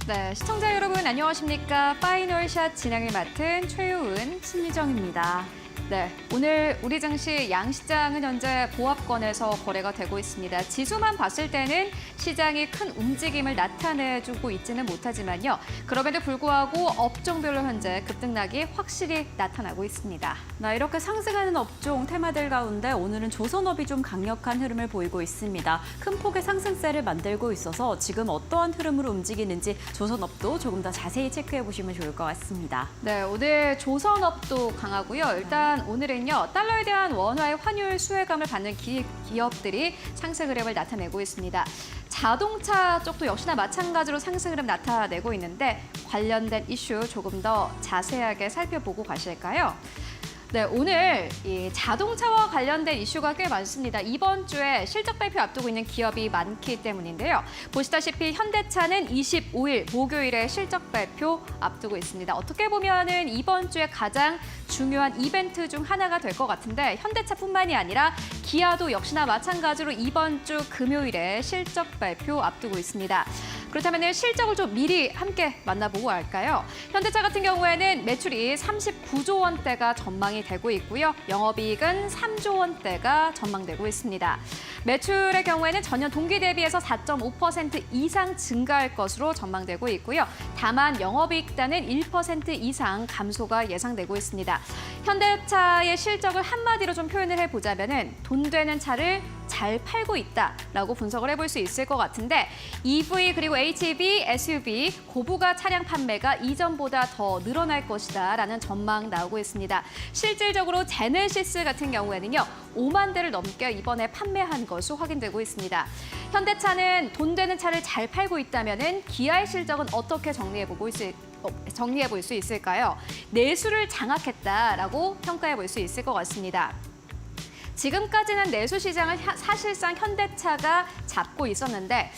네, 시청자 여러분 안녕하십니까? 파이널샷 진행을 맡은 최유은, 신유정입니다. 네, 오늘 우리 증시 양시장은 현재 보합권에서 거래가 되고 있습니다. 지수만 봤을 때는 시장이 큰 움직임을 나타내주고 있지는 못하지만요. 그럼에도 불구하고 업종별로 현재 급등락이 확실히 나타나고 있습니다. 네, 이렇게 상승하는 업종 테마들 가운데 오늘은 조선업이 좀 강력한 흐름을 보이고 있습니다. 큰 폭의 상승세를 만들고 있어서 지금 어떠한 흐름으로 움직이는지 조선업도 조금 더 자세히 체크해 보시면 좋을 것 같습니다. 네, 오늘 조선업도 강하고요. 일단 오늘은요, 달러에 대한 원화의 환율 수혜감을 받는 기업들이 상승 흐름을 나타내고 있습니다. 자동차 쪽도 역시나 마찬가지로 상승 흐름 나타내고 있는데 관련된 이슈 조금 더 자세하게 살펴보고 가실까요? 네, 오늘 이 자동차와 관련된 이슈가 꽤 많습니다. 이번 주에 실적 발표 앞두고 있는 기업이 많기 때문인데요. 보시다시피 현대차는 25일 목요일에 실적 발표 앞두고 있습니다. 어떻게 보면은 이번 주에 가장 중요한 이벤트 중 하나가 될 것 같은데 현대차뿐만이 아니라 기아도 역시나 마찬가지로 이번 주 금요일에 실적 발표 앞두고 있습니다. 그렇다면 실적을 좀 미리 함께 만나보고 할까요? 현대차 같은 경우에는 매출이 39조 원대가 전망이 되고 있고요. 영업이익은 3조 원대가 전망되고 있습니다. 매출의 경우에는 전년 동기 대비해서 4.5% 이상 증가할 것으로 전망되고 있고요. 다만 영업이익단은 1% 이상 감소가 예상되고 있습니다. 현대차의 실적을 한마디로 좀 표현을 해보자면은 돈 되는 차를 잘 팔고 있다라고 분석을 해볼 수 있을 것 같은데 EV 그리고 HEV, SUV, 고부가 차량 판매가 이전보다 더 늘어날 것이다라는 전망 나오고 있습니다. 실질적으로 제네시스 같은 경우에는요. 5만 대를 넘게 이번에 판매한 것으로 확인되고 있습니다. 현대차는 돈 되는 차를 잘 팔고 있다면은 기아의 실적은 어떻게 정리해 볼 수 있을까요? 내수를 장악했다라고 평가해 볼 수 있을 것 같습니다. 지금까지는 내수 시장을 사실상 현대차가 잡고 있었는데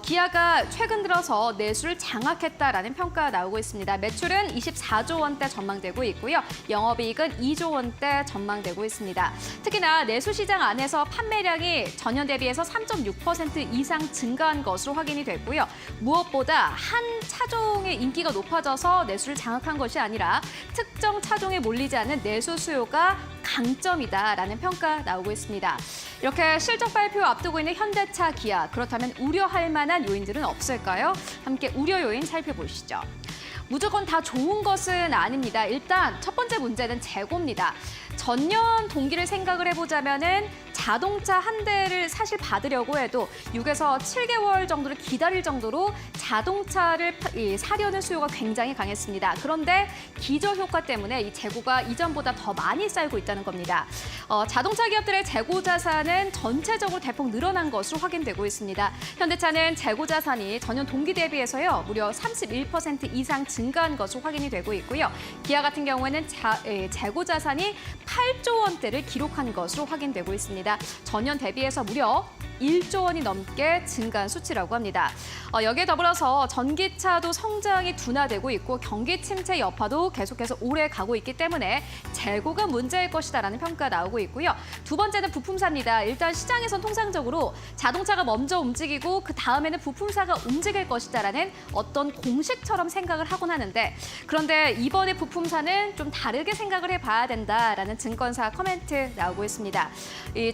기아가 최근 들어서 내수를 장악했다라는 평가가 나오고 있습니다. 매출은 24조 원대 전망되고 있고요. 영업이익은 2조 원대 전망되고 있습니다. 특히나 내수 시장 안에서 판매량이 전년 대비해서 3.6% 이상 증가한 것으로 확인이 됐고요. 무엇보다 한 차종의 인기가 높아져서 내수를 장악한 것이 아니라 특정 차종에 몰리지 않는 내수 수요가 강점이다라는 평가 나오고 있습니다. 이렇게 실적 발표 앞두고 있는 현대차, 기아, 그렇다면 우려할 만한 요인들은 없을까요? 함께 우려 요인 살펴보시죠. 무조건 다 좋은 것은 아닙니다. 일단 첫 번째 문제는 재고입니다. 전년 동기를 생각을 해보자면은 자동차 한 대를 사실 받으려고 해도 6에서 7개월 정도를 기다릴 정도로 자동차를 사려는 수요가 굉장히 강했습니다. 그런데 기저 효과 때문에 이 재고가 이전보다 더 많이 쌓이고 있다는 겁니다. 자동차 기업들의 재고 자산은 전체적으로 대폭 늘어난 것으로 확인되고 있습니다. 현대차는 재고 자산이 전년 동기 대비해서요 무려 31% 이상 증가한 것으로 확인이 되고 있고요. 기아 같은 경우에는 재고 자산이 8조 원대를 기록한 것으로 확인되고 있습니다. 전년 대비해서 무려 1조 원이 넘게 증가한 수치라고 합니다. 여기에 더불어서 전기차도 성장이 둔화되고 있고 경기 침체 여파도 계속해서 오래 가고 있기 때문에 재고가 문제일 것이다라는 평가가 나오고 있고요. 두 번째는 부품사입니다. 일단 시장에선 통상적으로 자동차가 먼저 움직이고 그 다음에는 부품사가 움직일 것이다라는 어떤 공식처럼 생각을 하곤 하는데 그런데 이번에 부품사는 좀 다르게 생각을 해봐야 된다라는 증권사 커멘트 나오고 있습니다.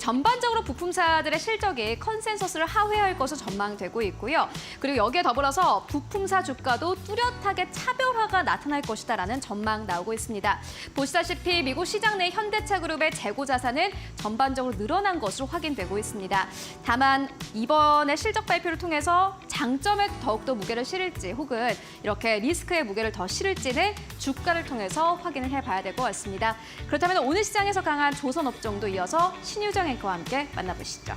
전반적으로 부품사들의 실적이 컨센서스를 하회할 것으로 전망되고 있고요. 그리고 여기에 더불어서 부품사 주가도 뚜렷하게 차별화가 나타날 것이다라는 전망 나오고 있습니다. 보시다시피 미국 시장 내 현대차 그룹의 재고 자산은 전반적으로 늘어난 것으로 확인되고 있습니다. 다만 이번에 실적 발표를 통해서 장점에 더욱더 무게를 실을지 혹은 이렇게 리스크의 무게를 더 실을지는 주가를 통해서 확인을 해봐야 될 것 같습니다. 그렇다면 오늘 시장에서 강한 조선업종도 이어서 신유정 앵커와 함께 만나보시죠.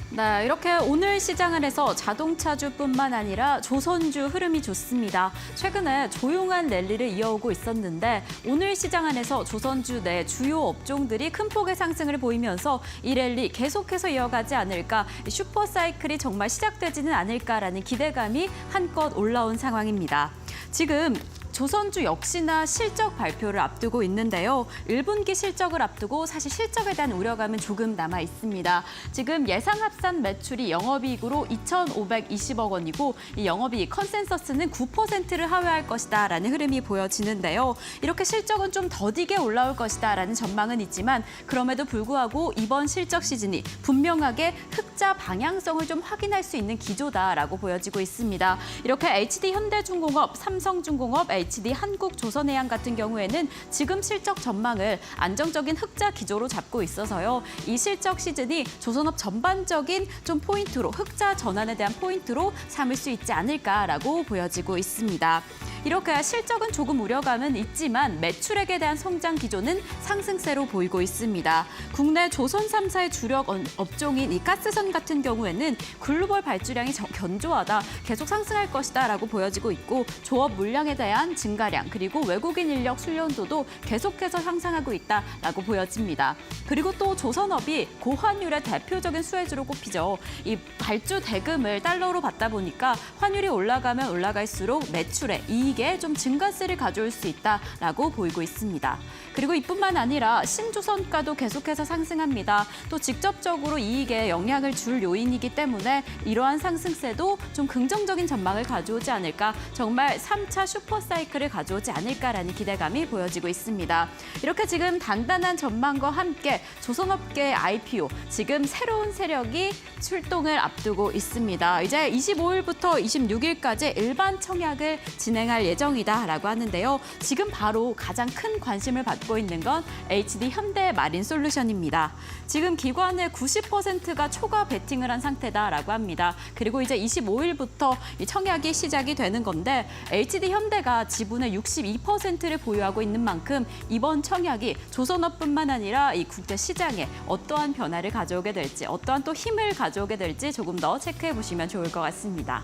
네, 이렇게 오늘 시장을 해서 자동차주뿐만 아니라 조선주 흐름이 좋습니다. 최근에 조용한 랠리를 이어오고 있었는데 오늘 시장 안에서 조선주 내 주요 업종들이 큰 폭의 상승을 보이면서 이 랠리 계속해서 이어가지 않을까, 슈퍼사이클이 정말 시작되지는 않을까라는 기대감이 한껏 올라온 상황입니다. 지금 조선주 역시나 실적 발표를 앞두고 있는데요. 1분기 실적을 앞두고 사실 실적에 대한 우려감은 조금 남아 있습니다. 지금 예상 합산 매출이 영업이익으로 2,520억 원이고 이 영업이익 컨센서스는 9%를 하회할 것이다라는 흐름이 보여지는데요. 이렇게 실적은 좀 더디게 올라올 것이다라는 전망은 있지만 그럼에도 불구하고 이번 실적 시즌이 분명하게 흑자 방향성을 좀 확인할 수 있는 기조다라고 보여지고 있습니다. 이렇게 HD 현대중공업, 삼성중공업, HD 한국조선해양 같은 경우에는 지금 실적 전망을 안정적인 흑자 기조로 잡고 있어서요. 이 실적 시즌이 조선업 전반적인 좀 포인트로 흑자 전환에 대한 포인트로 삼을 수 있지 않을까라고 보여지고 있습니다. 이렇게 실적은 조금 우려감은 있지만 매출액에 대한 성장 기조는 상승세로 보이고 있습니다. 국내 조선 3사의 주력 업종인 이 가스선 같은 경우에는 글로벌 발주량이 견조하다, 계속 상승할 것이다라고 보여지고 있고 조업 물량에 대한 증가량 그리고 외국인 인력 수련도도 계속해서 향상하고 있다라고 보여집니다. 그리고 또 조선업이 고환율의 대표적인 수혜주로 꼽히죠. 이 발주 대금을 달러로 받다 보니까 환율이 올라가면 올라갈수록 매출에 이익에 좀 증가세를 가져올 수 있다라고 보이고 있습니다. 그리고 이뿐만 아니라 신조선가도 계속해서 상승합니다. 또 직접적으로 이익에 영향을 줄 요인이기 때문에 이러한 상승세도 좀 긍정적인 전망을 가져오지 않을까, 정말 3차 슈퍼사이클을 가져오지 않을까라는 기대감이 보여지고 있습니다. 이렇게 지금 단단한 전망과 함께 조선업계 IPO, 지금 새로운 세력이 출동을 앞두고 있습니다. 이제 25일부터 26일까지 일반 청약을 진행할 예정이다라고 하는데요. 지금 바로 가장 큰 관심을 받고 있는 건 HD 현대마린솔루션입니다. 지금 기관의 90%가 초과 베팅을 한 상태다라고 합니다. 그리고 이제 25일부터 이 청약이 시작이 되는 건데 HD 현대가 지분의 62%를 보유하고 있는 만큼 이번 청약이 조선업뿐만 아니라 이 국제 시장에 어떠한 변화를 가져오게 될지, 어떠한 또 힘을 가져오게 될지 조금 더 체크해 보시면 좋을 것 같습니다.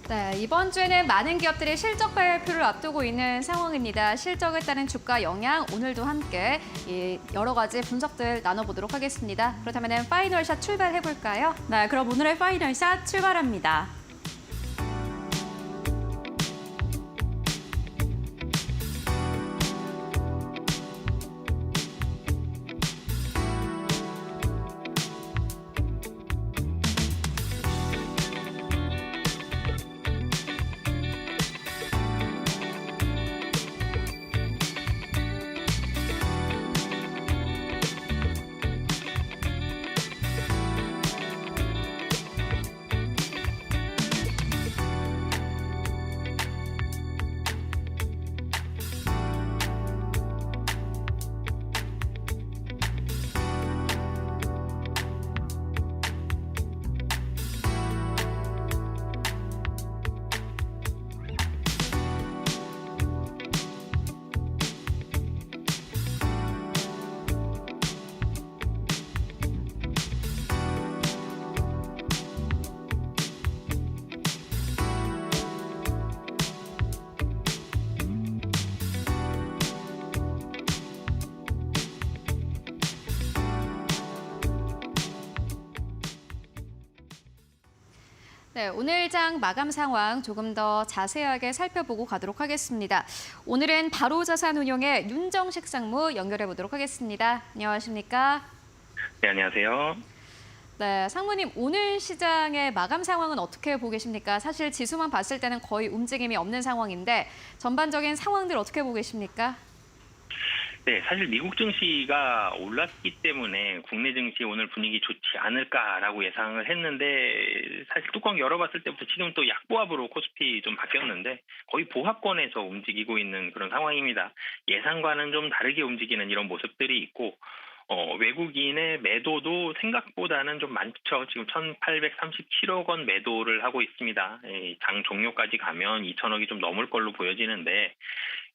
네, 이번 주에는 많은 기업들이 실적 발표를 앞두고 있는 상황입니다. 실적에 따른 주가 영향, 오늘도 함께 여러 가지 분석들 나눠보도록 하겠습니다. 그렇다면 파이널샷 출발해볼까요? 네, 그럼 오늘의 파이널샷 출발합니다. 네, 오늘 장 마감 상황 조금 더 자세하게 살펴보고 가도록 하겠습니다. 오늘은 바로자산운용의 윤정식 상무 연결해 보도록 하겠습니다. 안녕하십니까? 네, 안녕하세요. 네, 상무님, 오늘 시장의 마감 상황은 어떻게 보고 계십니까? 사실 지수만 봤을 때는 거의 움직임이 없는 상황인데 전반적인 상황들 어떻게 보고 계십니까? 네, 사실 미국 증시가 올랐기 때문에 국내 증시 오늘 분위기 좋지 않을까라고 예상을 했는데 사실 뚜껑 열어봤을 때부터 지금 또 약보합으로 코스피 좀 바뀌었는데 거의 보합권에서 움직이고 있는 그런 상황입니다. 예상과는 좀 다르게 움직이는 이런 모습들이 있고 외국인의 매도도 생각보다는 좀 많죠. 지금 1,837억 원 매도를 하고 있습니다. 장 종료까지 가면 2,000억이 좀 넘을 걸로 보여지는데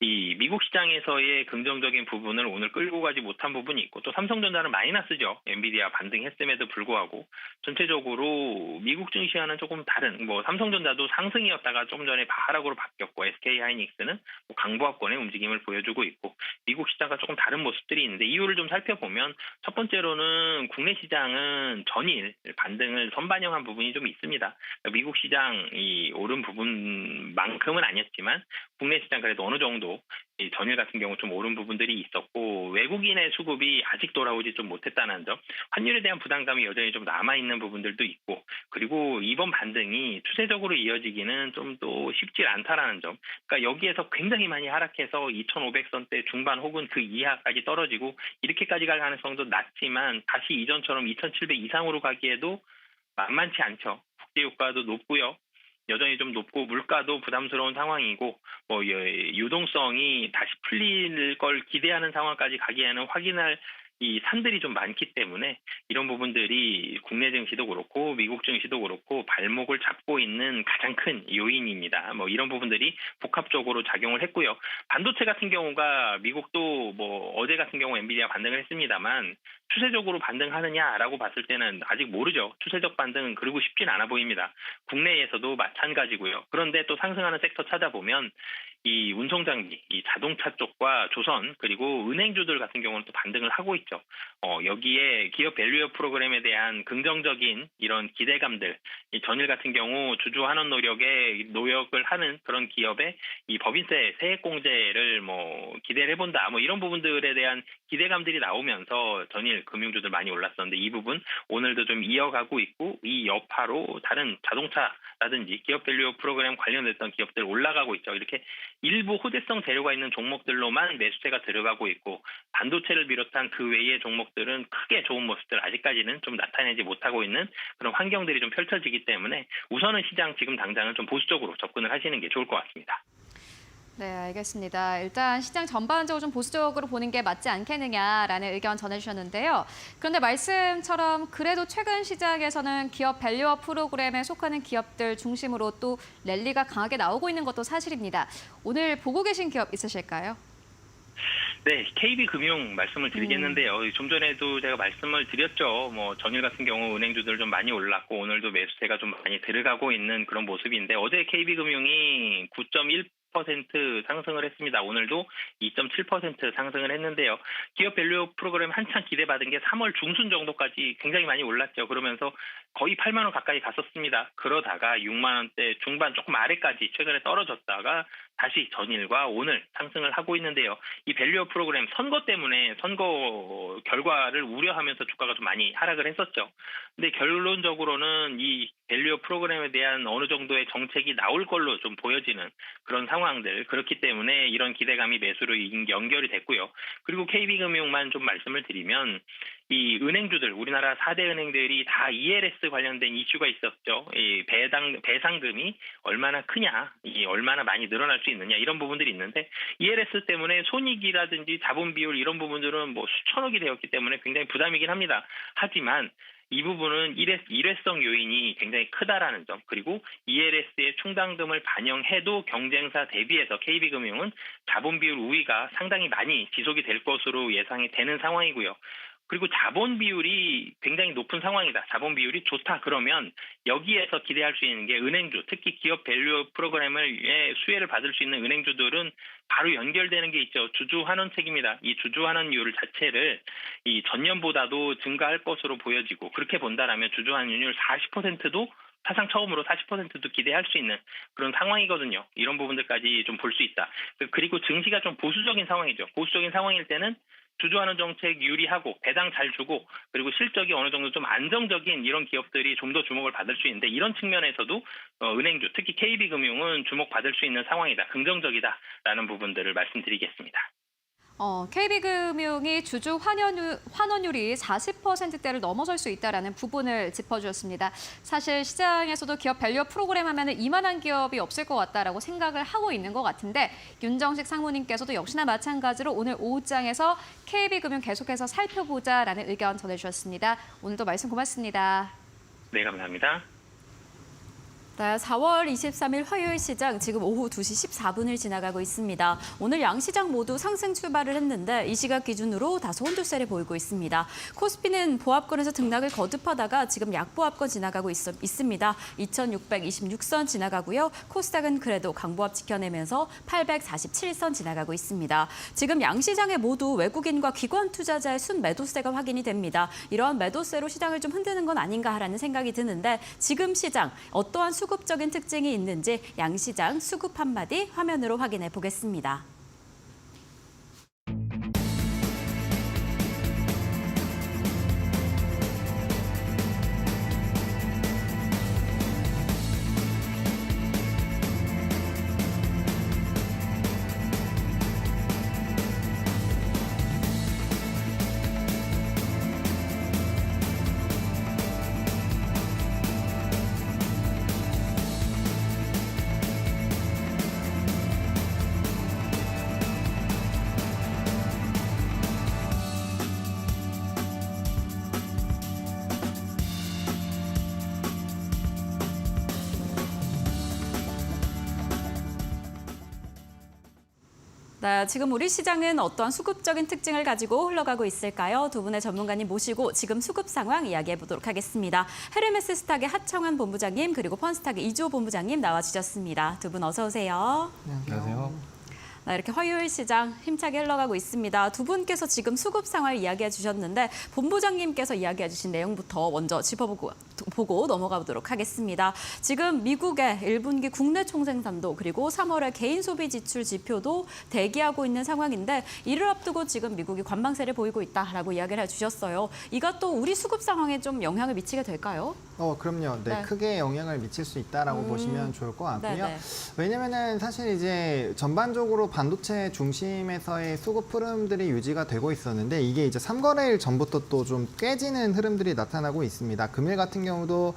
이 미국 시장에서의 긍정적인 부분을 오늘 끌고 가지 못한 부분이 있고 또 삼성전자는 마이너스죠. 엔비디아 반등했음에도 불구하고 전체적으로 미국 증시와는 조금 다른 삼성전자도 상승이었다가 좀 전에 하락으로 바뀌었고 SK하이닉스는 강보합권의 움직임을 보여주고 있고 미국 시장과 조금 다른 모습들이 있는데 이유를 좀 살펴보면 첫 번째로는 국내 시장은 전일 반등을 선반영한 부분이 좀 있습니다. 미국 시장이 오른 부분만큼은 아니었지만 국내 시장 그래도 어느 정도 전일 같은 경우 좀 오른 부분들이 있었고 외국인의 수급이 아직 돌아오지 좀 못했다는 점, 환율에 대한 부담감이 여전히 좀 남아있는 부분들도 있고 그리고 이번 반등이 추세적으로 이어지기는 좀 또 쉽지 않다라는 점, 그러니까 여기에서 굉장히 많이 하락해서 2,500선대 중반 혹은 그 이하까지 떨어지고 이렇게까지 갈 가능성도 낮지만 다시 이전처럼 2,700 이상으로 가기에도 만만치 않죠. 국제유가도 높고요. 여전히 좀 높고 물가도 부담스러운 상황이고 유동성이 다시 풀릴 걸 기대하는 상황까지 가기에는 확인할 이 산들이 좀 많기 때문에 이런 부분들이 국내 증시도 그렇고 미국 증시도 그렇고 발목을 잡고 있는 가장 큰 요인입니다. 이런 부분들이 복합적으로 작용을 했고요. 반도체 같은 경우가 미국도 어제 같은 경우 엔비디아 반등을 했습니다만 추세적으로 반등하느냐라고 봤을 때는 아직 모르죠. 추세적 반등은 그리고 쉽진 않아 보입니다. 국내에서도 마찬가지고요. 그런데 또 상승하는 섹터 찾아보면 이 운송장비, 이 자동차 쪽과 조선 그리고 은행주들 같은 경우는 또 반등을 하고 있죠. 여기에 기업 밸류업 프로그램에 대한 긍정적인 이런 기대감들, 이 전일 같은 경우 주주 환원 노력을 하는 그런 기업의 이 법인세 세액공제를 기대를 해본다, 이런 부분들에 대한 기대감들이 나오면서 전일 금융주들 많이 올랐었는데 이 부분 오늘도 좀 이어가고 있고 이 여파로 다른 자동차라든지 기업 밸류업 프로그램 관련됐던 기업들 올라가고 있죠. 이렇게 일부 호재성 재료가 있는 종목들로만 매수세가 들어가고 있고 반도체를 비롯한 그 외의 종목들은 크게 좋은 모습들 아직까지는 좀 나타내지 못하고 있는 그런 환경들이 좀 펼쳐지기 때문에 우선은 시장 지금 당장은 좀 보수적으로 접근을 하시는 게 좋을 것 같습니다. 네, 알겠습니다. 일단 시장 전반적으로 좀 보수적으로 보는 게 맞지 않겠느냐라는 의견 전해주셨는데요. 그런데 말씀처럼 그래도 최근 시장에서는 기업 밸류업 프로그램에 속하는 기업들 중심으로 또 랠리가 강하게 나오고 있는 것도 사실입니다. 오늘 보고 계신 기업 있으실까요? 네, KB금융 말씀을 드리겠는데요. 좀 전에도 제가 말씀을 드렸죠. 전일 같은 경우 은행주들 좀 많이 올랐고 오늘도 매수세가 좀 많이 들어가고 있는 그런 모습인데 어제 KB금융이 9.1% 상승을 했습니다. 오늘도 2.7% 상승을 했는데요. 기업 밸류 프로그램 한창 기대받은 게 3월 중순 정도까지 굉장히 많이 올랐죠. 그러면서 거의 8만 원 가까이 갔었습니다. 그러다가 6만 원대 중반 조금 아래까지 최근에 떨어졌다가 다시 전일과 오늘 상승을 하고 있는데요. 이 밸류업 프로그램 선거 때문에 선거 결과를 우려하면서 주가가 좀 많이 하락을 했었죠. 근데 결론적으로는 이 밸류업 프로그램에 대한 어느 정도의 정책이 나올 걸로 좀 보여지는 그런 상황들, 그렇기 때문에 이런 기대감이 매수로 연결이 됐고요. 그리고 KB금융만 좀 말씀을 드리면 이 은행주들, 우리나라 4대 은행들이 다 ELS 관련된 이슈가 있었죠. 이 배상금이 얼마나 크냐, 얼마나 많이 늘어날 수 있느냐 이런 부분들이 있는데 ELS 때문에 손익이라든지 자본 비율 이런 부분들은 수천억이 되었기 때문에 굉장히 부담이긴 합니다. 하지만 이 부분은 일회성 요인이 굉장히 크다라는 점, 그리고 ELS의 충당금을 반영해도 경쟁사 대비해서 KB금융은 자본 비율 우위가 상당히 많이 지속이 될 것으로 예상이 되는 상황이고요. 그리고 자본 비율이 굉장히 높은 상황이다. 자본 비율이 좋다. 그러면 여기에서 기대할 수 있는 게 은행주, 특히 기업 밸류 프로그램의 수혜를 받을 수 있는 은행주들은 바로 연결되는 게 있죠. 주주 환원책입니다. 이 주주 환원율 자체를 이 전년보다도 증가할 것으로 보여지고 그렇게 본다라면 주주 환원율 40%도 사상 처음으로 40%도 기대할 수 있는 그런 상황이거든요. 이런 부분들까지 좀 볼 수 있다. 그리고 증시가 좀 보수적인 상황이죠. 보수적인 상황일 때는 주주환원 정책 유리하고 배당 잘 주고 그리고 실적이 어느 정도 좀 안정적인 이런 기업들이 좀 더 주목을 받을 수 있는데 이런 측면에서도 은행주, 특히 KB금융은 주목받을 수 있는 상황이다. 긍정적이다라는 부분들을 말씀드리겠습니다. KB금융이 주주 환원율이 40%대를 넘어설 수 있다는 부분을 짚어주었습니다. 사실 시장에서도 기업 밸류업 프로그램 하면 이만한 기업이 없을 것 같다라고 생각을 하고 있는 것 같은데 윤정식 상무님께서도 역시나 마찬가지로 오늘 오후장에서 KB금융 계속해서 살펴보자라는 의견 전해주셨습니다. 오늘도 말씀 고맙습니다. 네, 감사합니다. 네, 4월 23일 화요일 시장 지금 오후 2시 14분을 지나가고 있습니다. 오늘 양 시장 모두 상승 출발을 했는데 이 시각 기준으로 다소 혼조세를 보이고 있습니다. 코스피는 보합권에서 등락을 거듭하다가 지금 약보합권 지나가고 있습니다. 2,626선 지나가고요. 코스닥은 그래도 강보합 지켜내면서 847선 지나가고 있습니다. 지금 양 시장에 모두 외국인과 기관 투자자의 순매도세가 확인이 됩니다. 이런 매도세로 시장을 좀 흔드는 건 아닌가라는 생각이 드는데 지금 시장 어떠한 수급적인 특징이 있는지 양시장 수급 한마디 화면으로 확인해 보겠습니다. 네, 지금 우리 시장은 어떠한 수급적인 특징을 가지고 흘러가고 있을까요? 두 분의 전문가님 모시고 지금 수급 상황 이야기해 보도록 하겠습니다. 헤르메스 스탁의 하청환 본부장님 그리고 펀스탁의 이주호 본부장님 나와주셨습니다. 두 분 어서 오세요. 안녕하세요. 네, 이렇게 화요일 시장 힘차게 흘러가고 있습니다. 두 분께서 지금 수급 상황을 이야기해 주셨는데 본부장님께서 이야기해 주신 내용부터 먼저 짚어보고 넘어가 보도록 하겠습니다. 지금 미국의 1분기 국내 총생산도 그리고 3월의 개인 소비 지출 지표도 대기하고 있는 상황인데 이를 앞두고 지금 미국이 관망세를 보이고 있다라고 이야기를 해주셨어요. 이것도 우리 수급 상황에 좀 영향을 미치게 될까요? 그럼요. 네, 네. 크게 영향을 미칠 수 있다라고 보시면 좋을 것 같고요. 네네. 왜냐면은 사실 이제 전반적으로 반도체 중심에서의 수급 흐름들이 유지가 되고 있었는데 이게 이제 3거래일 전부터 또 좀 깨지는 흐름들이 나타나고 있습니다. 금일 같은 경우도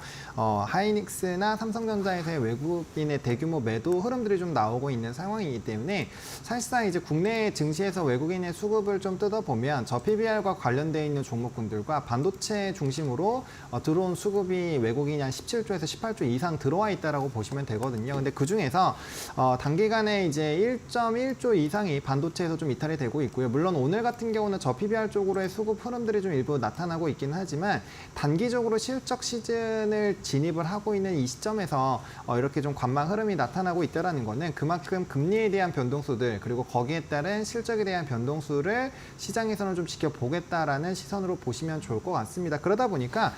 하이닉스나 삼성전자에서의 외국인의 대규모 매도 흐름들이 좀 나오고 있는 상황이기 때문에 사실상 이제 국내 증시에서 외국인의 수급을 좀 뜯어보면 저 PBR과 관련되어 있는 종목군들과 반도체 중심으로 들어온 수급이 외국인이 한 17조에서 18조 이상 들어와 있다라고 보시면 되거든요. 근데 그 중에서 단기간에 이제 1.1조 이상이 반도체에서 좀 이탈이 되고 있고요. 물론 오늘 같은 경우는 저 PBR 쪽으로의 수급 흐름들이 좀 일부 나타나고 있긴 하지만 단기적으로 실적 시즌을 진입을 하고 있는 이 시점에서 이렇게 좀 관망 흐름이 나타나고 있다는 거는 그만큼 금리에 대한 변동수들 그리고 거기에 따른 실적에 대한 변동수를 시장에서는 좀 지켜보겠다라는 시선으로 보시면 좋을 것 같습니다. 그러다 보니까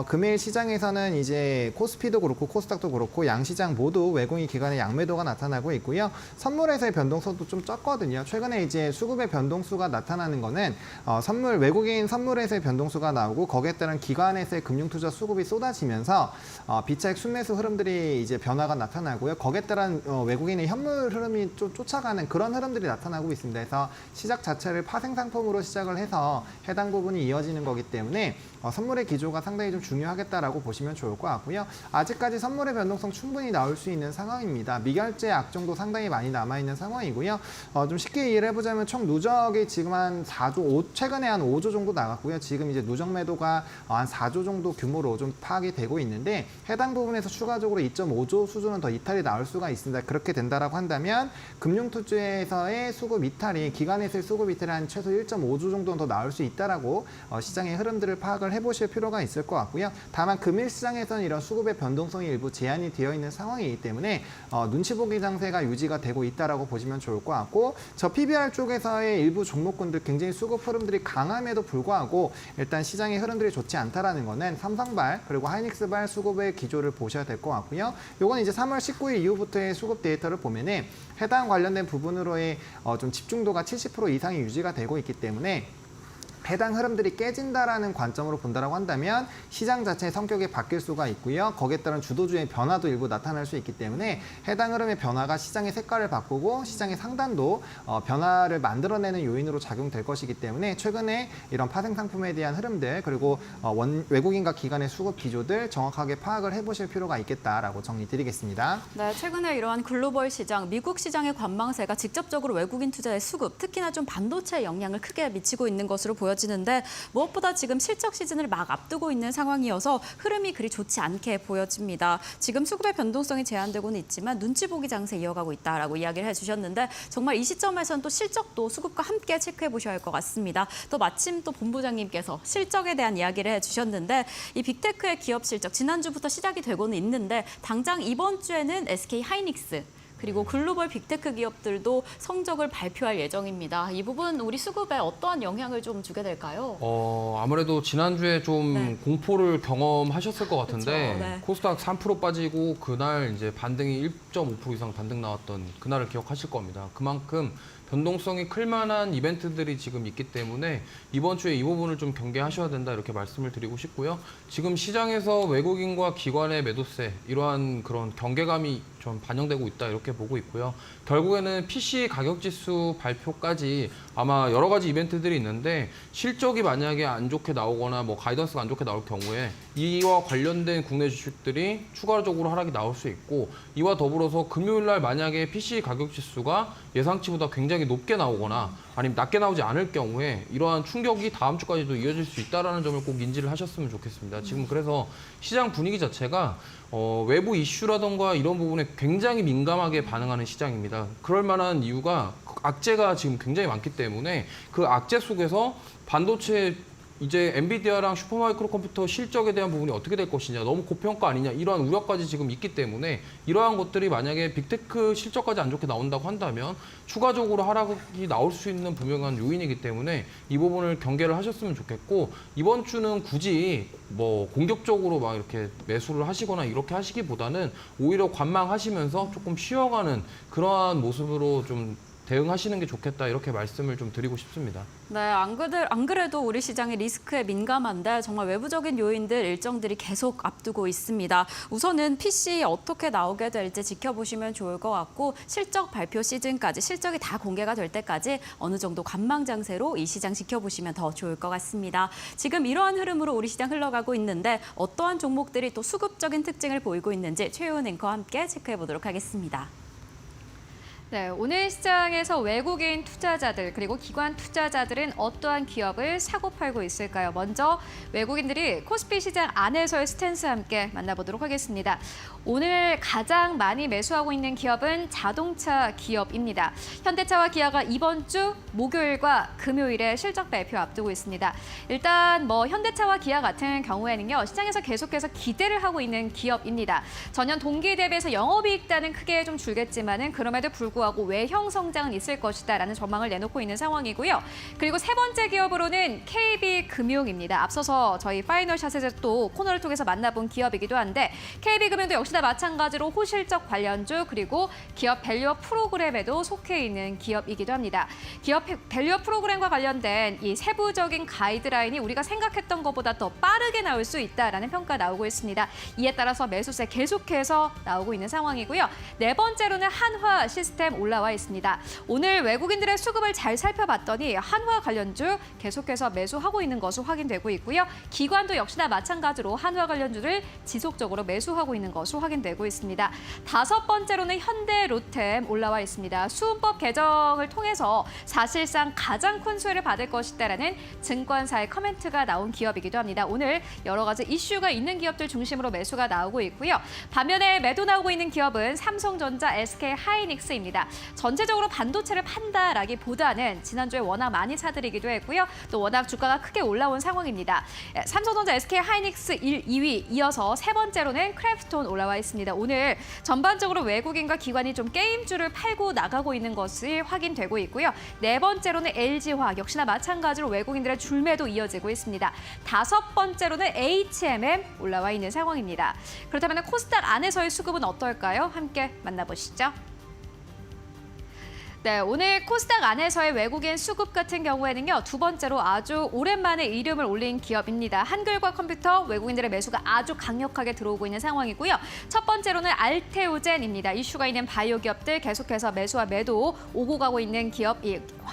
금일 시장에서는 이제 코스피도 그렇고 코스닥도 그렇고 양시장 모두 외국인 기관의 양매도가 나타나고 있고요. 선물에서의 변동수도 좀 적거든요. 최근에 이제 수급의 변동수가 나타나는 거는 외국인 선물에서의 변동수가 나오고 거기에 따른 기관에서의 금융투자 수급이 쏟아지면서 비차익 순매수 흐름들이 이제 변화가 나타나고요. 거기에 따른 외국인의 현물 흐름이 좀 쫓아가는 그런 흐름들이 나타나고 있습니다. 그래서 시작 자체를 파생 상품으로 시작을 해서 해당 부분이 이어지는 거기 때문에 선물의 기조가 상당히 좀 중요하겠다라고 보시면 좋을 것 같고요. 아직까지 선물의 변동성 충분히 나올 수 있는 상황입니다. 미결제 악정도 상당히 많이 남아있는 상황이고요. 좀 쉽게 이해를 해보자면 총 누적이 지금 한 4조, 최근에 한 5조 정도 나갔고요. 지금 이제 누적 매도가 한 4조 정도 규모로 좀 파악이 되고 있는데 해당 부분에서 추가적으로 2.5조 수준은 더 이탈이 나올 수가 있습니다. 그렇게 된다라고 한다면 금융투자에서의 수급 이탈이 기관에서의 수급 이탈이 한 최소 1.5조 정도는 더 나올 수 있다라고 시장의 흐름들을 파악을 해보실 필요가 있을 것 같고요. 다만 금일 시장에서는 이런 수급의 변동성이 일부 제한이 되어 있는 상황이기 때문에 눈치 보기 장세가 유지가 되고 있다라고 보시면 좋을 것 같고 저 PBR 쪽에서의 일부 종목군들 굉장히 수급 흐름들이 강함에도 불구하고 일단 시장의 흐름들이 좋지 않다라는 거는 삼성발 그리고 하이닉스발 수급의 기조를 보셔야 될 것 같고요. 요건 이제 3월 19일 이후부터의 수급 데이터를 보면은 해당 관련된 부분으로의 좀 집중도가 70% 이상이 유지가 되고 있기 때문에 해당 흐름들이 깨진다라는 관점으로 본다라고 한다면 시장 자체의 성격이 바뀔 수가 있고요. 거기에 따른 주도주의 변화도 일부 나타날 수 있기 때문에 해당 흐름의 변화가 시장의 색깔을 바꾸고 시장의 상단도 변화를 만들어내는 요인으로 작용될 것이기 때문에 최근에 이런 파생 상품에 대한 흐름들 그리고 외국인과 기관의 수급 기조들 정확하게 파악을 해보실 필요가 있겠다라고 정리드리겠습니다. 네, 최근에 이러한 글로벌 시장, 미국 시장의 관망세가 직접적으로 외국인 투자의 수급, 특히나 좀 반도체에 영향을 크게 미치고 있는 것으로 보여집니다. 보여지는데 무엇보다 지금 실적 시즌을 막 앞두고 있는 상황이어서 흐름이 그리 좋지 않게 보여집니다. 지금 수급의 변동성이 제한되고는 있지만 눈치 보기 장세 이어가고 있다라고 이야기를 해주셨는데 정말 이 시점에서는 또 실적도 수급과 함께 체크해 보셔야 할 것 같습니다. 또 마침 또 본부장님께서 실적에 대한 이야기를 해주셨는데 이 빅테크의 기업 실적 지난주부터 시작이 되고는 있는데 당장 이번 주에는 SK 하이닉스 그리고 글로벌 빅테크 기업들도 성적을 발표할 예정입니다. 이 부분 우리 수급에 어떠한 영향을 좀 주게 될까요? 아무래도 지난주에 좀 공포를 경험하셨을 것 같은데 그쵸, 네. 코스닥 3% 빠지고 그날 이제 반등이 1.5% 이상 반등 나왔던 그날을 기억하실 겁니다. 그만큼 변동성이 클 만한 이벤트들이 지금 있기 때문에 이번 주에 이 부분을 좀 경계하셔야 된다 이렇게 말씀을 드리고 싶고요. 지금 시장에서 외국인과 기관의 매도세 이러한 그런 경계감이 좀 반영되고 있다 이렇게 보고 있고요. 결국에는 PC 가격 지수 발표까지 아마 여러 가지 이벤트들이 있는데 실적이 만약에 안 좋게 나오거나 뭐 가이던스가 안 좋게 나올 경우에 이와 관련된 국내 주식들이 추가적으로 하락이 나올 수 있고 이와 더불어서 금요일 날 만약에 PC 가격 지수가 예상치보다 굉장히 높게 나오거나 아니면 낮게 나오지 않을 경우에 이러한 충격이 다음 주까지도 이어질 수 있다는 점을 꼭 인지를 하셨으면 좋겠습니다. 지금 그래서 시장 분위기 자체가 외부 이슈라던가 이런 부분에 굉장히 민감하게 반응하는 시장입니다. 그럴 만한 이유가 악재가 지금 굉장히 많기 때문에 그 악재 속에서 반도체 이제 엔비디아랑 슈퍼마이크로 컴퓨터 실적에 대한 부분이 어떻게 될 것이냐, 너무 고평가 아니냐 이러한 우려까지 지금 있기 때문에 이러한 것들이 만약에 빅테크 실적까지 안 좋게 나온다고 한다면 추가적으로 하락이 나올 수 있는 분명한 요인이기 때문에 이 부분을 경계를 하셨으면 좋겠고 이번 주는 굳이 뭐 공격적으로 막 이렇게 매수를 하시거나 이렇게 하시기보다는 오히려 관망하시면서 조금 쉬어가는 그러한 모습으로 좀 대응하시는 게 좋겠다 이렇게 말씀을 좀 드리고 싶습니다. 네, 안 그래도 우리 시장이 리스크에 민감한데 정말 외부적인 요인들 일정들이 계속 앞두고 있습니다. 우선은 PC 어떻게 나오게 될지 지켜보시면 좋을 것 같고 실적 발표 시즌까지 실적이 다 공개가 될 때까지 어느 정도 관망 장세로 이 시장 지켜보시면 더 좋을 것 같습니다. 지금 이러한 흐름으로 우리 시장 흘러가고 있는데 어떠한 종목들이 또 수급적인 특징을 보이고 있는지 최효은 앵커와 함께 체크해 보도록 하겠습니다. 네, 오늘 시장에서 외국인 투자자들 그리고 기관 투자자들은 어떠한 기업을 사고 팔고 있을까요? 먼저 외국인들이 코스피 시장 안에서의 스탠스와 함께 만나보도록 하겠습니다. 오늘 가장 많이 매수하고 있는 기업은 자동차 기업입니다. 현대차와 기아가 이번 주 목요일과 금요일에 실적 발표 앞두고 있습니다. 일단 현대차와 기아 같은 경우에는요, 시장에서 계속해서 기대를 하고 있는 기업입니다. 전년 동기 대비해서 영업이익단은 크게 좀 줄겠지만은 그럼에도 불구하고 외형 성장은 있을 것이다라는 전망을 내놓고 있는 상황이고요. 그리고 세 번째 기업으로는 KB금융입니다. 앞서서 저희 파이널샷에서 또 코너를 통해서 만나본 기업이기도 한데 KB금융도 역시나 마찬가지로 호실적 관련주 그리고 기업 밸류업 프로그램에도 속해 있는 기업이기도 합니다. 기업 밸류업 프로그램과 관련된 이 세부적인 가이드라인이 우리가 생각했던 것보다 더 빠르게 나올 수 있다라는 평가 나오고 있습니다. 이에 따라서 매수세 계속해서 나오고 있는 상황이고요. 네 번째로는 한화 시스템 올라와 있습니다. 오늘 외국인들의 수급을 잘 살펴봤더니 한화 관련주 계속해서 매수하고 있는 것으로 확인되고 있고요. 기관도 역시나 마찬가지로 한화 관련주를 지속적으로 매수하고 있는 것으로 확인되고 있습니다. 다섯 번째로는 현대로템 올라와 있습니다. 수은법 개정을 통해서 사실상 가장 큰 수혜를 받을 것이다라는 증권사의 커멘트가 나온 기업이기도 합니다. 오늘 여러 가지 이슈가 있는 기업들 중심으로 매수가 나오고 있고요. 반면에 매도 나오고 있는 기업은 삼성전자, SK 하이닉스입니다. 전체적으로 반도체를 판다라기보다는 지난주에 워낙 많이 사들이기도 했고요. 또 워낙 주가가 크게 올라온 상황입니다. 삼성전자, SK 하이닉스 1, 2위 이어서 세 번째로는 크래프톤 올라와 있습니다. 오늘 전반적으로 외국인과 기관이 좀 게임주를 팔고 나가고 있는 것이 확인되고 있고요. 네 번째로는 LG화학 역시나 마찬가지로 외국인들의 줄매도 이어지고 있습니다. 다섯 번째로는 HMM 올라와 있는 상황입니다. 그렇다면 코스닥 안에서의 수급은 어떨까요? 함께 만나보시죠. 네, 오늘 코스닥 안에서의 외국인 수급 같은 경우에는요, 두 번째로 아주 오랜만에 이름을 올린 기업입니다. 한글과 컴퓨터 외국인들의 매수가 아주 강력하게 들어오고 있는 상황이고요. 첫 번째로는 알테오젠입니다. 이슈가 있는 바이오 기업들 계속해서 매수와 매도 오고 가고 있는 기업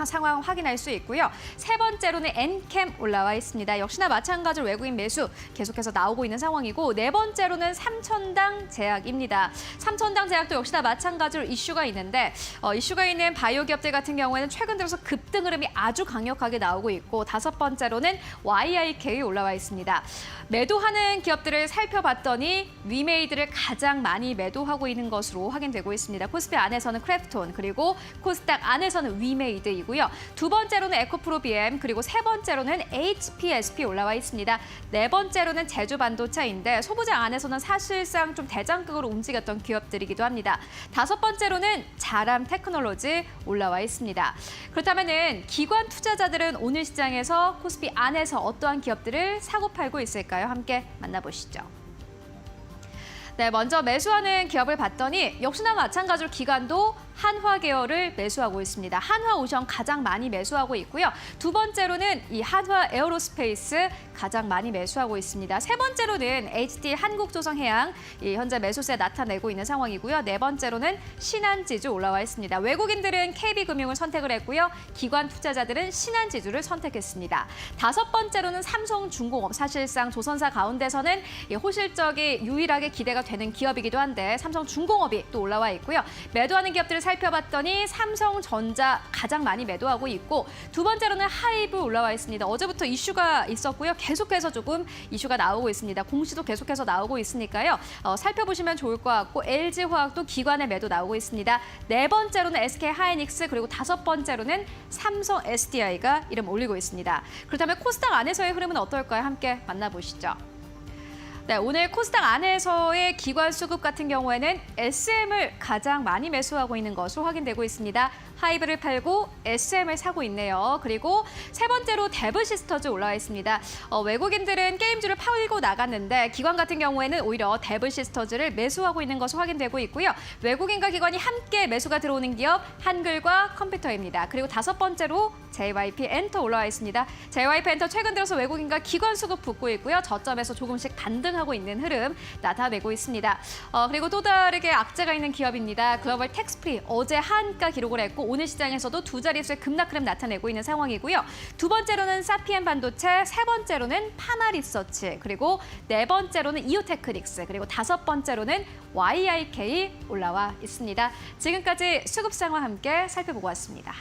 상황 확인할 수 있고요. 세 번째로는 엔캠 올라와 있습니다. 역시나 마찬가지로 외국인 매수 계속해서 나오고 있는 상황이고 네 번째로는 삼천당 제약입니다. 삼천당 제약도 역시나 마찬가지로 이슈가 있는데 이슈가 있는 바이오 기업들 같은 경우에는 최근 들어서 급등 흐름이 아주 강력하게 나오고 있고 5번째로는 YIK 올라와 있습니다. 매도하는 기업들을 살펴봤더니 위메이드를 가장 많이 매도하고 있는 것으로 확인되고 있습니다. 코스피 안에서는 크래프톤 그리고 코스닥 안에서는 위메이드이고요. 두 번째로는 에코프로비엠 그리고 세 번째로는 HPSP 올라와 있습니다. 네 번째로는 제주반도체인데 소부장 안에서는 사실상 좀 대장급으로 움직였던 기업들이기도 합니다. 다섯 번째로는 자람 테크놀로지 올라와 있습니다. 그렇다면은 기관 투자자들은 오늘 시장에서 코스피 안에서 어떠한 기업들을 사고 팔고 있을까요? 함께 만나보시죠. 네, 먼저 매수하는 기업을 봤더니 역시나 마찬가지로 기관도 한화 계열을 매수하고 있습니다. 한화오션 가장 많이 매수하고 있고요. 두 번째로는 이 한화 에어로스페이스 가장 많이 매수하고 있습니다. 세 번째로는 HT 한국조선해양 현재 매수세 나타내고 있는 상황이고요. 네 번째로는 신한지주 올라와 있습니다. 외국인들은 KB금융을 선택을 했고요. 기관 투자자들은 신한지주를 선택했습니다. 다섯 번째로는 삼성중공업, 사실상 조선사 가운데서는 호실적이 유일하게 기대가 되는 기업이기도 한데 삼성중공업이 또 올라와 있고요. 매도하는 기업들을 살펴봤더니 삼성전자 가장 많이 매도하고 있고 두 번째로는 하이브 올라와 있습니다. 어제부터 이슈가 있었고요. 계속해서 조금 이슈가 나오고 있습니다. 공시도 계속해서 나오고 있으니까요. 살펴보시면 좋을 것 같고 LG화학도 기관의 매도 나오고 있습니다. 네 번째로는 SK하이닉스 그리고 다섯 번째로는 삼성 SDI가 이름 올리고 있습니다. 그렇다면 코스닥 안에서의 흐름은 어떨까요? 함께 만나보시죠. 네, 오늘 코스닥 안에서의 기관 수급 같은 경우에는 SM을 가장 많이 매수하고 있는 것으로 확인되고 있습니다. 하이브를 팔고 SM을 사고 있네요. 그리고 세 번째로 데브시스터즈 올라와 있습니다. 외국인들은 게임주를 팔고 나갔는데 기관 같은 경우에는 오히려 데브시스터즈를 매수하고 있는 것으로 확인되고 있고요. 외국인과 기관이 함께 매수가 들어오는 기업 한글과 컴퓨터입니다. 그리고 다섯 번째로 JYP 엔터 올라와 있습니다. JYP 엔터 최근 들어서 외국인과 기관 수급 붙고 있고요. 저점에서 조금씩 반등하고 있는 흐름 나타내고 있습니다. 그리고 또 다르게 악재가 있는 기업입니다. 글로벌 텍스프리 어제 한가 기록을 했고 오늘 시장에서도 두 자릿수의 급락 흐름 나타내고 있는 상황이고요. 두 번째로는 사피엔 반도체, 세 번째로는 파마리서치, 그리고 네 번째로는 이오테크닉스, 그리고 다섯 번째로는 YIK 올라와 있습니다. 지금까지 수급 상황 함께 살펴보고 왔습니다.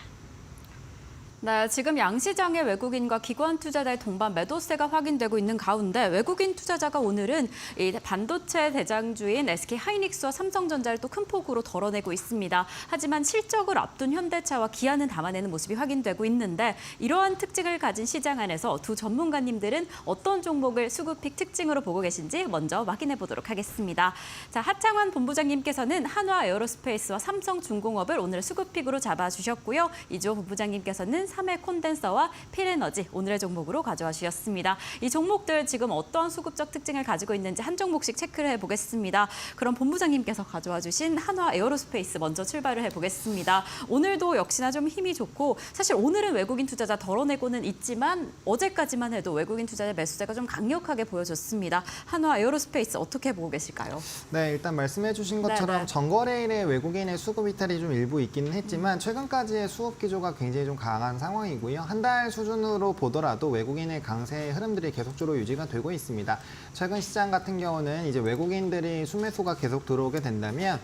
네, 지금 양시장의 외국인과 기관 투자자의 동반 매도세가 확인되고 있는 가운데 외국인 투자자가 오늘은 이 반도체 대장주인 SK하이닉스와 삼성전자를 또 큰 폭으로 덜어내고 있습니다. 하지만 실적을 앞둔 현대차와 기아는 담아내는 모습이 확인되고 있는데 이러한 특징을 가진 시장 안에서 두 전문가님들은 어떤 종목을 수급픽 특징으로 보고 계신지 먼저 확인해 보도록 하겠습니다. 자, 하창환 본부장님께서는 한화 에어로스페이스와 삼성중공업을 오늘 수급픽으로 잡아주셨고요. 이주호 본부장님께서는 3회 콘덴서와 필에너지 오늘의 종목으로 가져와 주셨습니다. 이 종목들 지금 어떠한 수급적 특징을 가지고 있는지 한 종목씩 체크를 해보겠습니다. 그럼 본부장님께서 가져와 주신 한화 에어로스페이스 먼저 출발을 해보겠습니다. 오늘도 역시나 좀 힘이 좋고 사실 오늘은 외국인 투자자 덜어내고는 있지만 어제까지만 해도 외국인 투자자 매수세가 좀 강력하게 보여졌습니다. 한화 에어로스페이스 어떻게 보고 계실까요? 네, 일단 말씀해 주신 것처럼 네네. 전거래일에 외국인의 수급 이탈이 좀 일부 있기는 했지만 최근까지의 수급 기조가 굉장히 좀 강한 상황이고요. 한 달 수준으로 보더라도 외국인의 강세 흐름들이 계속적으로 유지가 되고 있습니다. 최근 시장 같은 경우는 이제 외국인들이 수매수가 계속 들어오게 된다면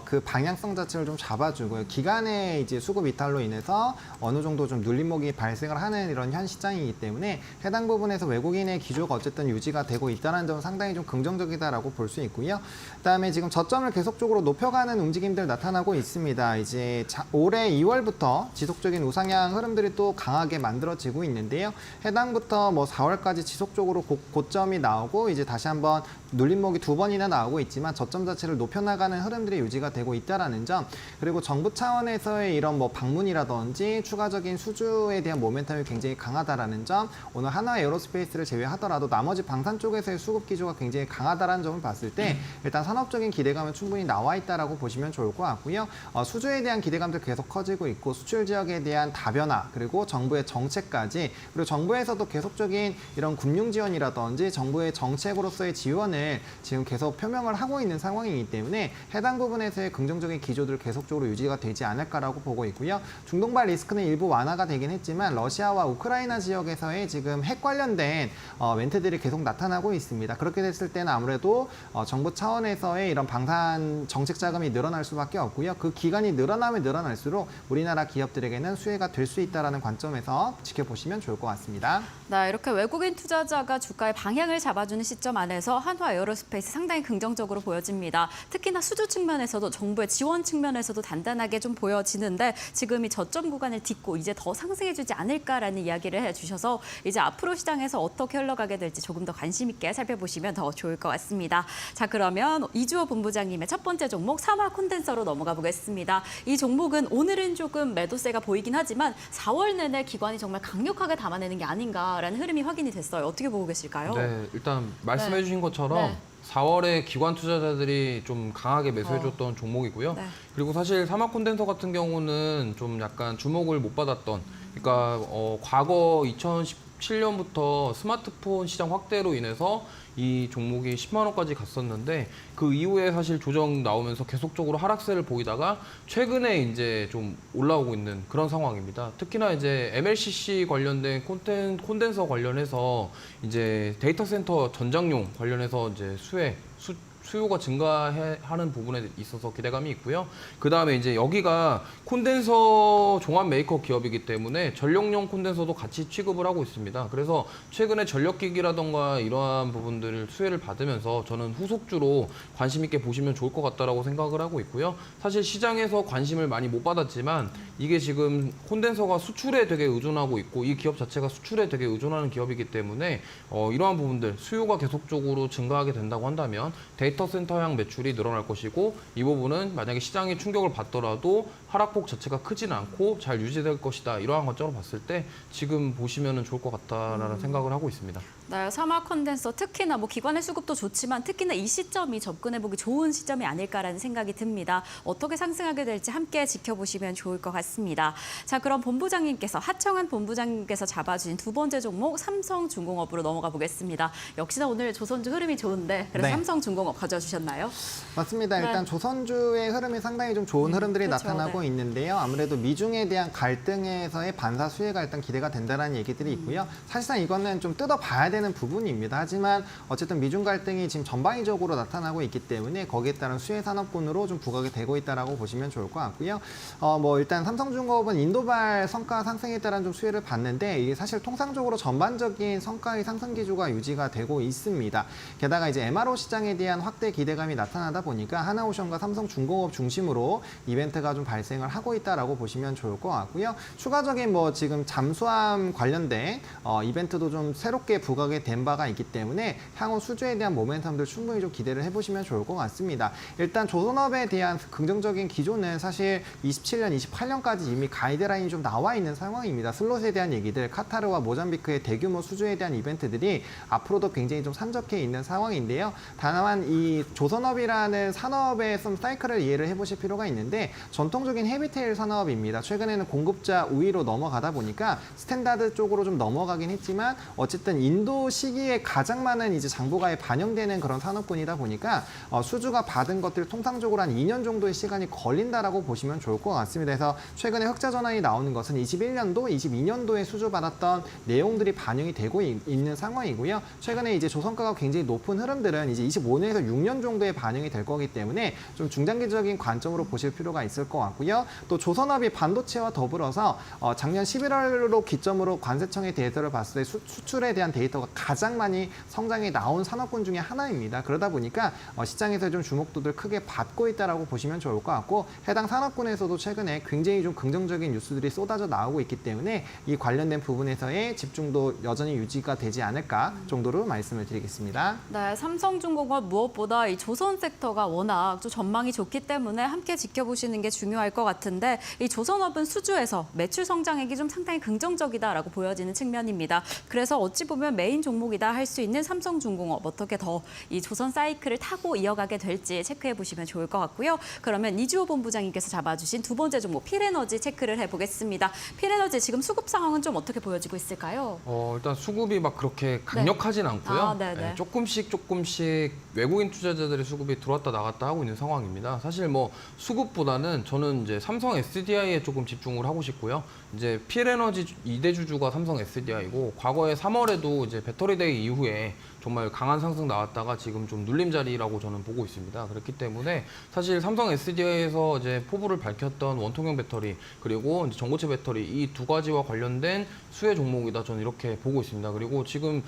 그 방향성 자체를 좀 잡아주고요. 기간의 이제 수급 이탈로 인해서 어느 정도 좀 눌림목이 발생을 하는 이런 현 시장이기 때문에 해당 부분에서 외국인의 기조가 어쨌든 유지가 되고 있다는 점은 상당히 좀 긍정적이다라고 볼 수 있고요. 그다음에 지금 저점을 계속적으로 높여가는 움직임들 나타나고 있습니다. 이제 올해 2월부터 지속적인 우상향 흐름들이 또 강하게 만들어지고 있는데요. 해당부터 뭐 4월까지 지속적으로 고점이 나오고 이제 다시 한번 눌림목이 두 번이나 나오고 있지만 저점 자체를 높여나가는 흐름들이 유지가 되고 있다라는 점, 그리고 정부 차원에서의 이런 뭐 방문이라든지 추가적인 수주에 대한 모멘텀이 굉장히 강하다라는 점, 오늘 한화 에어로스페이스를 제외하더라도 나머지 방산 쪽에서의 수급 기조가 굉장히 강하다라는 점을 봤을 때 일단 산업적인 기대감은 충분히 나와 있다라고 보시면 좋을 것 같고요. 수주에 대한 기대감도 계속 커지고 있고 수출 지역에 대한 다변화 그리고 정부의 정책까지, 그리고 정부에서도 계속적인 이런 금융 지원이라든지 정부의 정책으로서의 지원을 지금 계속 표명을 하고 있는 상황이기 때문에 해당 부분에서의 긍정적인 기조들 계속적으로 유지가 되지 않을까라고 보고 있고요. 중동발 리스크는 일부 완화가 되긴 했지만 러시아와 우크라이나 지역에서의 지금 핵 관련된 멘트들이 계속 나타나고 있습니다. 그렇게 됐을 때는 아무래도 정부 차원에서의 이런 방산 정책 자금이 늘어날 수밖에 없고요. 그 기간이 늘어나면 늘어날수록 우리나라 기업들에게는 수혜가 될 수 있다는 관점에서 지켜보시면 좋을 것 같습니다. 네, 이렇게 외국인 투자자가 주가의 방향을 잡아주는 시점 안에서 한화 에어로스페이스 상당히 긍정적으로 보여집니다. 특히나 수주 측면에서도 정부의 지원 측면에서도 단단하게 좀 보여지는데 지금 이 저점 구간을 딛고 이제 더 상승해주지 않을까라는 이야기를 해주셔서 이제 앞으로 시장에서 어떻게 흘러가게 될지 조금 더 관심 있게 살펴보시면 더 좋을 것 같습니다. 자, 그러면 이주호 본부장님의 첫 번째 종목 삼화 콘덴서로 넘어가 보겠습니다. 이 종목은 오늘은 조금 매도세가 보이긴 하지만 4월 내내 기관이 정말 강력하게 담아내는 게 아닌가라는 흐름이 확인이 됐어요. 어떻게 보고 계실까요? 네, 일단 말씀해 주신 것처럼 네. 4월에 기관 투자자들이 좀 강하게 매수해줬던 종목이고요. 네. 그리고 사실 삼화 콘덴서 같은 경우는 좀 약간 주목을 못 받았던, 그러니까 과거 2017년부터 스마트폰 시장 확대로 인해서 이 종목이 10만 원까지 갔었는데 그 이후에 사실 조정 나오면서 계속적으로 하락세를 보이다가 최근에 이제 좀 올라오고 있는 그런 상황입니다. 특히나 이제 MLCC 관련된 콘덴서 관련해서 이제 데이터 센터 전장용 관련해서 이제 수요가 증가하는 부분에 있어서 기대감이 있고요. 그 다음에 이제 여기가 콘덴서 종합 메이커 기업이기 때문에 전력용 콘덴서도 같이 취급을 하고 있습니다. 그래서 최근에 전력기기라던가 이러한 부분들을 수혜를 받으면서 저는 후속주로 관심 있게 보시면 좋을 것 같다라고 생각을 하고 있고요. 사실 시장에서 관심을 많이 못 받았지만 이게 지금 콘덴서가 수출에 되게 의존하고 있고 이 기업 자체가 수출에 되게 의존하는 기업이기 때문에 이러한 부분들 수요가 계속적으로 증가하게 된다고 한다면 데이터 센터향 매출이 늘어날 것이고 이 부분은 만약에 시장이 충격을 받더라도 하락폭 자체가 크지는 않고 잘 유지될 것이다. 이러한 관점으로 봤을 때 지금 보시면 좋을 것 같다라는 생각을 하고 있습니다. 네, 삼화 콘덴서 특히나 뭐 기관의 수급도 좋지만 특히나 이 시점이 접근해보기 좋은 시점이 아닐까라는 생각이 듭니다. 어떻게 상승하게 될지 함께 지켜보시면 좋을 것 같습니다. 자, 그럼 본부장님께서 하청한 본부장님께서 잡아주신 두 번째 종목 삼성중공업으로 넘어가 보겠습니다. 역시나 오늘 조선주 흐름이 좋은데 그래서 네. 삼성중공업 가져주셨나요? 맞습니다. 일단 네. 조선주의 흐름이 상당히 좀 좋은 흐름들이 그렇죠. 나타나고 네. 있는데요. 아무래도 미중에 대한 갈등에서의 반사 수혜가 일단 기대가 된다는 얘기들이 있고요. 사실상 이거는 좀 뜯어봐야 되는 부분입니다. 하지만 어쨌든 미중 갈등이 지금 전방위적으로 나타나고 있기 때문에 거기에 따른 수혜 산업군으로 좀 부각이 되고 있다라고 보시면 좋을 것 같고요. 뭐 일단 삼성중공업은 인도발 성과 상승에 따른 좀 수혜를 받는데 이게 사실 통상적으로 전반적인 성과의 상승 기조가 유지가 되고 있습니다. 게다가 이제 MRO 시장에 대한 확대 기대감이 나타나다 보니까 하나오션과 삼성중공업 중심으로 이벤트가 좀 발생을 하고 있다라고 보시면 좋을 것 같고요. 추가적인 뭐 지금 잠수함 관련된 이벤트도 좀 새롭게 부각이 된 바가 있기 때문에 향후 수주에 대한 모멘텀들 충분히 좀 기대를 해보시면 좋을 것 같습니다. 일단 조선업에 대한 긍정적인 기조는 사실 27년, 28년까지 이미 가이드라인이 좀 나와 있는 상황입니다. 슬롯에 대한 얘기들, 카타르와 모잠비크의 대규모 수주에 대한 이벤트들이 앞으로도 굉장히 좀 산적해 있는 상황인데요. 다만 이 조선업이라는 산업의 좀 사이클을 이해를 해보실 필요가 있는데 전통적인 헤비테일 산업입니다. 최근에는 공급자 우위로 넘어가다 보니까 스탠다드 쪽으로 좀 넘어가긴 했지만 어쨌든 인도 시기에 가장 많은 이제 장부가에 반영되는 그런 산업군이다 보니까 수주가 받은 것들 통상적으로 한 2년 정도의 시간이 걸린다라고 보시면 좋을 것 같습니다. 그래서 최근에 흑자 전환이 나오는 것은 21년도, 22년도에 수주 받았던 내용들이 반영이 되고 있는 상황이고요. 최근에 이제 조선가가 굉장히 높은 흐름들은 이제 25년에서 6년 정도에 반영이 될 거기 때문에 좀 중장기적인 관점으로 보실 필요가 있을 것 같고요. 또 조선업이 반도체와 더불어서 작년 11월로 기점으로 관세청의 데이터를 봤을 때 수출에 대한 데이터가 가장 많이 성장이 나온 산업군 중에 하나입니다. 그러다 보니까 시장에서 좀 주목도를 크게 받고 있다라고 보시면 좋을 것 같고 해당 산업군에서도 최근에 굉장히 좀 긍정적인 뉴스들이 쏟아져 나오고 있기 때문에 이 관련된 부분에서의 집중도 여전히 유지가 되지 않을까 정도로 말씀을 드리겠습니다. 네, 삼성중공업 무엇보다 이 조선 섹터가 워낙 좀 전망이 좋기 때문에 함께 지켜보시는 게 중요할 것 같은데 이 조선업은 수주에서 매출 성장액이 좀 상당히 긍정적이다라고 보여지는 측면입니다. 그래서 어찌 보면 메인 메인 종목이다 할 수 있는 삼성중공업 어떻게 더 이 조선 사이클을 타고 이어가게 될지 체크해 보시면 좋을 것 같고요. 그러면 이주호 본부장님께서 잡아주신 두 번째 종목 필에너지 체크를 해보겠습니다. 필에너지 지금 수급 상황은 좀 어떻게 보여지고 있을까요? 일단 수급이 막 그렇게 강력하진 않고요. 아, 네네. 네, 조금씩 외국인 투자자들의 수급이 들어왔다 나갔다 하고 있는 상황입니다. 사실 뭐 수급보다는 저는 이제 삼성 SDI에 조금 집중을 하고 싶고요. 이제 필에너지 2대 주주가 삼성 SDI고 과거에 3월에도 이제 배터리데이 이후에 정말 강한 상승 나왔다가 지금 좀 눌림자리라고 저는 보고 있습니다. 그렇기 때문에 사실 삼성 SDI에서 이제 포부를 밝혔던 원통형 배터리 그리고 이제 전고체 배터리 이 두 가지와 관련된 수혜 종목이다 저는 이렇게 보고 있습니다. 그리고 지금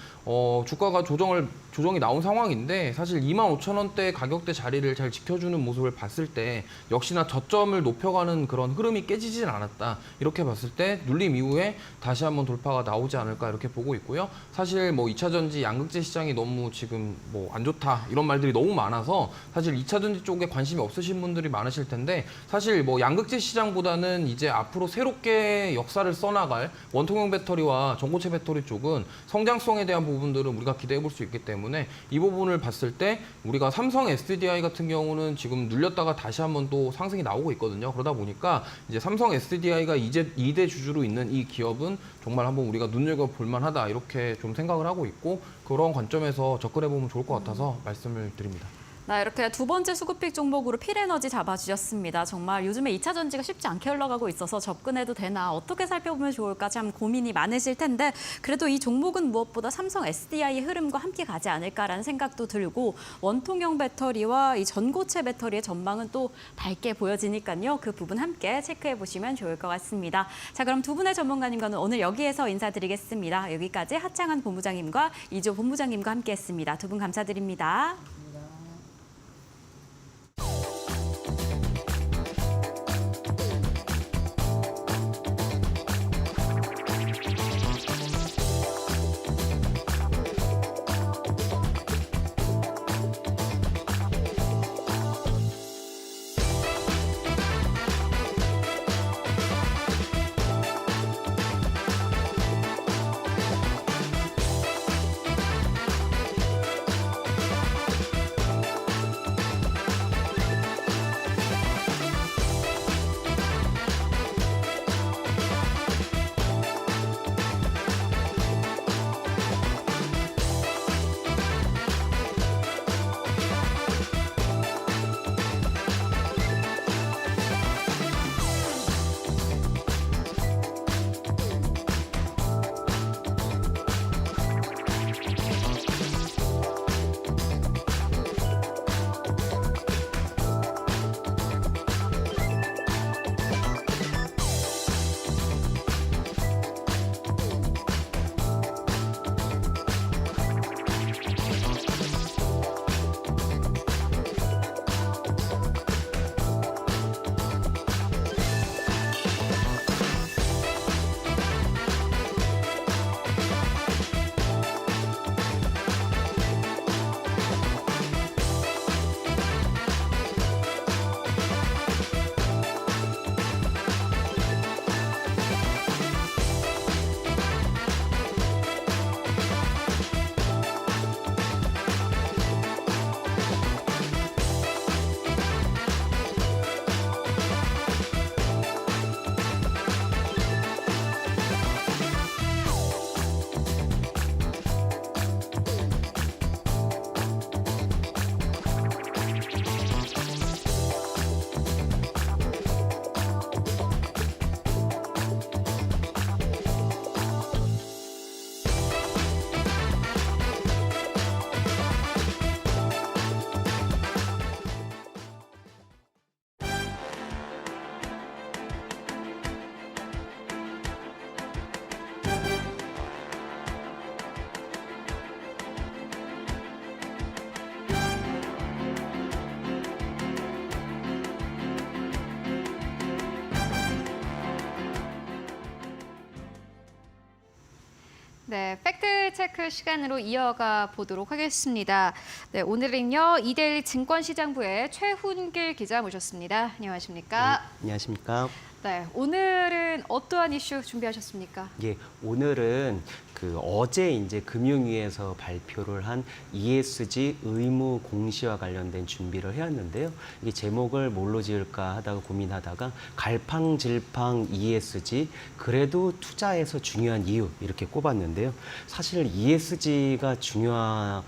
주가가 조정이 나온 상황인데 사실 25,000원대 가격대 자리를 잘 지켜주는 모습을 봤을 때 역시나 저점을 높여가는 그런 흐름이 깨지진 않았다. 이렇게 봤을 때 눌림 이후에 다시 한번 돌파가 나오지 않을까 이렇게 보고 있고요. 사실 뭐 2차 전지 양극재 시장이 너무 지금 뭐 안 좋다 이런 말들이 너무 많아서 사실 2차 전지 쪽에 관심이 없으신 분들이 많으실 텐데 사실 뭐 양극재 시장보다는 이제 앞으로 새롭게 역사를 써나갈 원통형 배터리와 전고체 배터리 쪽은 성장성에 대한 부분들은 우리가 기대해 볼 수 있기 때문에 이 부분을 봤을 때 우리가 삼성 SDI 같은 경우는 지금 눌렸다가 다시 한번 또 상승이 나오고 있거든요. 그러다 보니까 이제 삼성 SDI가 이제 2대 주주로 있는 이 기업은 정말 한번 우리가 눈여겨볼 만하다 이렇게 좀 생각을 하고 있고 그런 관점에서 접근해 보면 좋을 것 같아서 말씀을 드립니다. 네, 이렇게 두 번째 수급픽 종목으로 필에너지 잡아주셨습니다. 정말 요즘에 2차 전지가 쉽지 않게 흘러가고 있어서 접근해도 되나 어떻게 살펴보면 좋을까 참 고민이 많으실 텐데 그래도 이 종목은 무엇보다 삼성 SDI의 흐름과 함께 가지 않을까라는 생각도 들고 원통형 배터리와 이 전고체 배터리의 전망은 또 밝게 보여지니까요. 그 부분 함께 체크해 보시면 좋을 것 같습니다. 자, 그럼 두 분의 전문가님과는 오늘 여기에서 인사드리겠습니다. 여기까지 하창한 본부장님과 이주호 본부장님과 함께했습니다. 두 분 감사드립니다. 네, 팩트 체크 시간으로 이어가 보도록 하겠습니다. 네, 오늘은요 이데일리 증권시장부의 최훈길 기자 모셨습니다. 안녕하십니까? 안녕하십니까? 네, 오늘은 어떠한 이슈 준비하셨습니까? 예, 오늘은 어제 이제 금융위에서 발표를 한 ESG 의무 공시와 관련된 준비를 해왔는데요. 이 제목을 뭘로 지을까 하다가 고민하다가 갈팡질팡 ESG 그래도 투자에서 중요한 이유 이렇게 꼽았는데요. 사실 ESG가 중요하고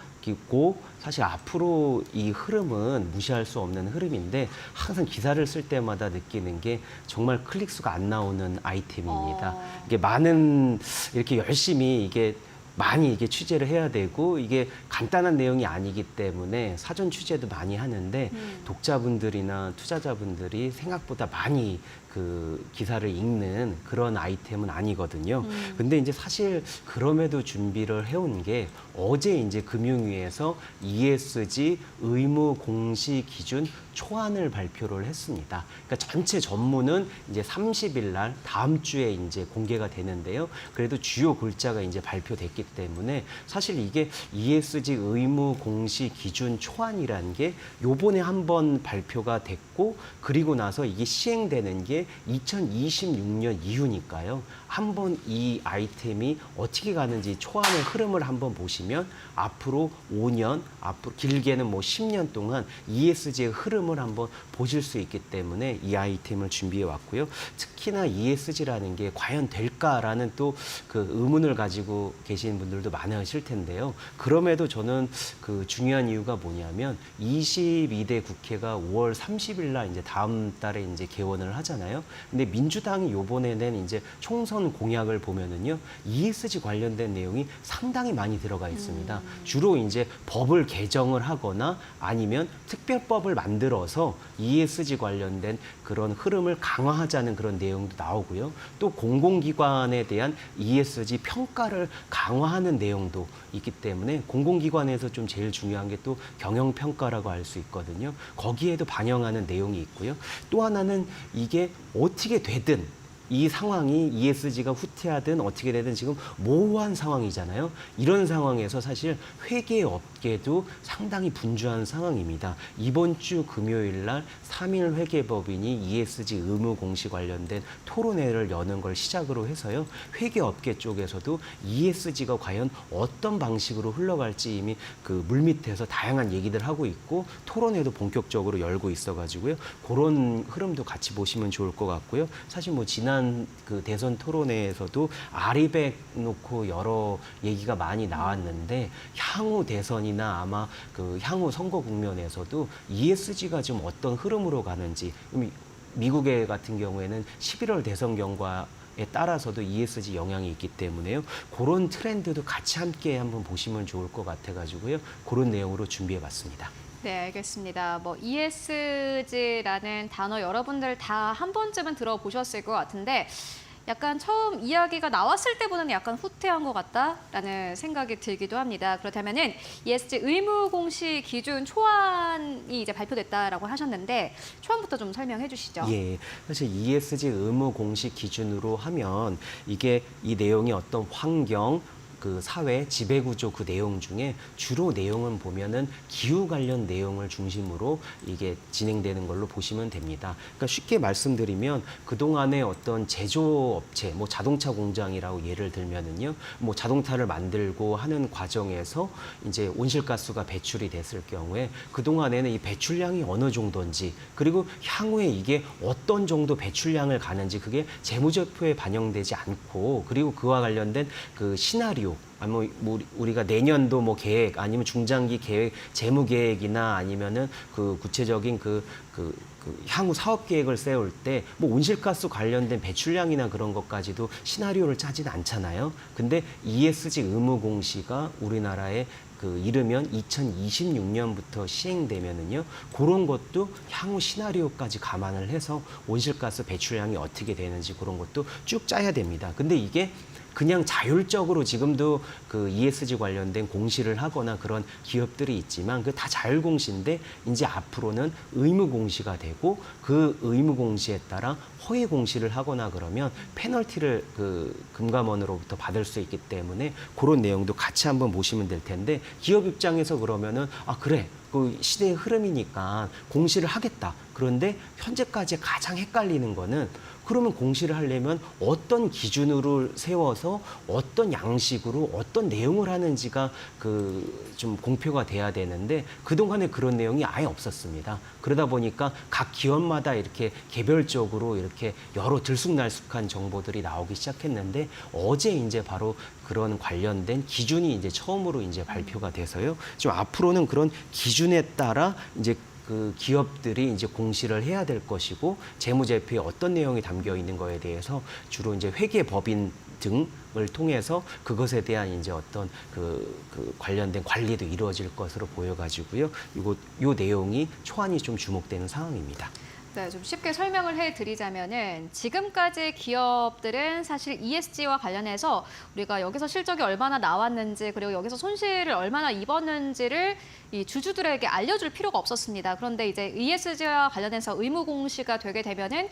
사실 앞으로 이 흐름은 무시할 수 없는 흐름인데 항상 기사를 쓸 때마다 느끼는 게 정말 클릭수가 안 나오는 아이템입니다. 이게 많은 이렇게 열심히 이게 많이 이게 취재를 해야 되고 이게 간단한 내용이 아니기 때문에 사전 취재도 많이 하는데 독자분들이나 투자자분들이 생각보다 많이 그 기사를 읽는 그런 아이템은 아니거든요. 근데 이제 사실 그럼에도 준비를 해온 게 어제 이제 금융위에서 ESG 의무 공시 기준 초안을 발표를 했습니다. 그러니까 전체 전문은 이제 30일 날 다음 주에 이제 공개가 되는데요. 그래도 주요 글자가 이제 발표됐기 때문에 사실 이게 ESG 의무 공시 기준 초안이라는 게 요번에 한번 발표가 됐고 그리고 나서 이게 시행되는 게 2026년 이후니까요. 한번 이 아이템이 어떻게 가는지 초안의 흐름을 한번 보시면 앞으로 5년, 앞으로 길게는 뭐 10년 동안 ESG의 흐름을 한번 보실 수 있기 때문에 이 아이템을 준비해 왔고요. 특히나 ESG라는 게 과연 될까라는 또 그 의문을 가지고 계신 분들도 많으실 텐데요. 그럼에도 저는 그 중요한 이유가 뭐냐면 22대 국회가 5월 30일 날 이제 다음 달에 이제 개원을 하잖아요. 근데 민주당이 요번에 낸 이제 총선 공약을 보면은요. ESG 관련된 내용이 상당히 많이 들어가 있습니다. 주로 이제 법을 개정을 하거나 아니면 특별법을 만들어서 ESG 관련된 그런 흐름을 강화하자는 그런 내용도 나오고요. 또 공공기관에 대한 ESG 평가를 강화하는 내용도 있기 때문에 공공기관에서 좀 제일 중요한 게 또 경영평가라고 할 수 있거든요. 거기에도 반영하는 내용이 있고요. 또 하나는 이게 어떻게 되든 이 상황이 ESG가 후퇴하든 어떻게 되든 지금 모호한 상황이잖아요. 이런 상황에서 사실 회계 업계도 상당히 분주한 상황입니다. 이번 주 금요일 날 3일 회계법인이 ESG 의무 공시 관련된 토론회를 여는 걸 시작으로 해서요. 회계 업계 쪽에서도 ESG가 과연 어떤 방식으로 흘러갈지 이미 그 물밑에서 다양한 얘기들 하고 있고 토론회도 본격적으로 열고 있어가지고요. 그런 흐름도 같이 보시면 좋을 것 같고요. 사실 뭐 지난 그 대선 토론회에서도 아리백 놓고 여러 얘기가 많이 나왔는데 향후 대선이나 아마 그 향후 선거 국면에서도 ESG가 좀 어떤 흐름으로 가는지 미국의 같은 경우에는 11월 대선 경과에 따라서도 ESG 영향이 있기 때문에요. 그런 트렌드도 같이 함께 한번 보시면 좋을 것 같아가지고요. 그런 내용으로 준비해봤습니다. 네, 알겠습니다. 뭐 ESG라는 단어 여러분들 다 한 번쯤은 들어보셨을 것 같은데 약간 처음 이야기가 나왔을 때보다는 약간 후퇴한 것 같다라는 생각이 들기도 합니다. 그렇다면은 ESG 의무 공시 기준 초안이 이제 발표됐다라고 하셨는데 초안부터 좀 설명해 주시죠. 예, 사실 ESG 의무 공시 기준으로 하면 이게 이 내용이 어떤 환경 그 사회 지배구조 그 내용 중에 주로 내용은 보면은 기후 관련 내용을 중심으로 이게 진행되는 걸로 보시면 됩니다. 그러니까 쉽게 말씀드리면 그동안의 어떤 제조업체, 뭐 자동차 공장이라고 예를 들면은요, 뭐 자동차를 만들고 하는 과정에서 이제 온실가스가 배출이 됐을 경우에 그동안에는 이 배출량이 어느 정도인지 그리고 향후에 이게 어떤 정도 배출량을 가는지 그게 재무제표에 반영되지 않고 그리고 그와 관련된 그 시나리오 뭐 우리가 내년도 뭐 계획 아니면 중장기 계획, 재무 계획이나 아니면은 그 구체적인 그 향후 사업 계획을 세울 때 뭐 온실가스 관련된 배출량이나 그런 것까지도 시나리오를 짜지는 않잖아요. 근데 ESG 의무 공시가 우리나라에 그 이르면 2026년부터 시행되면은요, 그런 것도 향후 시나리오까지 감안을 해서 온실가스 배출량이 어떻게 되는지 그런 것도 쭉 짜야 됩니다. 근데 이게 그냥 자율적으로 지금도 그 ESG 관련된 공시를 하거나 그런 기업들이 있지만 그 다 자율 공시인데 이제 앞으로는 의무 공시가 되고 그 의무 공시에 따라 허위 공시를 하거나 그러면 페널티를 그 금감원으로부터 받을 수 있기 때문에 그런 내용도 같이 한번 보시면 될 텐데 기업 입장에서 그러면은 아 그래 그 시대의 흐름이니까 공시를 하겠다. 그런데 현재까지 가장 헷갈리는 거는 그러면 공시를 하려면 어떤 기준으로 세워서 어떤 양식으로 어떤 내용을 하는지가 좀 공표가 돼야 되는데 그동안에 그런 내용이 아예 없었습니다. 그러다 보니까 각 기업마다 이렇게 개별적으로 이렇게 여러 들쑥날쑥한 정보들이 나오기 시작했는데 어제 이제 바로 그런 관련된 기준이 이제 처음으로 이제 발표가 돼서요. 좀 앞으로는 그런 기준에 따라 이제 그 기업들이 이제 공시를 해야 될 것이고 재무제표에 어떤 내용이 담겨 있는 거에 대해서 주로 이제 회계법인 등을 통해서 그것에 대한 이제 어떤 그 관련된 관리도 이루어질 것으로 보여가지고요. 요 내용이 초안이 좀 주목되는 상황입니다. 네, 좀 쉽게 설명을 해드리자면은 지금까지 기업들은 사실 ESG와 관련해서 우리가 여기서 실적이 얼마나 나왔는지 그리고 여기서 손실을 얼마나 입었는지를 이 주주들에게 알려줄 필요가 없었습니다. 그런데 이제 ESG와 관련해서 의무 공시가 되게 되면은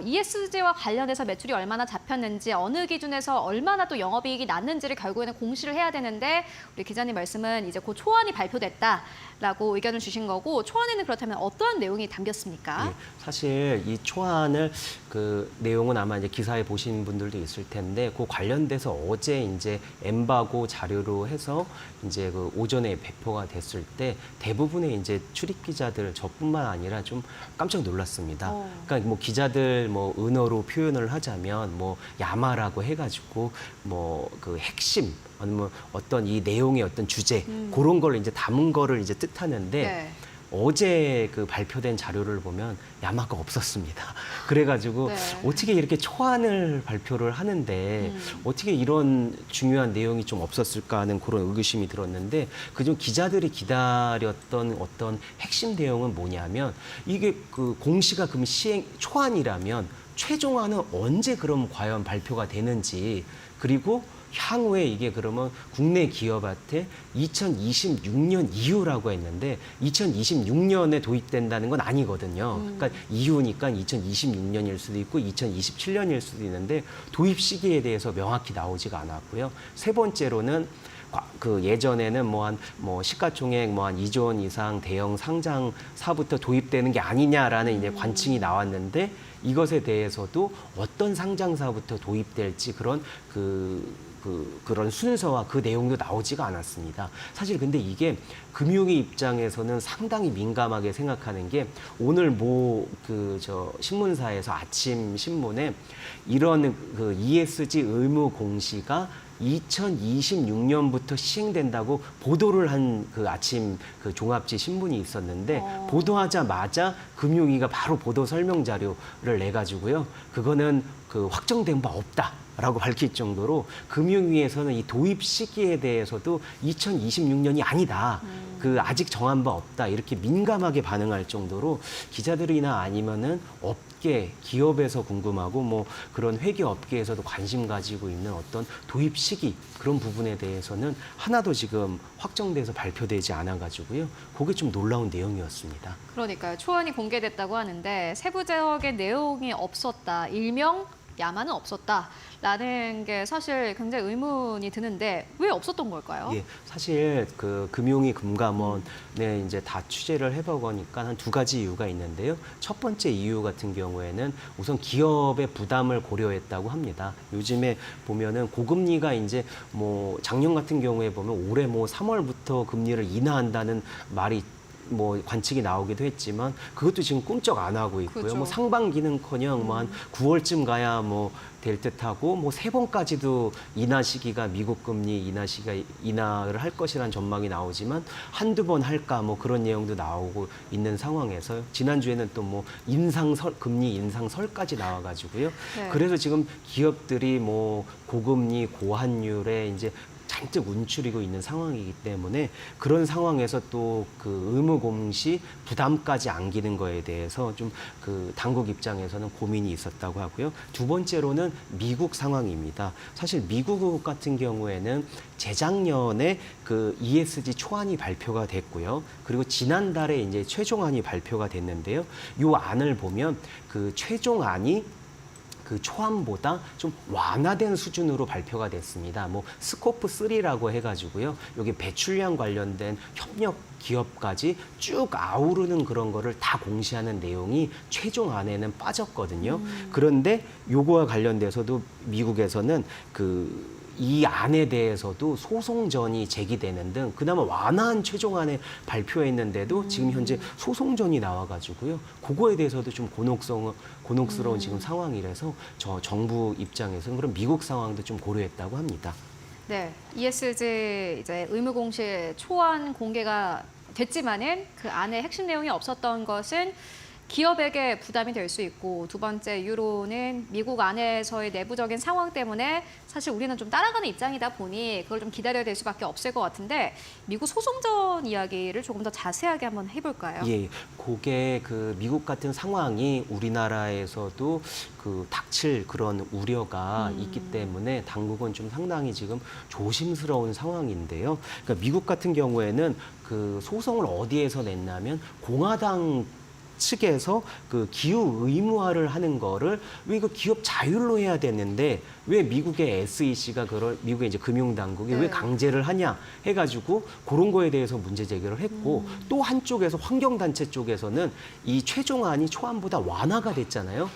ESG와 관련해서 매출이 얼마나 잡혔는지 어느 기준에서 얼마나 또 영업이익이 났는지를 결국에는 공시를 해야 되는데 우리 기자님 말씀은 이제 그 초안이 발표됐다라고 의견을 주신 거고 초안에는 그렇다면 어떠한 내용이 담겼습니까? 예, 사실 이 초안을 그 내용은 아마 이제 기사에 보신 분들도 있을 텐데 그 관련돼서 어제 이제 엠바고 자료로 해서 이제 그 오전에 배포가 됐을 때 대부분의 이제 출입 기자들 저뿐만 아니라 좀 깜짝 놀랐습니다. 그러니까 뭐 기자들 뭐 은어로 표현을 하자면 뭐 야마라고 해가지고 뭐 그 핵심 아니면 어떤 이 내용의 어떤 주제 그런 걸 이제 담은 거를 이제 뜻하는데. 네. 어제 그 발표된 자료를 보면 야마가 없었습니다. 그래가지고 네. 어떻게 이렇게 초안을 발표를 하는데 어떻게 이런 중요한 내용이 좀 없었을까 하는 그런 의구심이 들었는데 그중 기자들이 기다렸던 어떤 핵심 내용은 뭐냐면 이게 그 공시가 그럼 초안이라면 최종안은 언제 그럼 과연 발표가 되는지 그리고 향후에 이게 그러면 국내 기업한테 2026년 이후라고 했는데 2026년에 도입된다는 건 아니거든요. 그러니까 이후니까 2026년일 수도 있고 2027년일 수도 있는데 도입 시기에 대해서 명확히 나오지가 않았고요. 세 번째로는 그 예전에는 뭐 시가총액 한 2조 원 이상 대형 상장사부터 도입되는 게 아니냐라는 이제 관측이 나왔는데 이것에 대해서도 어떤 상장사부터 도입될지 그런 그런 순서와 그 내용도 나오지가 않았습니다. 사실 근데 이게 금융위 입장에서는 상당히 민감하게 생각하는 게 오늘 신문사에서 아침 신문에 이런 그 ESG 의무 공시가 2026년부터 시행된다고 보도를 한 그 아침 그 종합지 신문이 있었는데 보도하자마자 금융위가 바로 보도 설명 자료를 내가지고요. 그거는 그 확정된 바 없다라고 밝힐 정도로 금융위에서는 이 도입 시기에 대해서도 2026년이 아니다. 그 아직 정한 바 없다. 이렇게 민감하게 반응할 정도로 기자들이나 아니면은 업계, 기업에서 궁금하고 뭐 그런 회계 업계에서도 관심 가지고 있는 어떤 도입 시기 그런 부분에 대해서는 하나도 지금 확정돼서 발표되지 않아 가지고요. 그게 좀 놀라운 내용이었습니다. 그러니까요. 초안이 공개됐다고 하는데 세부적인 내용이 없었다. 일명 야마는 없었다라는 게 사실 굉장히 의문이 드는데 왜 없었던 걸까요? 예, 사실 그 금융위 금감원에 이제 다 취재를 해보니까 한 두 가지 이유가 있는데요. 첫 번째 이유 같은 경우에는 우선 기업의 부담을 고려했다고 합니다. 요즘에 보면은 고금리가 이제 뭐 작년 같은 경우에 보면 올해 뭐 3월부터 금리를 인하한다는 말이 뭐 관측이 나오기도 했지만 그것도 지금 꿈쩍 안 하고 있고요. 그렇죠. 뭐 상반기는커녕 뭐 한 9월쯤 가야 뭐 될 듯하고 뭐 3번까지도 인하 시기가 미국 금리 인하 시기가 인하를 할 것이라는 전망이 나오지만 한두 번 할까 뭐 그런 내용도 나오고 있는 상황에서 지난주에는 또 뭐 금리 인상설까지 나와가지고요. 네. 그래서 지금 기업들이 뭐 고금리 고환율에 이제 잔뜩 움츠리고 있는 상황이기 때문에 그런 상황에서 또 그 의무 공시 부담까지 안기는 거에 대해서 좀 그 당국 입장에서는 고민이 있었다고 하고요. 두 번째로는 미국 상황입니다. 사실 미국 같은 경우에는 재작년에 그 ESG 초안이 발표가 됐고요. 그리고 지난달에 이제 최종안이 발표가 됐는데요. 이 안을 보면 그 최종안이 그 초안보다 좀 완화된 수준으로 발표가 됐습니다. 뭐 스코프 3라고 해가지고요. 여기 배출량 관련된 협력 기업까지 쭉 아우르는 그런 거를 다 공시하는 내용이 최종 안에는 빠졌거든요. 그런데 요거와 관련돼서도 미국에서는 이 안에 대해서도 소송전이 제기되는 등 그나마 완화한 최종안에 발표했는데도 지금 현재 소송전이 나와가지고요. 그거에 대해서도 좀 곤혹스러운 지금 상황이라서 저 정부 입장에서는 그런 미국 상황도 좀 고려했다고 합니다. 네, ESG 이제 의무공시 초안 공개가 됐지만은 그 안에 핵심 내용이 없었던 것은 기업에게 부담이 될 수 있고, 두 번째 이유로는 미국 안에서의 내부적인 상황 때문에 사실 우리는 좀 따라가는 입장이다 보니 그걸 좀 기다려야 될 수밖에 없을 것 같은데, 미국 소송전 이야기를 조금 더 자세하게 한번 해볼까요? 예, 그게 미국 같은 상황이 우리나라에서도 닥칠 그런 우려가 있기 때문에 당국은 좀 상당히 지금 조심스러운 상황인데요. 그러니까 미국 같은 경우에는 소송을 어디에서 냈냐면 공화당 측에서 기후 의무화를 하는 거를 왜 이거 기업 자율로 해야 되는데 왜 미국의 SEC가 미국의 이제 금융당국이 왜 강제를 하냐 해가지고 그런 거에 대해서 문제 제기를 했고, 또 한쪽에서 환경단체 쪽에서는 이 최종안이 초안보다 완화가 됐잖아요.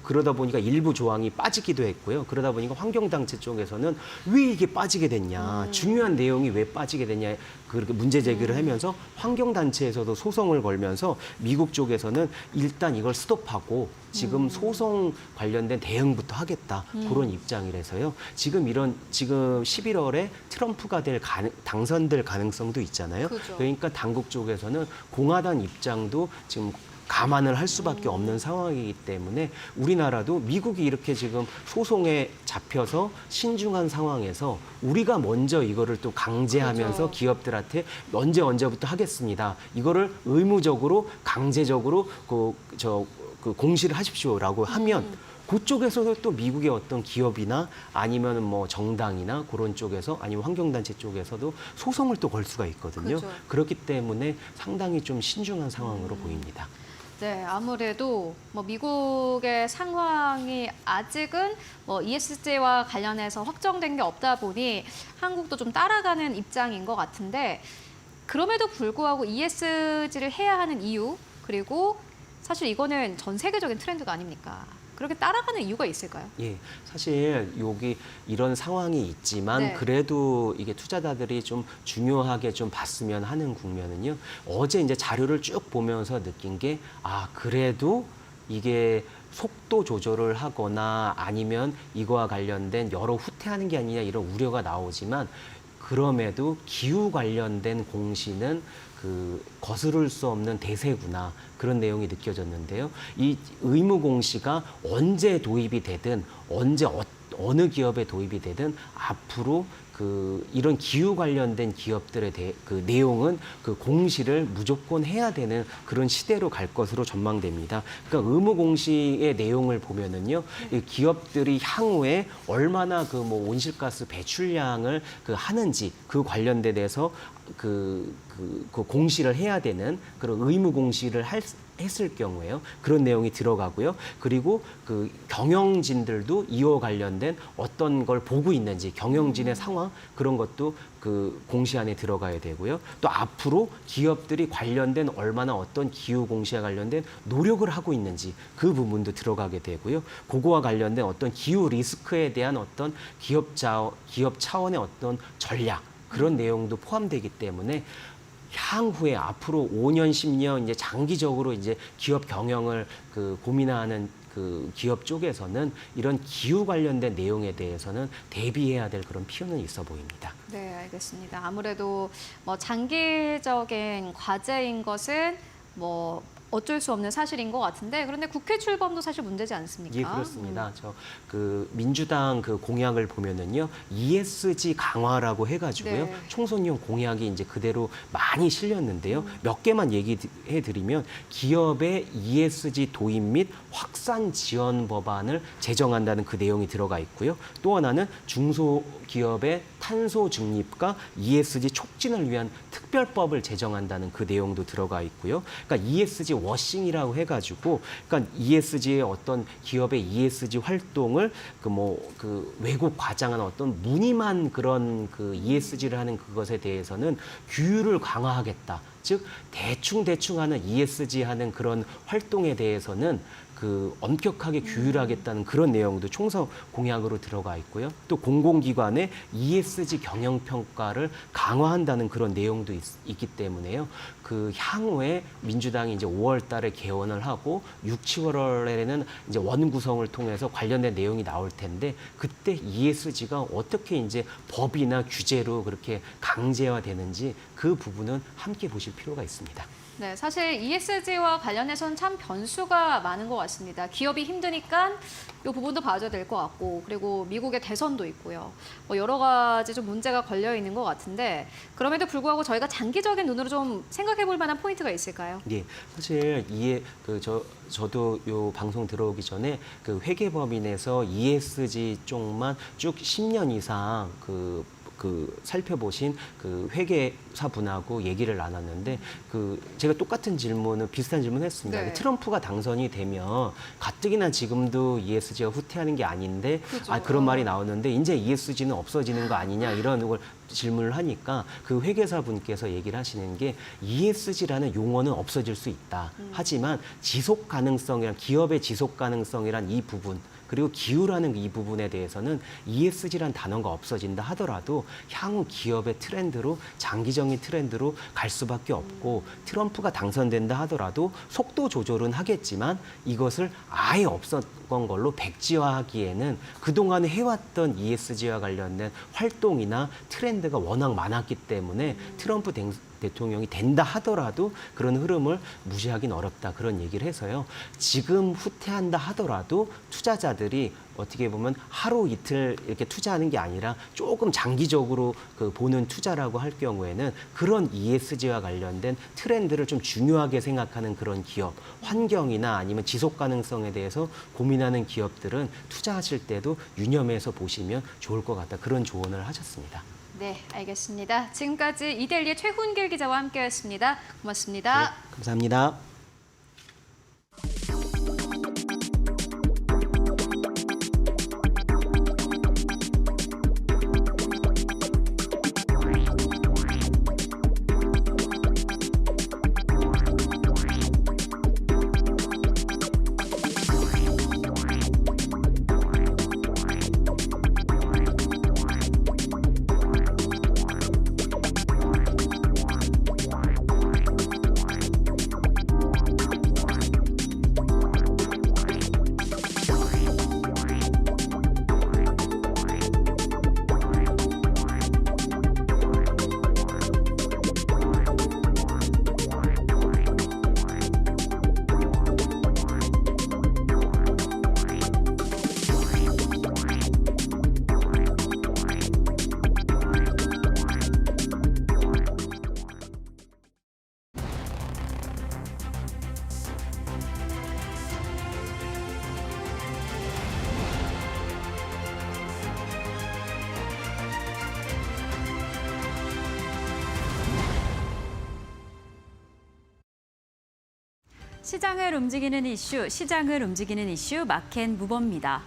그러다 보니까 일부 조항이 빠지기도 했고요. 그러다 보니까 환경단체 쪽에서는 왜 이게 빠지게 됐냐, 중요한 내용이 왜 빠지게 됐냐, 그렇게 문제 제기를 하면서 환경단체에서도 소송을 걸면서 미국 쪽에서는 일단 이걸 스톱하고 지금 소송 관련된 대응부터 하겠다, 그런 입장이라서요. 지금 11월에 트럼프가 당선될 가능성도 있잖아요. 그죠. 그러니까 당국 쪽에서는 공화당 입장도 지금 감안을 할 수밖에 없는 상황이기 때문에 우리나라도 미국이 이렇게 지금 소송에 잡혀서 신중한 상황에서 우리가 먼저 이거를 또 강제하면서 그렇죠. 기업들한테 언제부터 하겠습니다. 이거를 의무적으로 강제적으로 공시를 하십시오라고 하면 그쪽에서도 또 미국의 어떤 기업이나 아니면 뭐 정당이나 그런 쪽에서 아니면 환경단체 쪽에서도 소송을 또 걸 수가 있거든요. 그렇죠. 그렇기 때문에 상당히 좀 신중한 상황으로 보입니다. 네, 아무래도 미국의 상황이 아직은 ESG와 관련해서 확정된 게 없다 보니 한국도 좀 따라가는 입장인 것 같은데, 그럼에도 불구하고 ESG를 해야 하는 이유, 그리고 사실 이거는 전 세계적인 트렌드가 아닙니까? 그렇게 따라가는 이유가 있을까요? 예, 사실 여기 이런 상황이 있지만 네. 그래도 이게 투자자들이 좀 중요하게 좀 봤으면 하는 국면은요. 어제 이제 자료를 쭉 보면서 느낀 게 그래도 이게 속도 조절을 하거나 아니면 이거와 관련된 여러 후퇴하는 게 아니냐 이런 우려가 나오지만, 그럼에도 기후 관련된 공시는 거스를 수 없는 대세구나, 그런 내용이 느껴졌는데요. 이 의무 공시가 언제 도입이 되든 어느 기업에 도입이 되든 앞으로 이런 기후 관련된 기업들의 내용은 공시를 무조건 해야 되는 그런 시대로 갈 것으로 전망됩니다. 그러니까 의무 공시의 내용을 보면은요, 이 기업들이 향후에 얼마나 온실가스 배출량을 하는지 그 관련돼 대해서 공시를 해야 되는 그런 의무 공시를 했을 경우에요. 그런 내용이 들어가고요. 그리고 경영진들도 이와 관련된 어떤 걸 보고 있는지 경영진의 상황, 그런 것도 공시 안에 들어가야 되고요. 또 앞으로 기업들이 관련된 얼마나 어떤 기후 공시와 관련된 노력을 하고 있는지 그 부분도 들어가게 되고요. 그거와 관련된 어떤 기후 리스크에 대한 어떤 기업 차원의 어떤 전략, 그런 내용도 포함되기 때문에 향후에 앞으로 5년, 10년 이제 장기적으로 이제 기업 경영을 고민하는 기업 쪽에서는 이런 기후 관련된 내용에 대해서는 대비해야 될 그런 필요는 있어 보입니다. 네, 알겠습니다. 아무래도 장기적인 과제인 것은 어쩔 수 없는 사실인 것 같은데, 그런데 국회 출범도 사실 문제지 않습니까? 예, 그렇습니다. 민주당 공약을 보면은요, ESG 강화라고 해가지고요, 네. 총선용 공약이 이제 그대로 많이 실렸는데요. 몇 개만 얘기해드리면, 기업의 ESG 도입 및 확산 지원 법안을 제정한다는 그 내용이 들어가 있고요. 또 하나는 중소기업의 탄소 중립과 ESG 촉진을 위한 특별법을 제정한다는 그 내용도 들어가 있고요. 그러니까 ESG 워싱이라고 해가지고, 그러니까 ESG의 어떤 기업의 ESG 활동을 왜곡 과장한 어떤 무늬만 그런 그 ESG를 하는 그것에 대해서는 규율을 강화하겠다. 즉 대충 하는 ESG 하는 그런 활동에 대해서는 그 엄격하게 규율하겠다는 그런 내용도 총선 공약으로 들어가 있고요. 또 공공기관의 ESG 경영 평가를 강화한다는 그런 내용도 있기 때문에요. 그 향후에 민주당이 이제 5월 달에 개원을 하고 6, 7월에는 이제 원 구성을 통해서 관련된 내용이 나올 텐데, 그때 ESG가 어떻게 이제 법이나 규제로 그렇게 강제화되는지 그 부분은 함께 보실 필요가 있습니다. 네, 사실 ESG와 관련해서는 참 변수가 많은 것 같습니다. 기업이 힘드니까 이 부분도 봐줘야 될 것 같고, 그리고 미국의 대선도 있고요. 여러 가지 좀 문제가 걸려 있는 것 같은데, 그럼에도 불구하고 저희가 장기적인 눈으로 좀 생각해 볼 만한 포인트가 있을까요? 예, 사실 저도 요 방송 들어오기 전에 그 회계법인에서 ESG 쪽만 쭉 10년 이상 그 살펴보신 그 회계사분하고 얘기를 나눴는데, 제가 똑같은 비슷한 질문을 했습니다. 네. 트럼프가 당선이 되면 가뜩이나 지금도 ESG가 후퇴하는 게 아닌데, 그죠. 그런 말이 나오는데 이제 ESG는 없어지는 거 아니냐 이런 걸 질문을 하니까 그 회계사분께서 얘기를 하시는 게, ESG라는 용어는 없어질 수 있다. 하지만 지속 가능성이란, 기업의 지속 가능성이란 이 부분, 그리고 기후라는 이 부분에 대해서는 ESG란 단어가 없어진다 하더라도 향후 기업의 트렌드로, 장기적인 트렌드로 갈 수밖에 없고, 트럼프가 당선된다 하더라도 속도 조절은 하겠지만 이것을 아예 없었던 걸로 백지화하기에는 그동안 해왔던 ESG와 관련된 활동이나 트렌드가 워낙 많았기 때문에 트럼프 대통령이 된다 하더라도 그런 흐름을 무시하기는 어렵다, 그런 얘기를 해서요. 지금 후퇴한다 하더라도 투자자들이 어떻게 보면 하루 이틀 이렇게 투자하는 게 아니라 조금 장기적으로 보는 투자라고 할 경우에는 그런 ESG와 관련된 트렌드를 좀 중요하게 생각하는 그런 기업, 환경이나 아니면 지속 가능성에 대해서 고민하는 기업들은 투자하실 때도 유념해서 보시면 좋을 것 같다, 그런 조언을 하셨습니다. 네, 알겠습니다. 지금까지 이데일리의 최훈길 기자와 함께했습니다. 고맙습니다. 네, 감사합니다. 시장을 움직이는 이슈 마켓 무버입니다.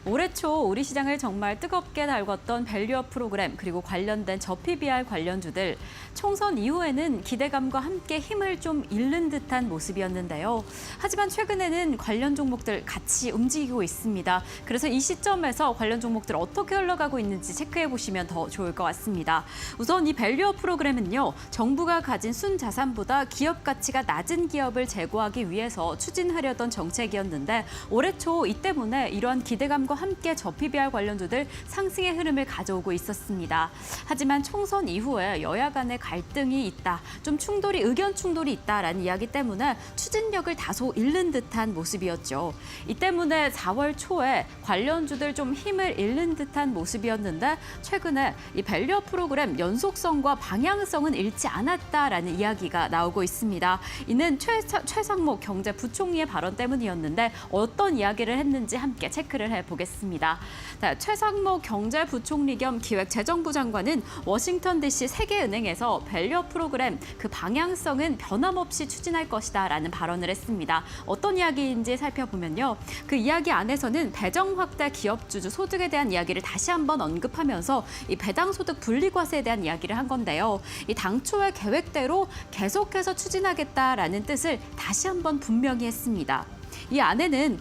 올해 초 우리 시장을 정말 뜨겁게 달궜던 밸류업 프로그램, 그리고 관련된 저PBR 관련주들, 총선 이후에는 기대감과 함께 힘을 좀 잃는 듯한 모습이었는데요. 하지만 최근에는 관련 종목들 같이 움직이고 있습니다. 그래서 이 시점에서 관련 종목들 어떻게 흘러가고 있는지 체크해 보시면 더 좋을 것 같습니다. 우선 이 밸류업 프로그램은요, 정부가 가진 순자산보다 기업 가치가 낮은 기업을 제고하기 위해서 추진하려던 정책이었는데, 올해 초 이 때문에 이러한 기대감과 함께 저PBR 관련주들 상승의 흐름을 가져오고 있었습니다. 하지만 총선 이후에 여야 간의 갈등이 있다, 좀 의견 충돌이 있다라는 이야기 때문에 추진력을 다소 잃는 듯한 모습이었죠. 이 때문에 4월 초에 관련주들 좀 힘을 잃는 듯한 모습이었는데, 최근에 이 밸류업 프로그램 연속성과 방향성은 잃지 않았다라는 이야기가 나오고 있습니다. 이는 최상목 경제부총리의 발언 때문이었는데, 어떤 이야기를 했는지 함께 체크를 해보겠습니다. 나오겠습니다. 네, 최상목 경제부총리 겸 기획재정부 장관은 워싱턴 DC 세계은행에서 밸류 프로그램 그 방향성은 변함없이 추진할 것이다라는 발언을 했습니다. 어떤 이야기인지 살펴보면요. 그 이야기 안에서는 배정 확대 기업주주 소득에 대한 이야기를 다시 한번 언급하면서 이 배당소득 분리과세에 대한 이야기를 한 건데요. 이 당초의 계획대로 계속해서 추진하겠다라는 뜻을 다시 한번 분명히 했습니다. 이 안에는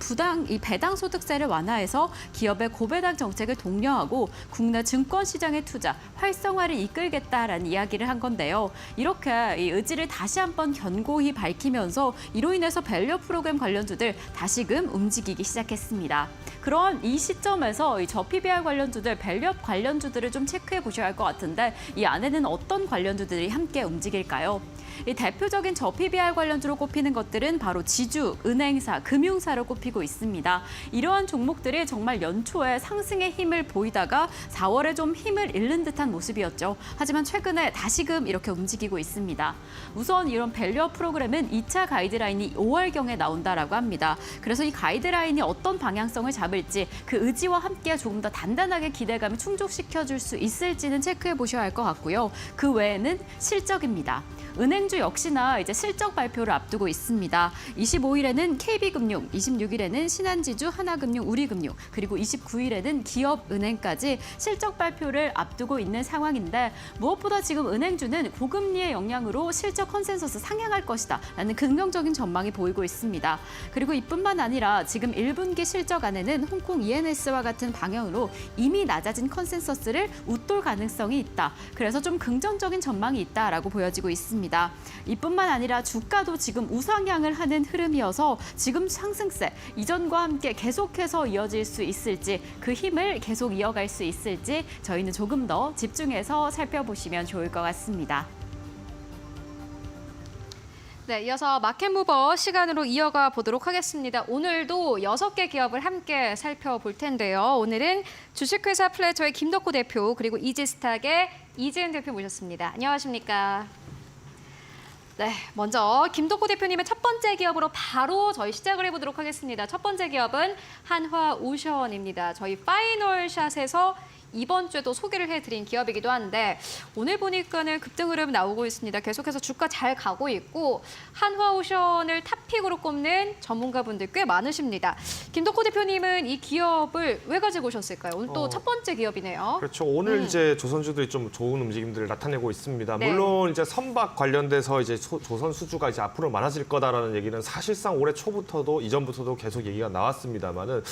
이 배당소득세를 완화해서 기업의 고배당 정책을 독려하고 국내 증권시장의 투자, 활성화를 이끌겠다라는 이야기를 한 건데요. 이렇게 이 의지를 다시 한번 견고히 밝히면서 이로 인해서 밸류 프로그램 관련주들 다시금 움직이기 시작했습니다. 그런 이 시점에서 이 저PBR 관련주들, 밸류업 관련주들을 좀 체크해 보셔야 할 것 같은데 이 안에는 어떤 관련주들이 함께 움직일까요? 이 대표적인 저PBR 관련주로 꼽히는 것들은 바로 지주, 은행사, 금융사로 꼽히고 있습니다. 이러한 종목들이 정말 연초에 상승의 힘을 보이다가 4월에 좀 힘을 잃는 듯한 모습이었죠. 하지만 최근에 다시금 이렇게 움직이고 있습니다. 우선 이런 밸류업 프로그램은 2차 가이드라인이 5월경에 나온다라고 합니다. 그래서 이 가이드라인이 어떤 방향성을 잡을지 그 의지와 함께 조금 더 단단하게 기대감을 충족시켜줄 수 있을지는 체크해 보셔야 할 것 같고요. 그 외에는 실적입니다. 은행주 역시나 이제 실적 발표를 앞두고 있습니다. 25일에는 KB금융, 26일에는 신한지주, 하나금융, 우리금융, 그리고 29일에는 기업은행까지 실적 발표를 앞두고 있는 상황인데 무엇보다 지금 은행주는 고금리의 영향으로 실적 컨센서스 상향할 것이다 라는 긍정적인 전망이 보이고 있습니다. 그리고 이뿐만 아니라 지금 1분기 실적 안에는 홍콩 ENS와 같은 방향으로 이미 낮아진 컨센서스를 웃돌 가능성이 있다. 그래서 좀 긍정적인 전망이 있다라고 보여지고 있습니다. 이뿐만 아니라 주가도 지금 우상향을 하는 흐름이어서 지금 상승세 이전과 함께 계속해서 이어질 수 있을지 그 힘을 계속 이어갈 수 있을지 저희는 조금 더 집중해서 살펴보시면 좋을 것 같습니다. 네, 이어서 마켓무버 시간으로 이어가 보도록 하겠습니다. 오늘도 6개 기업을 함께 살펴볼 텐데요. 오늘은 주식회사 플래저의 김덕호 대표 그리고 이지스탁의 이재은 대표 모셨습니다. 안녕하십니까? 네, 먼저 김덕호 대표님의 첫 번째 기업으로 바로 저희 시작을 해보도록 하겠습니다. 첫 번째 기업은 한화오션입니다. 저희 파이널 샷에서 이번 주에도 소개를 해드린 기업이기도 한데 오늘 보니까는 급등 흐름 나오고 있습니다. 계속해서 주가 잘 가고 있고 한화오션을 탑픽으로 꼽는 전문가분들 꽤 많으십니다. 김덕호 대표님은 이 기업을 왜 가지고 오셨을까요? 오늘 또 첫 번째 기업이네요. 그렇죠. 오늘 이제 조선주들이 좀 좋은 움직임들을 나타내고 있습니다. 네. 물론 이제 선박 관련돼서 이제 조선 수주가 이제 앞으로 많아질 거다라는 얘기는 사실상 올해 초부터도 이전부터도 계속 얘기가 나왔습니다만은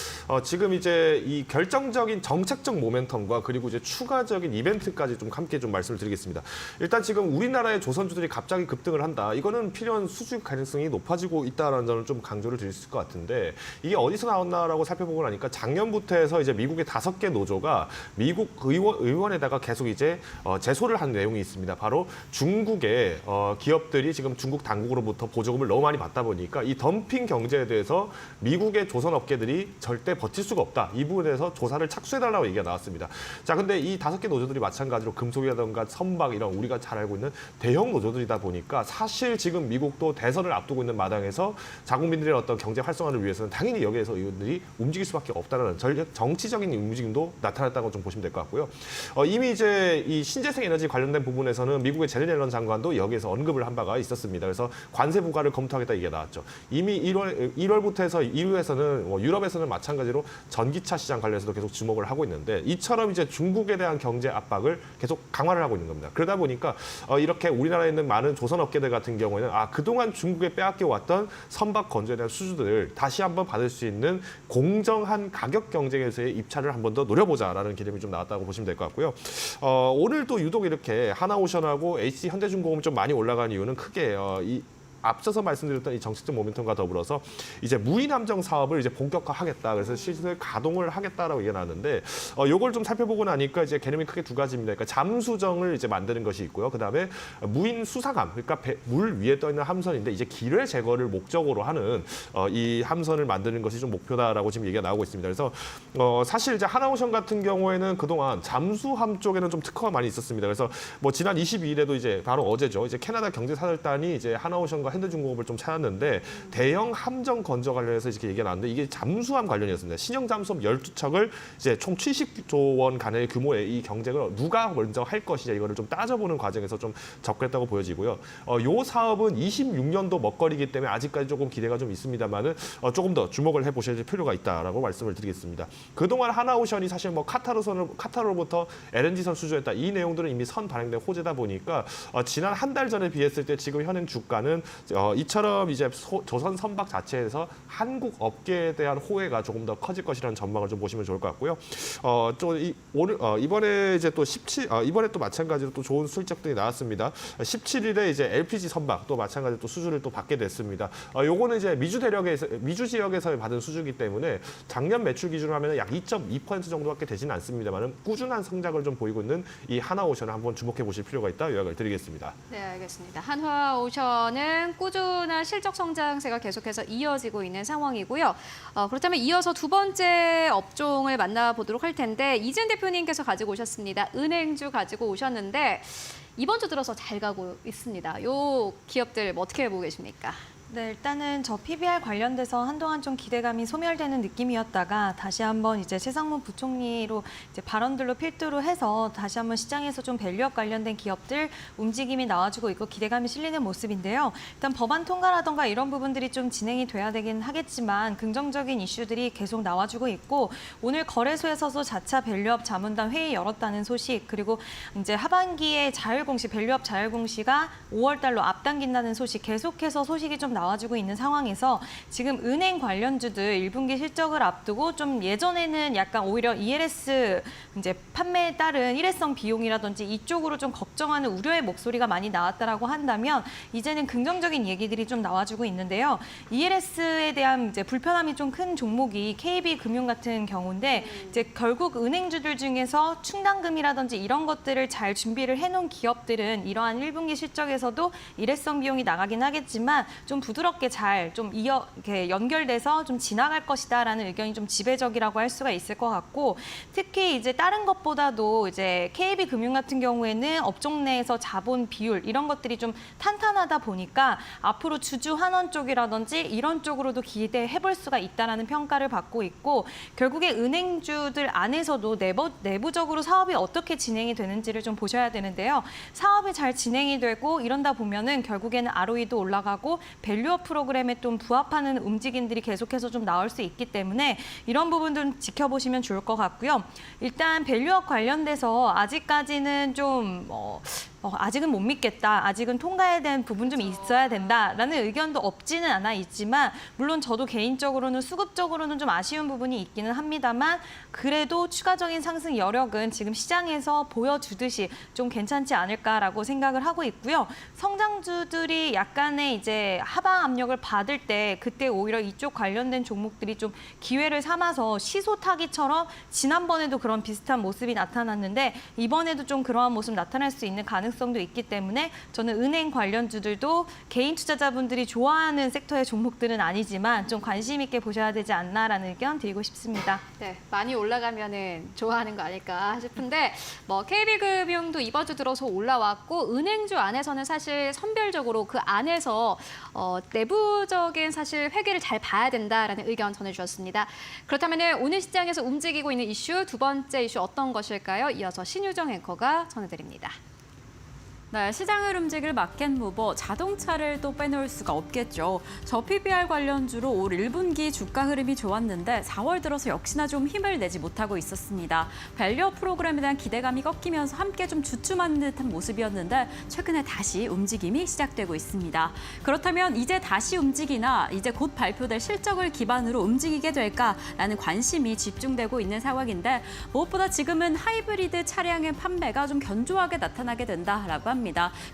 지금 이제 이 결정적인 정책적 모멘텀과 그리고 이제 추가적인 이벤트까지 좀 함께 좀 말씀을 드리겠습니다. 일단 지금 우리나라의 조선주들이 갑자기 급등을 한다. 이거는 필요한 수주 가능성이 높아지고 있다라는 점을 좀 강조를 드릴 수 있을 것 같은데 이게 어디서 나왔나라고 살펴보고 나니까 작년부터 해서 이제 미국의 5개 노조가 미국 의원에다가 계속 이제 제소를 한 내용이 있습니다. 바로 중국의 기업들이 지금 중국 당국으로부터 보조금을 너무 많이 받다 보니까 이 덤핑 경제에 대해서 미국의 조선 업계들이 절대 버틸 수가 없다. 이 부분에 대해서 조사를 착수해달라고 얘기가 나왔습니다. 자, 근데 이 5개 노조들이 마찬가지로 금속이라든가 선박 이런 우리가 잘 알고 있는 대형 노조들이다 보니까 사실 지금 미국도 대선을 앞두고 있는 마당에서 자국민들의 어떤 경제 활성화를 위해서는 당연히 여기에서 의원들이 움직일 수밖에 없다는 정치적인 움직임도 나타났다고 좀 보시면 될 것 같고요. 이미 이제 이 신재생 에너지 관련된 부분에서는 미국의 제넷 옐런 장관도 여기에서 언급을 한 바가 있었습니다. 그래서 관세 부과를 검토하겠다 얘기가 나왔죠. 이미 1월부터 해서 이후에서는 유럽에서는 마찬가지로 전기차 시장 관련해서도 계속 주목을 하고 있는데 이처럼 이제 중국에 대한 경제 압박을 계속 강화를 하고 있는 겁니다. 그러다 보니까 이렇게 우리나라에 있는 많은 조선 업계들 같은 경우에는 그동안 중국에 빼앗겨 왔던 선박 건조에 대한 수주들을 다시 한번 받을 수 있는 공정한 가격 경쟁에서의 입찰을 한 번 더 노려보자라는 개념이 좀 나왔다고 보시면 될 것 같고요. 오늘도 유독 이렇게 하나오션하고 HC 현대중공업이 좀 많이 올라간 이유는 크게 앞서서 말씀드렸던 이 정책적 모멘텀과 더불어서 이제 무인 함정 사업을 이제 본격화하겠다. 그래서 실제 가동을 하겠다라고 얘기가 나왔는데 요걸 좀 살펴보고 나니까 이제 개념이 크게 두 가지입니다. 그러니까 잠수정을 이제 만드는 것이 있고요. 그다음에 무인 수사감, 그러니까 물 위에 떠 있는 함선인데 이제 기뢰 제거를 목적으로 하는 이 함선을 만드는 것이 좀 목표다라고 지금 얘기가 나오고 있습니다. 그래서 사실 이제 하나오션 같은 경우에는 그동안 잠수함 쪽에는 좀 특허가 많이 있었습니다. 그래서 뭐 지난 22일에도 이제 바로 어제죠. 이제 캐나다 경제사절단이 이제 하나오션과 현대중공업을 좀 찾았는데 대형 함정 건조 관련해서 이렇게 얘기가 나왔는데 이게 잠수함 관련이었습니다. 신형 잠수함 12척을 이제 총 70조 원 간의 규모의 이 경쟁을 누가 먼저 할 것이냐 이거를 좀 따져보는 과정에서 좀 접근했다고 보여지고요. 요 사업은 26년도 먹거리이기 때문에 아직까지 조금 기대가 좀 있습니다만은 조금 더 주목을 해보실 필요가 있다라고 말씀을 드리겠습니다. 그동안 하나오션이 사실 뭐 카타르로부터 LNG선 수주했다 이 내용들은 이미 선 발행된 호재다 보니까 지난 한 달 전에 비했을 때 지금 현행 주가는 이처럼 이제 조선 선박 자체에서 한국 업계에 대한 호혜가 조금 더 커질 것이라는 전망을 좀 보시면 좋을 것 같고요. 오늘 이번에 이제 또 이번에 또 마찬가지로 또 좋은 실적들이 나왔습니다. 17일에 이제 LPG 선박 또 마찬가지로 또 수주를 또 받게 됐습니다. 요거는 이제 미주 지역에서 받은 수주이기 때문에 작년 매출 기준으로 하면 약 2.2% 정도밖에 되지는 않습니다만 꾸준한 성장을 좀 보이고 있는 이 하나오션을 한번 주목해 보실 필요가 있다 요약을 드리겠습니다. 네, 알겠습니다. 한화오션은 꾸준한 실적 성장세가 계속해서 이어지고 있는 상황이고요. 그렇다면 이어서 두 번째 업종을 만나보도록 할 텐데 이진 대표님께서 가지고 오셨습니다. 은행주 가지고 오셨는데 이번 주 들어서 잘 가고 있습니다. 요 기업들 어떻게 보고 계십니까? 네, 일단은 저 PBR 관련돼서 한동안 좀 기대감이 소멸되는 느낌이었다가 다시 한번 이제 최상무 부총리로 이제 발언들로 필두로 해서 다시 한번 시장에서 좀 밸류업 관련된 기업들 움직임이 나와주고 있고 기대감이 실리는 모습인데요. 일단 법안 통과라던가 이런 부분들이 좀 진행이 돼야 되긴 하겠지만 긍정적인 이슈들이 계속 나와주고 있고 오늘 거래소에서도 자차 밸류업 자문단 회의 열었다는 소식 그리고 이제 하반기에 밸류업 자율공시가 5월 달로 앞당긴다는 소식 계속해서 소식이 좀 나와주고 있는 상황에서 지금 은행 관련주들 1분기 실적을 앞두고 좀 예전에는 약간 오히려 ELS 이제 판매에 따른 일회성 비용이라든지 이쪽으로 좀 걱정하는 우려의 목소리가 많이 나왔다라고 한다면 이제는 긍정적인 얘기들이 좀 나와주고 있는데요. ELS에 대한 이제 불편함이 좀 큰 종목이 KB금융 같은 경우인데 이제 결국 은행주들 중에서 충당금이라든지 이런 것들을 잘 준비를 해놓은 기업들은 이러한 1분기 실적에서도 일회성 비용이 나가긴 하겠지만 좀 부드럽게 잘 좀 이렇게 연결돼서 좀 지나갈 것이다라는 의견이 좀 지배적이라고 할 수가 있을 것 같고 특히 이제 다른 것보다도 이제 KB금융 같은 경우에는 업종 내에서 자본 비율 이런 것들이 좀 탄탄하다 보니까 앞으로 주주 환원 쪽이라든지 이런 쪽으로도 기대해볼 수가 있다라는 평가를 받고 있고 결국에 은행주들 안에서도 내부적으로 사업이 어떻게 진행이 되는지를 좀 보셔야 되는데요. 사업이 잘 진행이 되고 이런다 보면은 결국에는 ROE도 올라가고 밸류업 프로그램에 좀 부합하는 움직임들이 계속해서 좀 나올 수 있기 때문에 이런 부분도 지켜보시면 좋을 것 같고요. 일단 밸류업 관련돼서 아직까지는 좀 아직은 못 믿겠다. 아직은 통과에 대한 부분 좀 있어야 된다라는 의견도 없지는 않아 있지만 물론 저도 개인적으로는 수급적으로는 좀 아쉬운 부분이 있기는 합니다만 그래도 추가적인 상승 여력은 지금 시장에서 보여주듯이 좀 괜찮지 않을까라고 생각을 하고 있고요. 성장주들이 약간의 이제 하방 압력을 받을 때 그때 오히려 이쪽 관련된 종목들이 좀 기회를 삼아서 시소 타기처럼 지난번에도 그런 비슷한 모습이 나타났는데 이번에도 좀 그러한 모습 나타날 수 있는 가능성도 있기 때문에 저는 은행 관련주들도 개인 투자자분들이 좋아하는 섹터의 종목들은 아니지만 좀 관심 있게 보셔야 되지 않나라는 의견 드리고 싶습니다. 네, 많이 올라가면은 좋아하는 거 아닐까 싶은데 뭐 KB금융도 이번 주 들어서 올라왔고 은행주 안에서는 사실 선별적으로 그 안에서 내부적인 사실 회계를 잘 봐야 된다라는 의견 전해주셨습니다. 그렇다면 오늘 시장에서 움직이고 있는 이슈 두 번째 이슈 어떤 것일까요? 이어서 신유정 앵커가 전해드립니다. 네, 시장을 움직일 마켓무버 자동차를 또 빼놓을 수가 없겠죠. 저 PBR 관련주로 올 1분기 주가 흐름이 좋았는데 4월 들어서 역시나 좀 힘을 내지 못하고 있었습니다. 밸류업 프로그램에 대한 기대감이 꺾이면서 함께 좀 주춤하는 듯한 모습이었는데 최근에 다시 움직임이 시작되고 있습니다. 그렇다면 이제 다시 움직이나 이제 곧 발표될 실적을 기반으로 움직이게 될까라는 관심이 집중되고 있는 상황인데 무엇보다 지금은 하이브리드 차량의 판매가 좀 견조하게 나타나게 된다라고 합니다.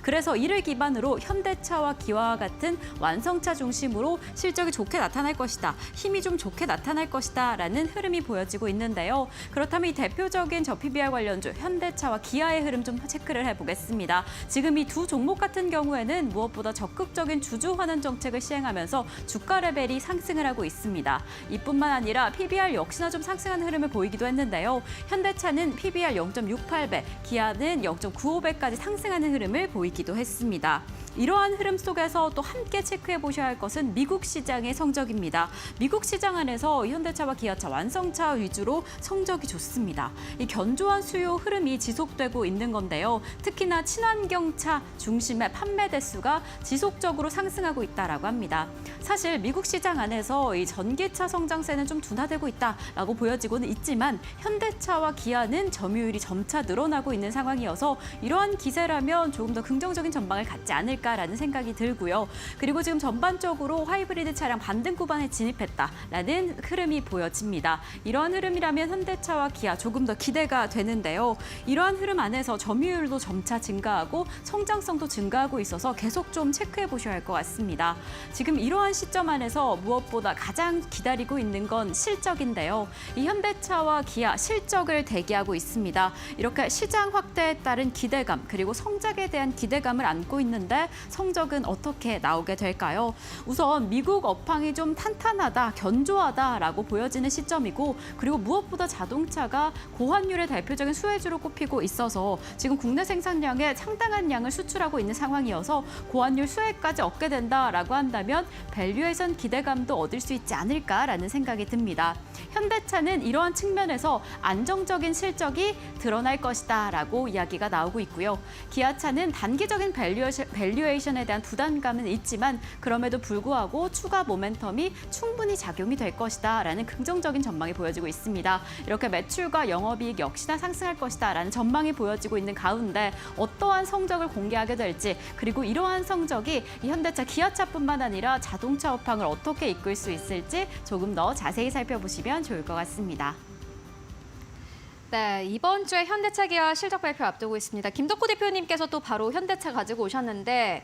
그래서 이를 기반으로 현대차와 기아와 같은 완성차 중심으로 실적이 좋게 나타날 것이다. 힘이 좀 좋게 나타날 것이다. 라는 흐름이 보여지고 있는데요. 그렇다면 이 대표적인 저 PBR 관련주 현대차와 기아의 흐름 좀 체크를 해보겠습니다. 지금 이 두 종목 같은 경우에는 무엇보다 적극적인 주주 환원 정책을 시행하면서 주가 레벨이 상승을 하고 있습니다. 이뿐만 아니라 PBR 역시나 좀 상승하는 흐름을 보이기도 했는데요. 현대차는 PBR 0.68배, 기아는 0.95배까지 상승하는 흐름을 보이기도 했습니다. 이러한 흐름 속에서 또 함께 체크해 보셔야 할 것은 미국 시장의 성적입니다. 미국 시장 안에서 현대차와 기아차, 완성차 위주로 성적이 좋습니다. 이 견조한 수요 흐름이 지속되고 있는 건데요. 특히나 친환경차 중심의 판매 대수가 지속적으로 상승하고 있다라고 합니다. 사실 미국 시장 안에서 이 전기차 성장세는 좀 둔화되고 있다라고 보여지고는 있지만 현대차와 기아는 점유율이 점차 늘어나고 있는 상황이어서 이러한 기세라면 조금 더 긍정적인 전망을 갖지 않을까라는 생각이 들고요. 그리고 지금 전반적으로 하이브리드 차량 반등 구간에 진입했다라는 흐름이 보여집니다. 이러한 흐름이라면 현대차와 기아 조금 더 기대가 되는데요. 이러한 흐름 안에서 점유율도 점차 증가하고 성장성도 증가하고 있어서 계속 좀 체크해 보셔야 할 것 같습니다. 지금 이러한 시점 안에서 무엇보다 가장 기다리고 있는 건 실적인데요. 이 현대차와 기아 실적을 대기하고 있습니다. 이렇게 시장 확대에 따른 기대감 그리고 성장에 대한 기대감을 안고 있는데 성적은 어떻게 나오게 될까요? 우선 미국 업황이 좀 탄탄하다, 견조하다라고 보여지는 시점이고 그리고 무엇보다 자동차가 고환율의 대표적인 수혜주로 꼽히고 있어서 지금 국내 생산량의 상당한 양을 수출하고 있는 상황이어서 고환율 수혜까지 얻게 된다라고 한다면 밸류에이션 기대감도 얻을 수 있지 않을까라는 생각이 듭니다. 현대차는 이러한 측면에서 안정적인 실적이 드러날 것이다라고 이야기가 나오고 있고요. 기아차는 단기적인 밸류에이션에 대한 부담감은 있지만 그럼에도 불구하고 추가 모멘텀이 충분히 작용이 될 것이다라는 긍정적인 전망이 보여지고 있습니다. 이렇게 매출과 영업이익 역시나 상승할 것이다라는 전망이 보여지고 있는 가운데 어떠한 성적을 공개하게 될지 그리고 이러한 성적이 이 현대차, 기아차뿐만 아니라 자동차 업황을 어떻게 이끌 수 있을지 조금 더 자세히 살펴보시면 좋을 것 같습니다. 네, 이번 주에 현대차 기아 실적 발표 앞두고 있습니다. 김덕호 대표님께서 또 바로 현대차 가지고 오셨는데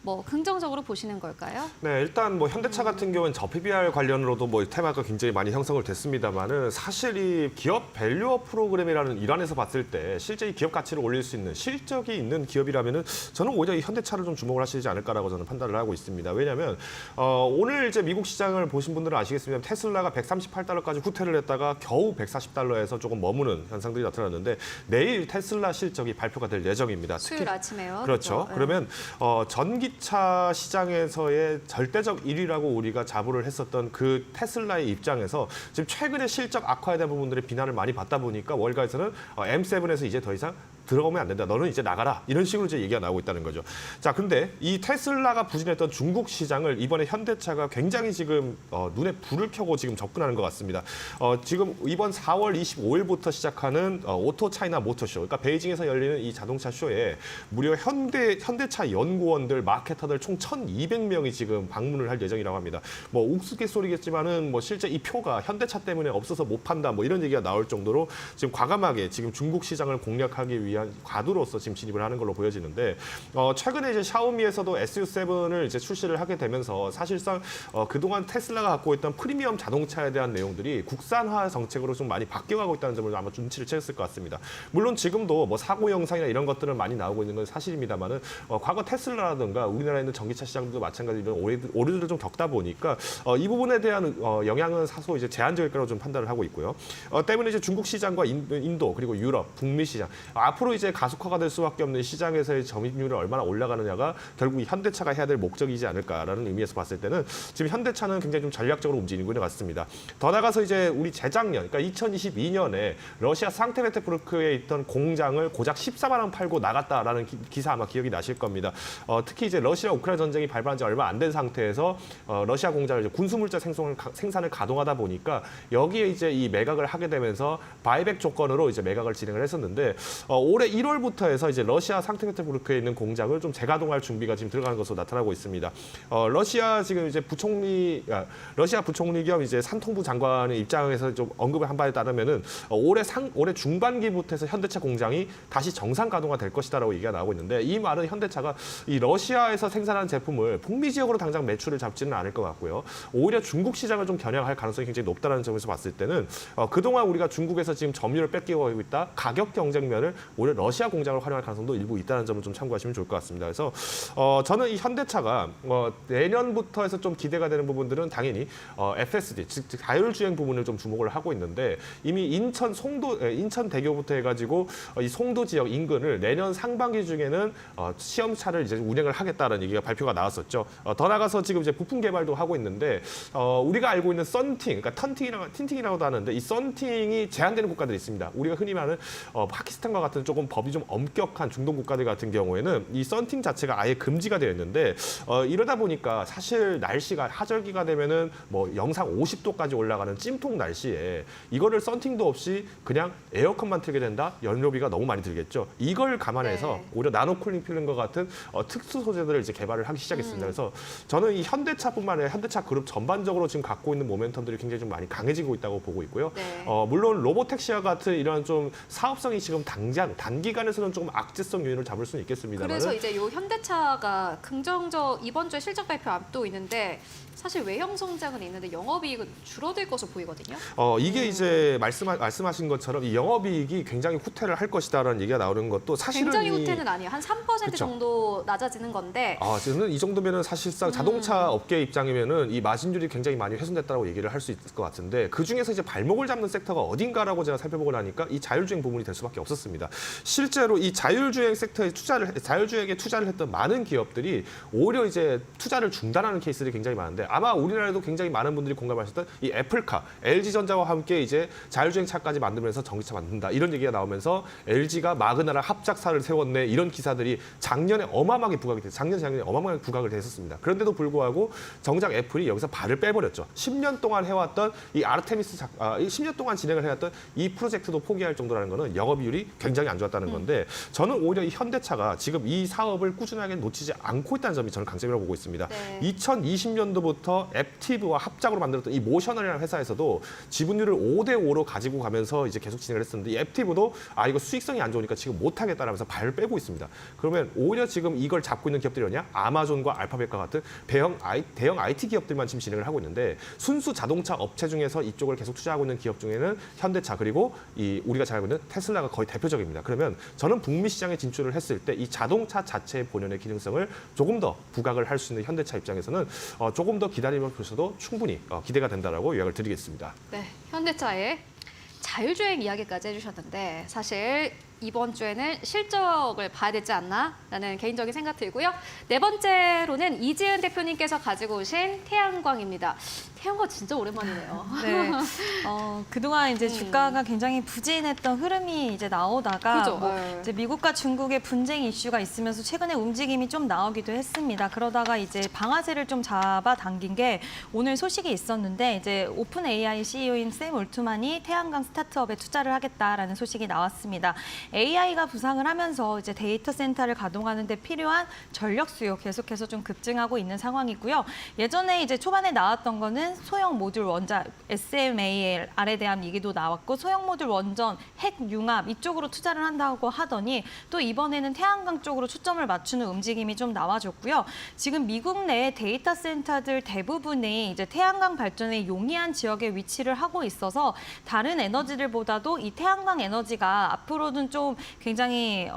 뭐 긍정적으로 보시는 걸까요? 네, 일단 뭐 현대차 같은 경우는 저 PBR 관련으로도 뭐 테마가 굉장히 많이 형성을 됐습니다만은 사실 이 기업 밸류업 프로그램이라는 일환에서 봤을 때 실제 이 기업 가치를 올릴 수 있는 실적이 있는 기업이라면은 저는 오히려 이 현대차를 좀 주목을 하시지 않을까라고 저는 판단을 하고 있습니다. 왜냐하면 오늘 이제 미국 시장을 보신 분들은 아시겠습니다만 테슬라가 138달러까지 후퇴를 했다가 겨우 140달러에서 조금 머무는 현상들이 나타났는데 내일 테슬라 실적이 발표가 될 예정입니다. 수요일 아침에요. 그렇죠. 네. 그러면 전기차 시장에서의 절대적 1위라고 우리가 자부를 했었던 그 테슬라의 입장에서 지금 최근에 실적 악화에 대한 부분들의 비난을 많이 받다 보니까 월가에서는 M7에서 이제 더 이상 들어가면 안 된다. 너는 이제 나가라. 이런 식으로 이제 얘기가 나오고 있다는 거죠. 자, 근데 이 테슬라가 부진했던 중국 시장을 이번에 현대차가 굉장히 지금 눈에 불을 켜고 지금 접근하는 것 같습니다. 지금 이번 4월 25일부터 시작하는 오토 차이나 모터쇼, 그러니까 베이징에서 열리는 이 자동차 쇼에 무려 현대차 연구원들, 마케터들 총 1,200명이 지금 방문을 할 예정이라고 합니다. 뭐 우스갯소리겠지만은 뭐 실제 이 표가 현대차 때문에 없어서 못 판다. 뭐 이런 얘기가 나올 정도로 지금 과감하게 지금 중국 시장을 공략하기 위한 과도로서 지금 진입을 하는 걸로 보여지는데 최근에 이제 샤오미에서도 SU7을 이제 출시를 하게 되면서 사실상 그동안 테슬라가 갖고 있던 프리미엄 자동차에 대한 내용들이 국산화 정책으로 좀 많이 바뀌어가고 있다는 점을 아마 눈치를 채셨을 것 같습니다. 물론 지금도 뭐 사고 영상이나 이런 것들은 많이 나오고 있는 건 사실입니다만은 과거 테슬라라든가 우리나라에 있는 전기차 시장도 마찬가지로 오류들을 좀 겪다 보니까 이 부분에 대한 영향은 사소 이제 제한적일 거라고 좀 판단을 하고 있고요. 때문에 이제 중국 시장과 인도 그리고 유럽, 북미 시장 앞으로 이제 가속화가 될 수밖에 없는 시장에서의 점유율이 얼마나 올라가느냐가 결국 이 현대차가 해야 될 목적이지 않을까라는 의미에서 봤을 때는 지금 현대차는 굉장히 좀 전략적으로 움직이는 것 같습니다. 더 나가서 이제 우리 재작년, 그러니까 2022년에 러시아 상트페테르부르크에 있던 공장을 고작 14만 원 팔고 나갔다라는 기사 아마 기억이 나실 겁니다. 특히 이제 러시아 우크라이나 전쟁이 발발한 지 얼마 안 된 상태에서 러시아 공장을 이제 군수물자 생산을 가동하다 보니까 여기에 이제 이 매각을 하게 되면서 바이백 조건으로 이제 매각을 진행을 했었는데 올해 1월부터 해서 이제 러시아 상트페테르부르크에 있는 공장을 좀 재가동할 준비가 지금 들어가는 것으로 나타나고 있습니다. 러시아 지금 이제 러시아 부총리 겸 이제 산통부 장관의 입장에서 좀 언급을 한 바에 따르면은 올해 중반기부터 해서 현대차 공장이 다시 정상 가동화 될 것이다라고 얘기가 나오고 있는데 이 말은 현대차가 이 러시아에서 생산한 제품을 북미 지역으로 당장 매출을 잡지는 않을 것 같고요. 오히려 중국 시장을 좀 겨냥할 가능성이 굉장히 높다는 점에서 봤을 때는 그동안 우리가 중국에서 지금 점유율을 뺏기고 있다 가격 경쟁면을 오히려 오히려 러시아 공장을 활용할 가능성도 일부 있다는 점을 좀 참고하시면 좋을 것 같습니다. 그래서 저는 이 현대차가 내년부터 해서 좀 기대가 되는 부분들은 당연히 FSD, 즉 자율주행 부분을 좀 주목을 하고 있는데 이미 인천 대교부터 해가지고 이 송도 지역 인근을 내년 상반기 중에는 시험차를 이제 운행을 하겠다는 얘기가 발표가 나왔었죠. 더 나가서 지금 이제 부품 개발도 하고 있는데 우리가 알고 있는 썬팅, 그러니까 틴팅이라고도 하는데 이 썬팅이 제한되는 국가들이 있습니다. 우리가 흔히 말하는 파키스탄과 같은 조금 법이 좀 엄격한 중동 국가들 같은 경우에는 이 썬팅 자체가 아예 금지가 되어 있는데 이러다 보니까 사실 날씨가 하절기가 되면은 뭐 영상 50도까지 올라가는 찜통 날씨에 이거를 썬팅도 없이 그냥 에어컨만 틀게 된다? 연료비가 너무 많이 들겠죠. 이걸 감안해서 네. 오히려 나노쿨링 필름과 같은 특수 소재들을 이제 개발을 하기 시작했습니다. 그래서 저는 이 현대차뿐만 아니라 현대차 그룹 전반적으로 지금 갖고 있는 모멘텀들이 굉장히 좀 많이 강해지고 있다고 보고 있고요. 네. 물론 로보택시와 같은 이런 좀 사업성이 지금 당장 단기간에서는 조금 악재성 요인을 잡을 수는 있겠습니다만 그래서 이제 요 현대차가 이번 주에 실적 발표 앞두고 있는데 사실 외형 성장은 있는데 영업이익은 줄어들 것으로 보이거든요. 이게 이제 말씀하신 것처럼 이 영업이익이 굉장히 후퇴를 할 것이다라는 얘기가 나오는 것도 사실은 굉장히 후퇴는 아니에요. 한 3% 그쵸. 정도 낮아지는 건데 저는 이 정도면은 사실상 자동차 업계 입장이면은 이 마진율이 굉장히 많이 훼손됐다고 얘기를 할 수 있을 것 같은데 그 중에서 이제 발목을 잡는 섹터가 어딘가라고 제가 살펴보고 나니까 이 자율주행 부분이 될 수밖에 없었습니다. 실제로 이 자율주행에 투자를 했던 많은 기업들이 오히려 이제 투자를 중단하는 케이스들이 굉장히 많은데 아마 우리나라에도 굉장히 많은 분들이 공감하셨던 이 애플카, LG전자와 함께 이제 자율주행차까지 만들면서 전기차 만든다 이런 얘기가 나오면서 LG가 마그나라 합작사를 세웠네 이런 기사들이 작년에 어마어마하게 부각이 됐어요. 작년에 어마어마하게 부각을 됐었습니다. 그런데도 불구하고 정작 애플이 여기서 발을 빼버렸죠. 10년 동안 해왔던 이 아르테미스 10년 동안 진행을 해왔던 이 프로젝트도 포기할 정도라는 거는 영업이율이 굉장히 안 좋았다는 건데 저는 오히려 이 현대차가 지금 이 사업을 꾸준하게 놓치지 않고 있다는 점이 저는 강점이라고 보고 있습니다. 네. 2020년도부터 앱티브와 합작으로 만들었던 이 모셔널이라는 회사에서도 지분율을 5대5로 가지고 가면서 이제 계속 진행을 했었는데 이 앱티브도 이거 수익성이 안 좋으니까 지금 못하겠다라면서 발을 빼고 있습니다. 그러면 오히려 지금 이걸 잡고 있는 기업들이 뭐냐? 아마존과 알파벳과 같은 대형 IT 기업들만 지금 진행을 하고 있는데 순수 자동차 업체 중에서 이쪽을 계속 투자하고 있는 기업 중에는 현대차 그리고 우리가 잘 알고 있는 테슬라가 거의 대표적입니다. 그러면 저는 북미 시장에 진출을 했을 때 이 자동차 자체의 본연의 기능성을 조금 더 부각을 할 수 있는 현대차 입장에서는 조금 더 기다리면 보셔도 충분히 기대가 된다라고 요약을 드리겠습니다. 네, 현대차의 자율주행 이야기까지 해주셨는데 사실 이번 주에는 실적을 봐야 되지 않나라는 개인적인 생각 들고요. 네 번째로는 이지은 대표님께서 가지고 오신 태양광입니다. 태양광 진짜 오랜만이네요. 네. 그동안 이제 주가가 굉장히 부진했던 흐름이 이제 나오다가 그죠. 네. 이제 미국과 중국의 분쟁 이슈가 있으면서 최근에 움직임이 좀 나오기도 했습니다. 그러다가 이제 방아쇠를 좀 잡아당긴 게 오늘 소식이 있었는데 이제 오픈 AI CEO인 샘 올트만이 태양광 스타트업에 투자를 하겠다라는 소식이 나왔습니다. AI가 부상을 하면서 이제 데이터 센터를 가동하는 데 필요한 전력 수요 계속해서 좀 급증하고 있는 상황이고요. 예전에 이제 초반에 나왔던 거는 소형 모듈 원자 SMAL에 대한 얘기도 나왔고 소형 모듈 원전, 핵 융합 이쪽으로 투자를 한다고 하더니 또 이번에는 태양광 쪽으로 초점을 맞추는 움직임이 좀 나와줬고요. 지금 미국 내 데이터 센터들 대부분이 이제 태양광 발전에 용이한 지역에 위치를 하고 있어서 다른 에너지들보다도 이 태양광 에너지가 앞으로는 좀 굉장히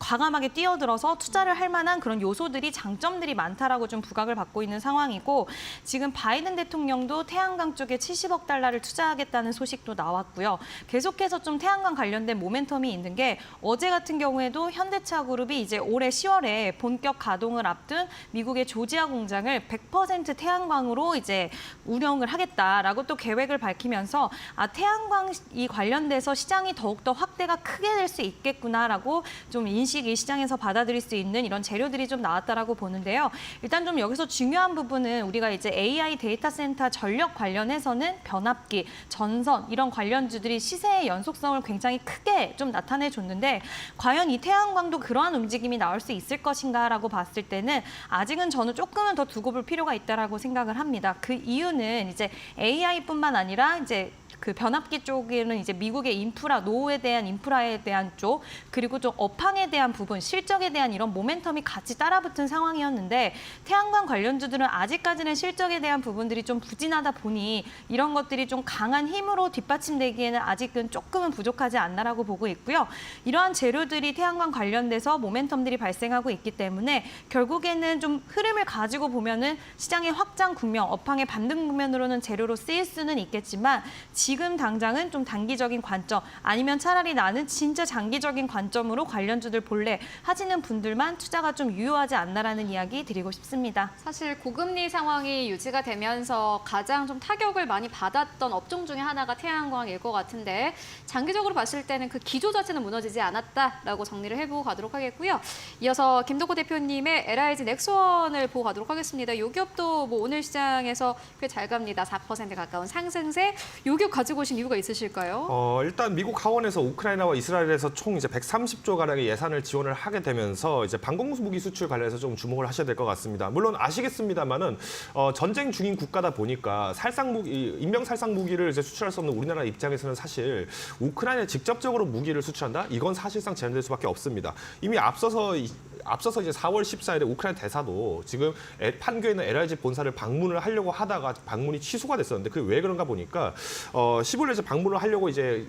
과감하게 뛰어들어서 투자를 할 만한 그런 요소들이 장점들이 많다라고 좀 부각을 받고 있는 상황이고 지금 바이든 대통령도 태양광 쪽에 70억 달러를 투자하겠다는 소식도 나왔고요. 계속해서 좀 태양광 관련된 모멘텀이 있는 게 어제 같은 경우에도 현대차 그룹이 이제 올해 10월에 본격 가동을 앞둔 미국의 조지아 공장을 100% 태양광으로 이제 운영을 하겠다라고 또 계획을 밝히면서 태양광이 관련돼서 시장이 더욱더 확대가 크게 될 수 있겠구나라고 좀 인식이 시장에서 받아들일 수 있는 이런 재료들이 좀 나왔다라고 보는데요. 일단 좀 여기서 중요한 부분은 우리가 이제 AI 데이터 센터 전력 관련해서는 변압기, 전선 이런 관련주들이 시세의 연속성을 굉장히 크게 좀 나타내 줬는데 과연 이 태양광도 그러한 움직임이 나올 수 있을 것인가라고 봤을 때는 아직은 저는 조금은 더 두고 볼 필요가 있다라고 생각을 합니다. 그 이유는 이제 AI뿐만 아니라 이제 그 변압기 쪽에는 이제 미국의 인프라, 노후에 대한 인프라에 대한 쪽, 그리고 좀 업황에 대한 부분, 실적에 대한 이런 모멘텀이 같이 따라붙은 상황이었는데 태양광 관련주들은 아직까지는 실적에 대한 부분들이 좀 부진하다 보니 이런 것들이 좀 강한 힘으로 뒷받침되기에는 아직은 조금은 부족하지 않나라고 보고 있고요. 이러한 재료들이 태양광 관련돼서 모멘텀들이 발생하고 있기 때문에 결국에는 좀 흐름을 가지고 보면은 시장의 확장 국면, 업황의 반등 국면으로는 재료로 쓰일 수는 있겠지만 지금 당장은 좀 단기적인 관점 아니면 차라리 나는 진짜 장기적인 관점으로 관련주들 볼래 하시는 분들만 투자가 좀 유효하지 않나라는 이야기 드리고 싶습니다. 사실 고금리 상황이 유지가 되면서 가장 좀 타격을 많이 받았던 업종 중에 하나가 태양광일 것 같은데 장기적으로 봤을 때는 그 기조 자체는 무너지지 않았다라고 정리를 해보고 가도록 하겠고요. 이어서 김덕호 대표님의 LIG 넥스원을 보고 가도록 하겠습니다. 이 기업도 뭐 오늘 시장에서 꽤 잘 갑니다. 4% 가까운 상승세. 이 기업 가지고 오신 이유가 있으실까요? 일단 미국 하원에서 우크라이나와 이스라엘에서 총 이제 130조 가량의 예산을 지원을 하게 되면서 이제 방공무기 수출 관련해서 좀 주목을 하셔야 될 것 같습니다. 물론 아시겠습니다만은 전쟁 중인 국가다 보니까 인명 살상 무기를 이제 수출할 수 없는 우리나라 입장에서는 사실 우크라이나에 직접적으로 무기를 수출한다? 이건 사실상 제한될 수밖에 없습니다. 이미 앞서서 이제 4월 14일에 우크라이나 대사도 지금 판교에 있는 LIG 본사를 방문을 하려고 하다가 방문이 취소가 됐었는데 그게 왜 그런가 보니까 15일에 이제 방문을 하려고 이제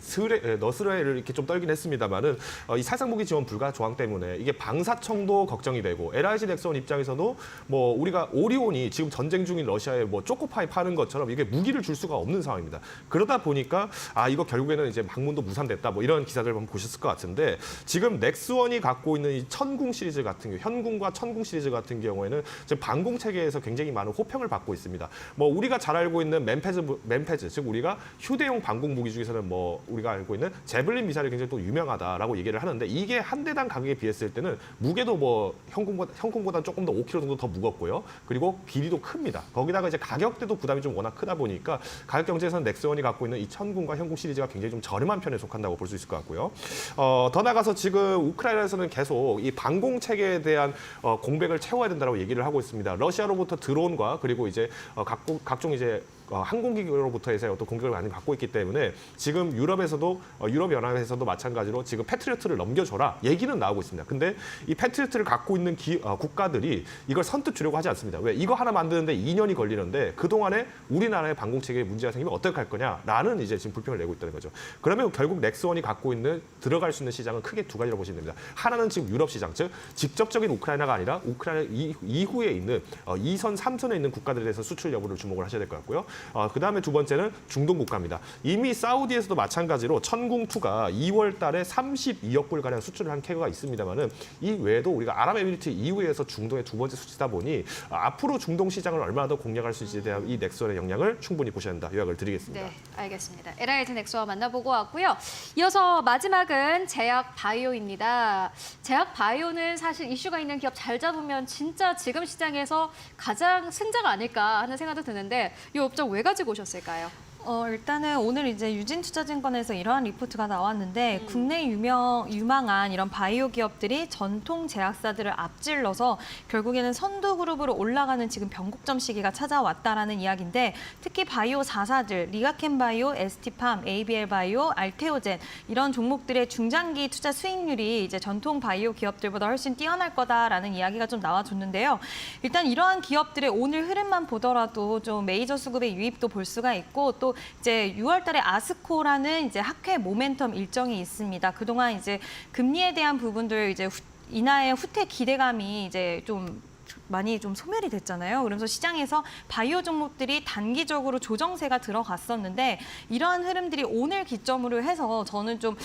너스레를 이렇게 좀 떨긴 했습니다만은 이 살상무기 지원 불가 조항 때문에 이게 방사청도 걱정이 되고 LIG 넥스원 입장에서도 뭐 우리가 오리온이 지금 전쟁 중인 러시아에 뭐 초코파이 파는 것처럼 이게 무기를 줄 수가 없는 상황입니다. 그러다 보니까 이거 결국에는 이제 방문도 무산됐다 뭐 이런 기사들 한번 보셨을 것 같은데 지금 넥스원이 갖고 있는 이 천궁 시리즈 같은 경우 현궁과 천궁 시리즈 같은 경우에는 지금 방공 체계에서 굉장히 많은 호평을 받고 있습니다. 뭐 우리가 잘 알고 있는 맨패즈 즉 우리가 휴대용 방공 무기 중에서는 뭐 우리가 알고 있는 제블린 미사일이 굉장히 또 유명하다라고 얘기를 하는데 이게 한 대당 가격에 비했을 때는 무게도 뭐 현궁보다 조금 더 5kg 정도 더 무겁고요. 그리고 길이도 큽니다. 거기다가 이제 가격대도 부담이 좀 워낙 크다 보니까 가격 경제에서는 넥스원이 갖고 있는 이 천궁과 현궁 시리즈가 굉장히 좀 저렴한 편에 속한다고 볼 수 있을 것 같고요. 더 나가서 지금 우크라이나에서는 계속 이 방공 체계에 대한 공백을 채워야 된다고 얘기를 하고 있습니다. 러시아로부터 드론과 그리고 이제 각종 이제 항공기로부터 해서 어떤 공격을 많이 받고 있기 때문에 지금 유럽에서도 유럽연합에서도 마찬가지로 지금 패트리어트를 넘겨줘라 얘기는 나오고 있습니다. 근데 이 패트리어트를 갖고 있는 국가들이 이걸 선뜻 주려고 하지 않습니다. 왜? 이거 하나 만드는데 2년이 걸리는데 그동안에 우리나라의 방공체계에 문제가 생기면 어떻게 할 거냐라는 이제 지금 불평을 내고 있다는 거죠. 그러면 결국 넥스원이 갖고 있는 들어갈 수 있는 시장은 크게 두 가지라고 보시면 됩니다. 하나는 지금 유럽 시장, 즉 직접적인 우크라이나가 아니라 우크라이나 이후에 있는 2선, 3선에 있는 국가들에 대해서 수출 여부를 주목을 하셔야 될 것 같고요. 그다음에 두 번째는 중동 국가입니다. 이미 사우디에서도 마찬가지로 천궁2가 2월 달에 32억 불가량 수출을 한 케이스가 있습니다만은 이 외에도 우리가 아랍에미리트 이후에서 중동의 두 번째 수치다 보니 앞으로 중동 시장을 얼마나 더 공략할 수 있을지에 대한 이 넥스원의 영향을 충분히 보셔야 한다. 요약을 드리겠습니다. 네, 알겠습니다. LIG 넥스원 만나보고 왔고요. 이어서 마지막은 제약 바이오입니다. 제약 바이오는 사실 이슈가 있는 기업 잘 잡으면 진짜 지금 시장에서 가장 승자가 아닐까 하는 생각도 드는데 이 업종 왜 가지고 오셨을까요? 일단은 오늘 이제 유진투자증권에서 이러한 리포트가 나왔는데 국내 유망한 이런 바이오 기업들이 전통 제약사들을 앞질러서 결국에는 선두 그룹으로 올라가는 지금 변곡점 시기가 찾아왔다라는 이야기인데 특히 바이오 4사들, 리가켄 바이오, ST팜, ABL 바이오, 알테오젠 이런 종목들의 중장기 투자 수익률이 이제 전통 바이오 기업들보다 훨씬 뛰어날 거다라는 이야기가 좀 나와줬는데요. 일단 이러한 기업들의 오늘 흐름만 보더라도 좀 메이저 수급의 유입도 볼 수가 있고 또 이제 6월달에 아스코라는 이제 학회 모멘텀 일정이 있습니다. 그동안 이제 금리에 대한 부분들 이제 인하의 후퇴 기대감이 이제 좀 많이 좀 소멸이 됐잖아요. 그러면서 시장에서 바이오 종목들이 단기적으로 조정세가 들어갔었는데 이러한 흐름들이 오늘 기점으로 해서 저는 좀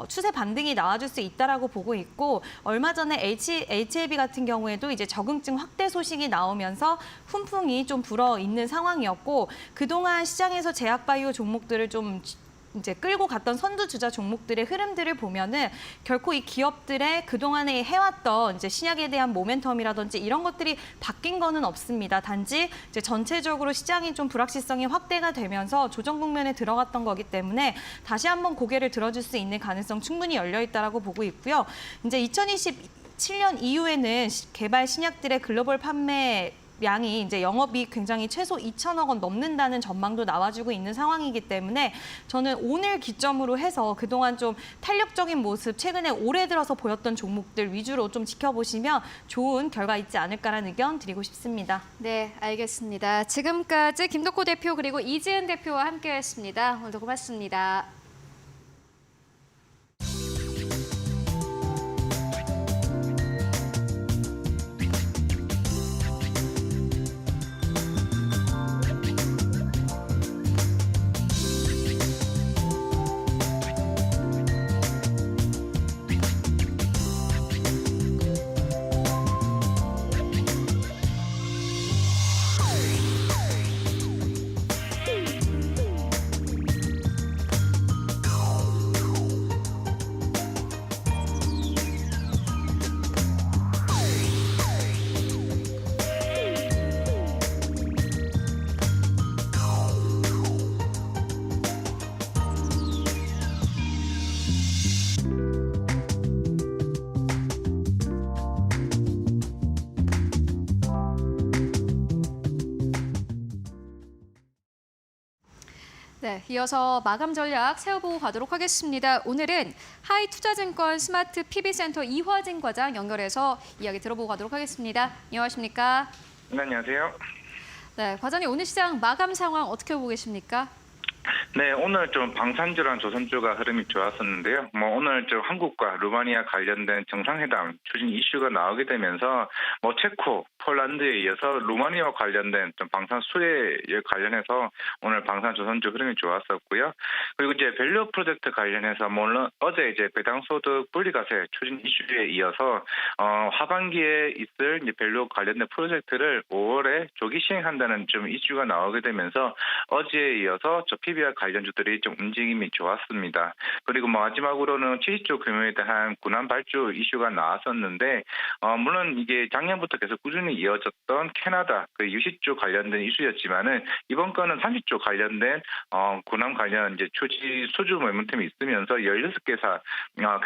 추세 반등이 나와줄 수 있다라고 보고 있고 얼마 전에 HLB 같은 경우에도 이제 적응증 확대 소식이 나오면서 훈풍이 좀 불어 있는 상황이었고 그동안 시장에서 제약 바이오 종목들을 좀 이제 끌고 갔던 선두주자 종목들의 흐름들을 보면은 결코 이 기업들의 그동안에 해왔던 이제 신약에 대한 모멘텀이라든지 이런 것들이 바뀐 거는 없습니다. 단지 이제 전체적으로 시장이 좀 불확실성이 확대가 되면서 조정 국면에 들어갔던 거기 때문에 다시 한번 고개를 들어줄 수 있는 가능성 충분히 열려 있다라고 보고 있고요. 이제 2027년 이후에는 개발 신약들의 글로벌 판매 양이 이제 영업이익 굉장히 최소 2천억 원 넘는다는 전망도 나와주고 있는 상황이기 때문에 저는 오늘 기점으로 해서 그동안 좀 탄력적인 모습, 최근에 올해 들어서 보였던 종목들 위주로 좀 지켜보시면 좋은 결과 있지 않을까라는 의견 드리고 싶습니다. 네, 알겠습니다. 지금까지 김덕호 대표 그리고 이지은 대표와 함께했습니다. 오늘도 고맙습니다. 네, 이어서 마감 전략 세워보고 가도록 하겠습니다. 오늘은 하이투자증권 스마트 PB센터 이화진 과장 연결해서 이야기 들어보고 가도록 하겠습니다. 안녕하십니까? 네, 안녕하세요. 네, 과장님 오늘 시장 마감 상황 어떻게 보고 계십니까? 네, 오늘 좀 방산주랑 조선주가 흐름이 좋았었는데요. 오늘 좀 한국과 루마니아 관련된 정상회담 추진 이슈가 나오게 되면서 체코, 폴란드에 이어서 루마니아와 관련된 좀 방산 수혜에 관련해서 오늘 방산 조선주 흐름이 좋았었고요. 그리고 이제 밸류 프로젝트 관련해서 물론 어제 이제 배당소득 분리과세 추진 이슈에 이어서 하반기에 있을 이제 밸류 관련된 프로젝트를 5월에 조기 시행한다는 좀 이슈가 나오게 되면서 어제에 이어서 저 PBR 관련주들이 좀 움직임이 좋았습니다. 그리고 마지막으로는 70조 규모에 대한 군안 발주 이슈가 나왔었는데 물론 이게 작년부터 계속 꾸준히 이어졌던 캐나다 그 유시주 관련된 이슈였지만은 이번 건은 30조 관련된 군안 관련 이제 추지 수주 모멘텀이 있으면서 16개사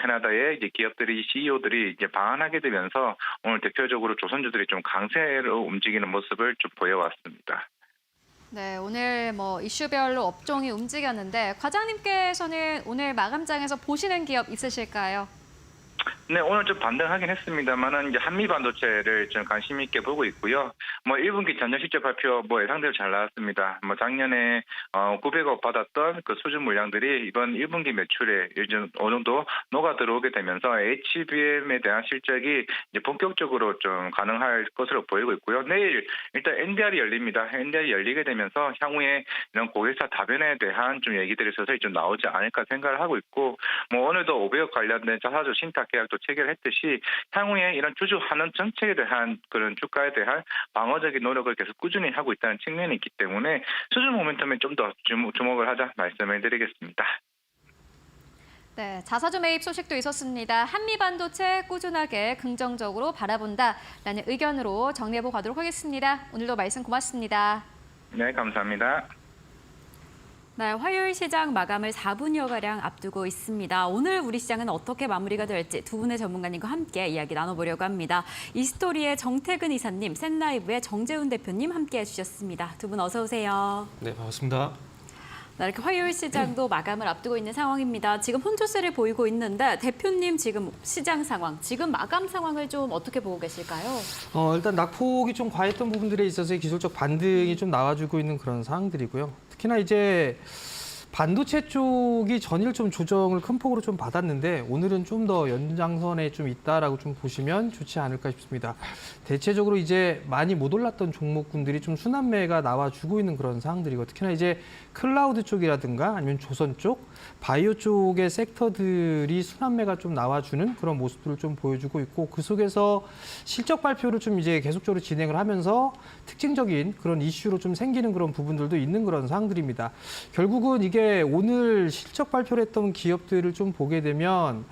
캐나다의 이제 기업들이 CEO들이 이제 방한하게 되면서 오늘 대표적으로 조선주들이 좀 강세로 움직이는 모습을 좀 보여왔습니다. 네, 오늘 이슈별로 업종이 움직였는데 과장님께서는 오늘 마감장에서 보시는 기업 있으실까요? 네, 오늘 좀 반등하긴 했습니다만은 이제 한미 반도체를 좀 관심 있게 보고 있고요. 1분기 전년 실적 발표 예상대로 잘 나왔습니다. 작년에 900억 받았던 그 수준 물량들이 이번 1분기 매출에 요즘 어느 정도 녹아 들어오게 되면서 HBM에 대한 실적이 이제 본격적으로 좀 가능할 것으로 보이고 있고요. 내일 일단 NDR이 열립니다. NDR이 열리게 되면서 향후에 이런 고객사 다변에 대한 좀 얘기들이 서서히 좀 나오지 않을까 생각을 하고 있고 오늘도 500억 관련된 자사주 신탁 계약도 체결했듯이 향후에 이런 주주 환원 정책에 대한 그런 주가에 대한 방어적인 노력을 계속 꾸준히 하고 있다는 측면이 있기 때문에 수준 모멘텀에 좀 더 주목을 하자 말씀을 드리겠습니다. 네, 자사주 매입 소식도 있었습니다. 한미 반도체 꾸준하게 긍정적으로 바라본다라는 의견으로 정리해보고 가도록 하겠습니다. 오늘도 말씀 고맙습니다. 네, 감사합니다. 네, 화요일 시장 마감을 4분여가량 앞두고 있습니다. 오늘 우리 시장은 어떻게 마무리가 될지 두 분의 전문가님과 함께 이야기 나눠보려고 합니다. 이스토리의 정태근 이사님, 샌라이브의 정재훈 대표님 함께해 주셨습니다. 두 분 어서 오세요. 네, 반갑습니다. 네, 이렇게 화요일 시장도 마감을 앞두고 있는 상황입니다. 지금 혼조세를 보이고 있는데 대표님 지금 시장 상황, 지금 마감 상황을 좀 어떻게 보고 계실까요? 일단 낙폭이 좀 과했던 부분들에 있어서 기술적 반등이 좀 나와주고 있는 그런 상황들이고요. 특히나 이제 반도체 쪽이 전일 좀 조정을 큰 폭으로 좀 받았는데 오늘은 좀 더 연장선에 좀 있다라고 좀 보시면 좋지 않을까 싶습니다. 대체적으로 이제 많이 못 올랐던 종목군들이 좀 순환매가 나와주고 있는 그런 상황들이고 특히나 이제 클라우드 쪽이라든가 아니면 조선 쪽, 바이오 쪽의 섹터들이 순환매가 좀 나와주는 그런 모습들을 좀 보여주고 있고 그 속에서 실적 발표를 좀 이제 계속적으로 진행을 하면서 특징적인 그런 이슈로 좀 생기는 그런 부분들도 있는 그런 상황들입니다. 결국은 이게 오늘 실적 발표를 했던 기업들을 좀 보게 되면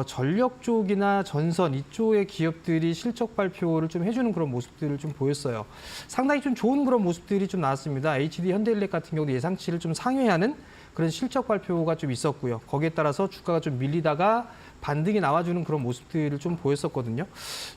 전력 쪽이나 전선 이쪽의 기업들이 실적 발표를 좀 해주는 그런 모습들을 좀 보였어요. 상당히 좀 좋은 그런 모습들이 좀 나왔습니다. HD 현대일렉 같은 경우도 예상치를 좀 상회하는 그런 실적 발표가 좀 있었고요. 거기에 따라서 주가가 좀 밀리다가 반등이 나와주는 그런 모습들을 좀 보였었거든요.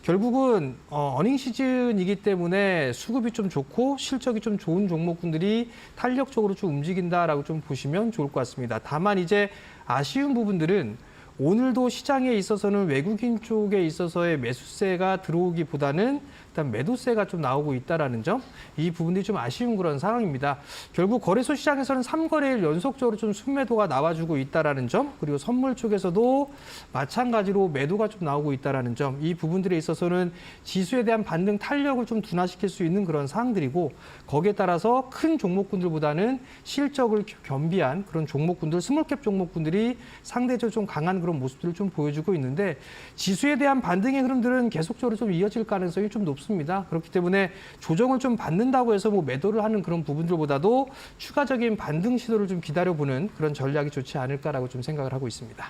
결국은 어닝 시즌이기 때문에 수급이 좀 좋고 실적이 좀 좋은 종목군들이 탄력적으로 좀 움직인다라고 좀 보시면 좋을 것 같습니다. 다만 이제 아쉬운 부분들은 오늘도 시장에 있어서는 외국인 쪽에 있어서의 매수세가 들어오기보다는 일단 매도세가 좀 나오고 있다는 점, 이 부분들이 좀 아쉬운 그런 상황입니다. 결국 거래소 시장에서는 3거래일 연속적으로 좀 순매도가 나와주고 있다는 점, 그리고 선물 쪽에서도 마찬가지로 매도가 좀 나오고 있다는 점, 이 부분들에 있어서는 지수에 대한 반등 탄력을 좀 둔화시킬 수 있는 그런 상황들이고, 거기에 따라서 큰 종목군들보다는 실적을 겸비한 그런 종목군들, 스몰캡 종목군들이 상대적으로 좀 강한 그런 모습들을 좀 보여주고 있는데, 지수에 대한 반등의 흐름들은 계속적으로 좀 이어질 가능성이 좀 높습니다. 그렇기 때문에 조정을 좀 받는다고 해서 뭐 매도를 하는 그런 부분들보다도 추가적인 반등 시도를 좀 기다려보는 그런 전략이 좋지 않을까라고 좀 생각을 하고 있습니다.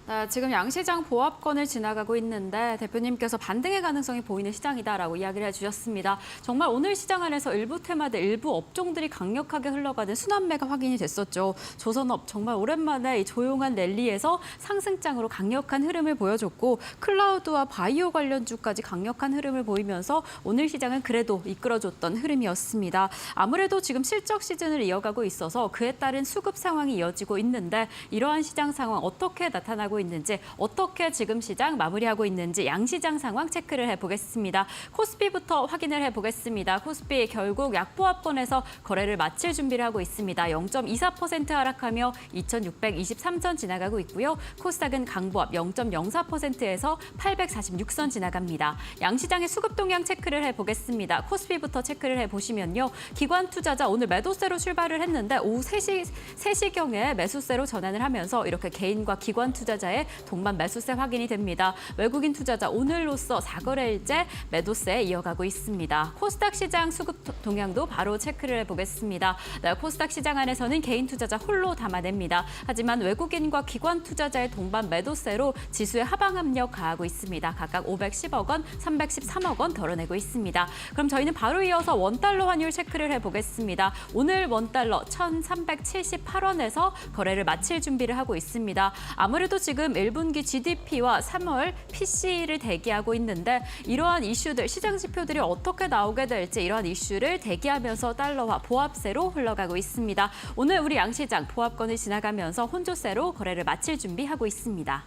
네, 지금 양시장 보합권을 지나가고 있는데 대표님께서 반등의 가능성이 보이는 시장이다라고 이야기를 해주셨습니다. 정말 오늘 시장 안에서 일부 테마들, 일부 업종들이 강력하게 흘러가는 순환매가 확인이 됐었죠. 조선업 정말 오랜만에 이 조용한 랠리에서 상승장으로 강력한 흐름을 보여줬고, 클라우드와 바이오 관련주까지 강력한 흐름을 보이면서 오늘 시장은 그래도 이끌어줬던 흐름이었습니다. 아무래도 지금 실적 시즌을 이어가고 있어서 그에 따른 수급 상황이 이어지고 있는데, 이러한 시장 상황 어떻게 나타나고 있는지, 어떻게 지금 시장 마무리하고 있는지 양시장 상황 체크를 해보겠습니다. 코스피부터 확인을 해보겠습니다. 코스피 결국 약보합권에서 거래를 마칠 준비를 하고 있습니다. 0.24% 하락하며 2,623선 지나가고 있고요. 코스닥은 강보합 0.04%에서 846선 지나갑니다. 양시장의 수급 동향 체크를 해보겠습니다. 코스피부터 체크를 해보시면요. 기관 투자자 오늘 매도세로 출발을 했는데 오후 3시경에 매수세로 전환을 하면서 이렇게 개인과 기관 투자자의 동반 매수세 확인이 됩니다. 외국인 투자자 오늘로써 4거래일째 매도세 이어가고 있습니다. 코스닥 시장 수급 동향도 바로 체크를 해보겠습니다. 네, 코스닥 시장 안에서는 개인 투자자 홀로 담아냅니다. 하지만 외국인과 기관 투자자의 동반 매도세로 지수의 하방 압력 가하고 있습니다. 각각 510억 원, 313억 원 덜어내고 있습니다. 그럼 저희는 바로 이어서 원달러 환율 체크를 해보겠습니다. 오늘 원달러 1,378원에서 거래를 마칠 준비를 하고 있습니다. 아무래도 지금 1분기 GDP와 3월 PC를 대기하고 있는데, 이러한 이슈들, 시장 지표들이 어떻게 나오게 될지 이러한 이슈를 대기하면서 달러화 보합세로 흘러가고 있습니다. 오늘 우리 양시장 보합권을 지나가면서 혼조세로 거래를 마칠 준비하고 있습니다.